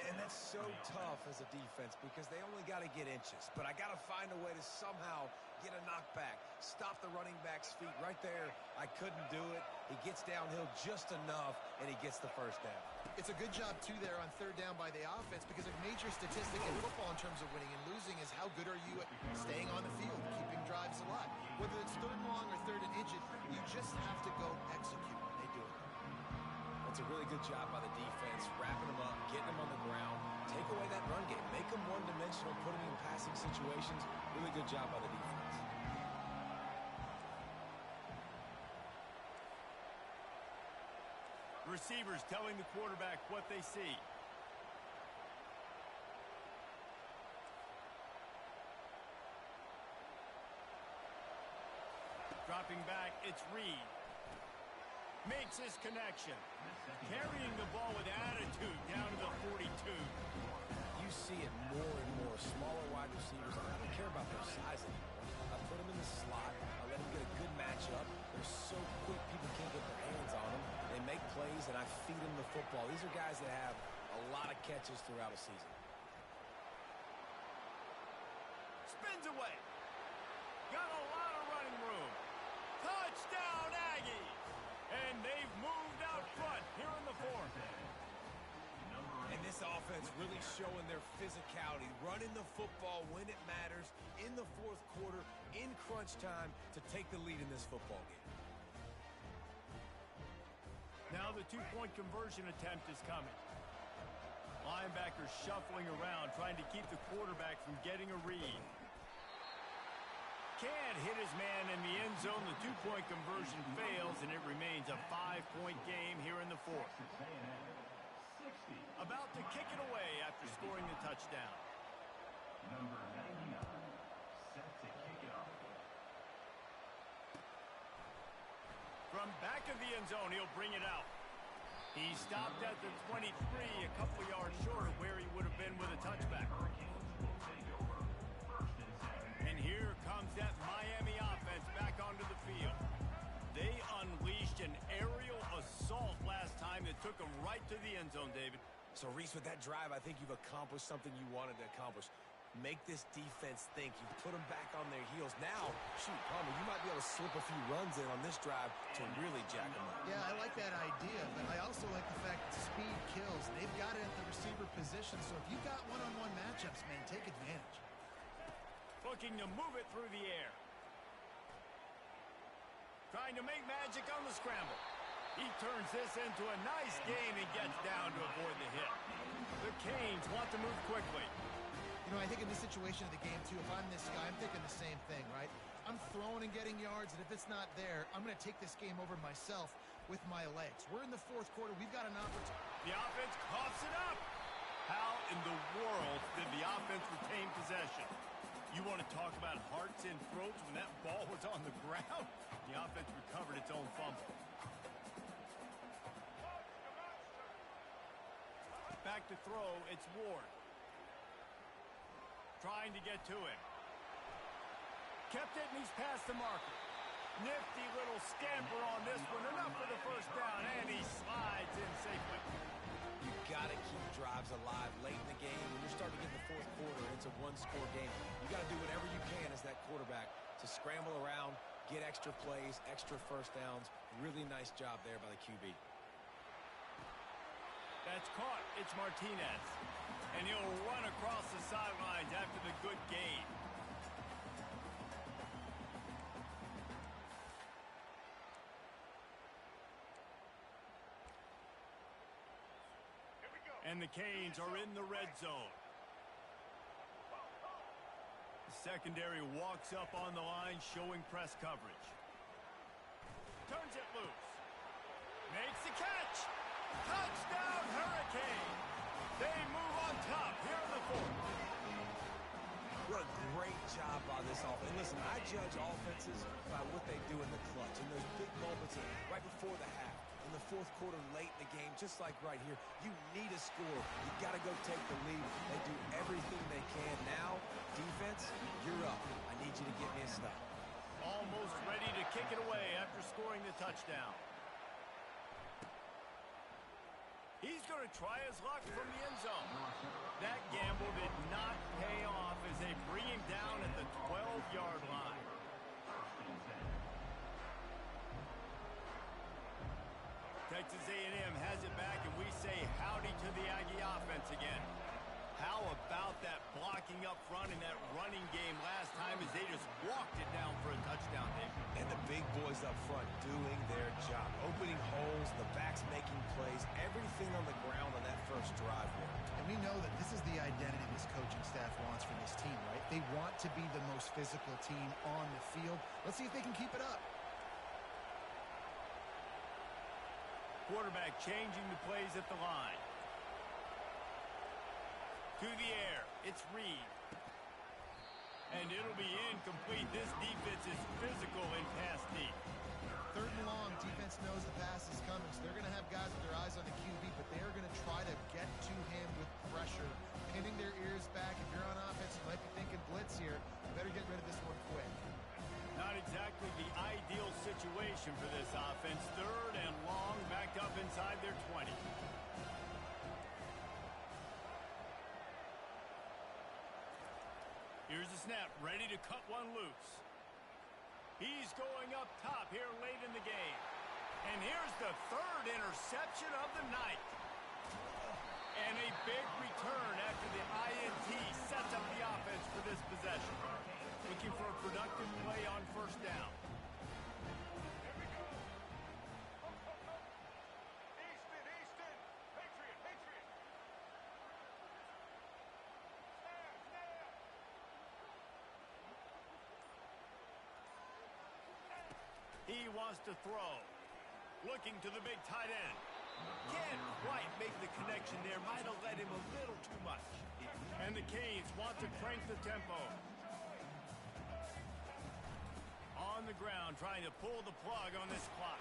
And that's so tough as a defense because they only got to get inches. But I got to find a way to somehow get a knockback, stop the running back's feet right there. I couldn't do it. He gets downhill just enough, and he gets the first down. It's a good job, too, there on 3rd down by the offense because a major statistic in football in terms of winning and losing is how good are you at staying on the field, keeping drives alive. Whether it's 3rd and long or 3rd and inches, you just have to go execute. They do it. That's a really good job by the defense, wrapping them up, getting them on the ground, take away that run game, make them one-dimensional, put them in passing situations. Really good job by the defense. Receivers telling the quarterback what they see. Dropping back, it's Reed. Makes his connection. Carrying the ball with attitude down to the 42. You see it more and more. Smaller wide receivers. I don't care about their size anymore. I put them in the slot. I let them get a good matchup. They're so quick, people can't get their hands on them. They make plays, and I feed them the football. These are guys that have a lot of catches throughout a season. Spins away. Got a lot of running room. Touchdown, Aggies! And they've moved out front here in the 4th. And this offense really showing their physicality, running the football when it matters, in the 4th quarter, in crunch time, to take the lead in this football game. Now the 2-point conversion attempt is coming. Linebackers shuffling around, trying to keep the quarterback from getting a read. Can't hit his man in the end zone. The 2-point conversion fails, and it remains a 5-point game here in the 4th. About to kick it away after scoring the touchdown. Number 99, set to kick it off. From back of the end zone, he'll bring it out. He stopped at the 23, a couple yards short of where he would have been with a touchback. And here comes that Miami offense back onto the field. They unleashed an aerial assault last time that took them right to the end zone, David. So, Reese, with that drive, I think you've accomplished something you wanted to accomplish. Make this defense think. You put them back on their heels. Now, shoot, Palmer, you might be able to slip a few runs in on this drive to really jack them up. Yeah, I like that idea, but I also like the fact that speed kills. They've got it at the receiver position, so if you've got one-on-one matchups, man, take advantage. Looking to move it through the air. Trying to make magic on the scramble. He turns this into a nice gain and gets down to avoid the hit. The Canes want to move quickly. You know, I think in this situation of the game, too, if I'm this guy, I'm thinking the same thing, right? I'm throwing and getting yards, and if it's not there, I'm going to take this game over myself with my legs. We're in the fourth quarter. We've got an opportunity. The offense coughs it up. How in the world did the offense retain possession? You want to talk about hearts and throats when that ball was on the ground? The offense recovered its own fumble. Back to throw, it's Ward. Trying to get to him. Kept it, and he's past the marker. Nifty little scamper on this one. Enough for the first down, and he slides in safely. You got to keep drives alive late in the game. When you're starting to get in the fourth quarter, and it's a one-score game, you got to do whatever you can as that quarterback to scramble around, get extra plays, extra first downs. Really nice job there by the QB. That's caught. It's Martinez. And he'll run across the sidelines after the good gain. And the Canes are in the red zone. The secondary walks up on the line, showing press coverage. Turns it loose. Makes the catch. Touchdown, Hurricane. They move on top here in the fourth. What a great job by this offense. And listen, I judge offenses by what they do in the clutch. In those big moments right before the half, in the fourth quarter, late in the game, just like right here, you need a score. You got to go take the lead. They do everything they can. Now, defense, you're up. I need you to get me a stop. Almost ready to kick it away after scoring the touchdown. He's going to try his luck from the end zone. That gamble did not pay off as they bring him down at the 12-yard line. Texas A&M has it back, and we say howdy to the Aggie offense again. How about that blocking up front in that running game last time as they just walked it down for a touchdown, Dave? And the big boys up front doing their job. Opening holes, the backs making plays, everything on the ground on that first drive worked. And we know that this is the identity this coaching staff wants for this team, right? They want to be the most physical team on the field. Let's see if they can keep it up. Quarterback changing the plays at the line. To the air, it's Reed. And it'll be incomplete. This defense is physical in pass deep. Third and long, defense knows the pass is coming, so they're going to have guys with their eyes on the QB, but they're going to try to get to him with pressure, pinning their ears back. If you're on offense, you might be thinking blitz here. You better get rid of this one quick. Not exactly the ideal situation for this offense. Third and long, backed up inside their 20. Here's the snap, ready to cut one loose. He's going up top here late in the game. And here's the third interception of the night. And a big return after the INT sets up the offense for this possession. Looking for a productive play on first down. He wants to throw. Looking to the big tight end. Can't quite make the connection there. Might have led him a little too much. And the Canes want to crank the tempo. On on the ground trying to pull the plug on this clock.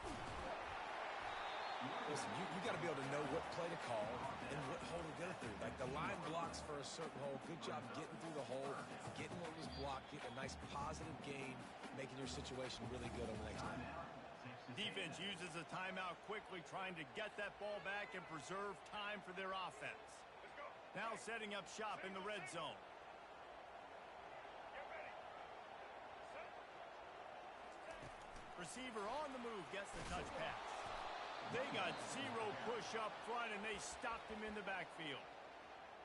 Listen, you got to be able to know what play to call and what hole to go through. Like the line blocks for a certain hole. Good job getting through the hole, getting what was blocked, getting a nice positive gain, making your situation really good on the next one. Defense uses a timeout quickly, trying to get that ball back and preserve time for their offense. Now setting up shop in the red zone. Receiver on the move gets the touch pass. They got zero push up front, and they stopped him in the backfield.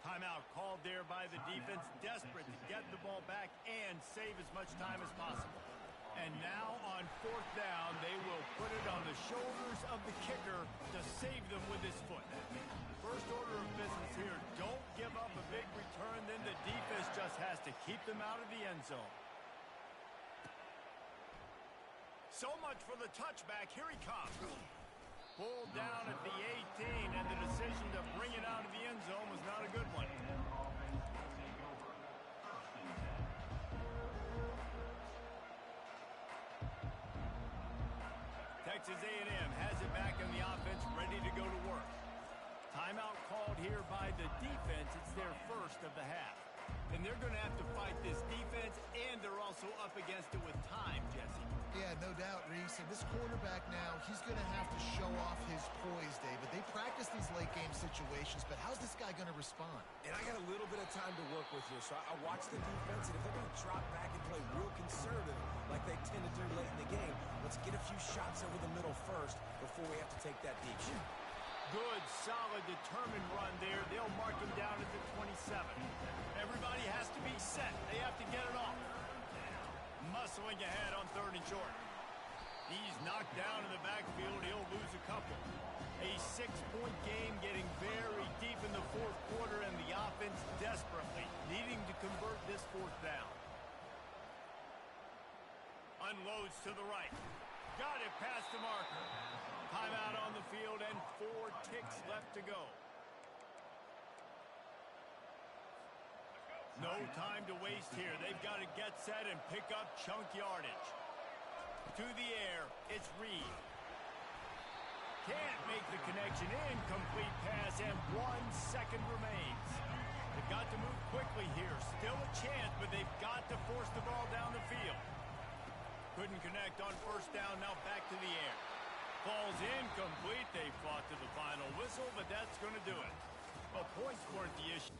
Timeout called there by the defense, desperate to get the ball back and save as much time as possible. And now on fourth down, they will put it on the shoulders of the kicker to save them with his foot. First order of business here, don't give up a big return, then the defense just has to keep them out of the end zone. So much for the touchback. Here he comes. Pulled down at the 18, and the decision to bring it out of the end zone was not a good one. Texas A&M has it back in the offense, ready to go to work. Timeout called here by the defense. It's their first of the half. And they're going to have to fight this defense, and they're also up against it with time, Jesse. Yeah, no doubt, Reese. And this quarterback now, he's going to have to show off his poise, David. They practice these late-game situations, but how's this guy going to respond? And I got a little bit of time to work with here, so I watch the defense, and if they're going to drop back and play real conservative like they tend to do late in the game, let's get a few shots over the middle first before we have to take that deep shot. Good, solid, determined run there. They'll mark him down at the 27. Everybody has to be set. They have to get it off. Muscling ahead on third and short. He's knocked down in the backfield. He'll lose a couple. A 6-point game, getting very deep in the fourth quarter, and the offense desperately needing to convert this fourth down. Unloads to the right. Got it past the marker. Timeout on the field and 4 ticks left to go. No time to waste here. They've got to get set and pick up chunk yardage. To the air, it's Reed. Can't make the connection. Incomplete pass, and 1 second remains. They've got to move quickly here. Still a chance, but they've got to force the ball down the field. Couldn't connect on first down. Now back to the air. Falls incomplete. They fought to the final whistle, but that's going to do it. Well, points weren't the issue.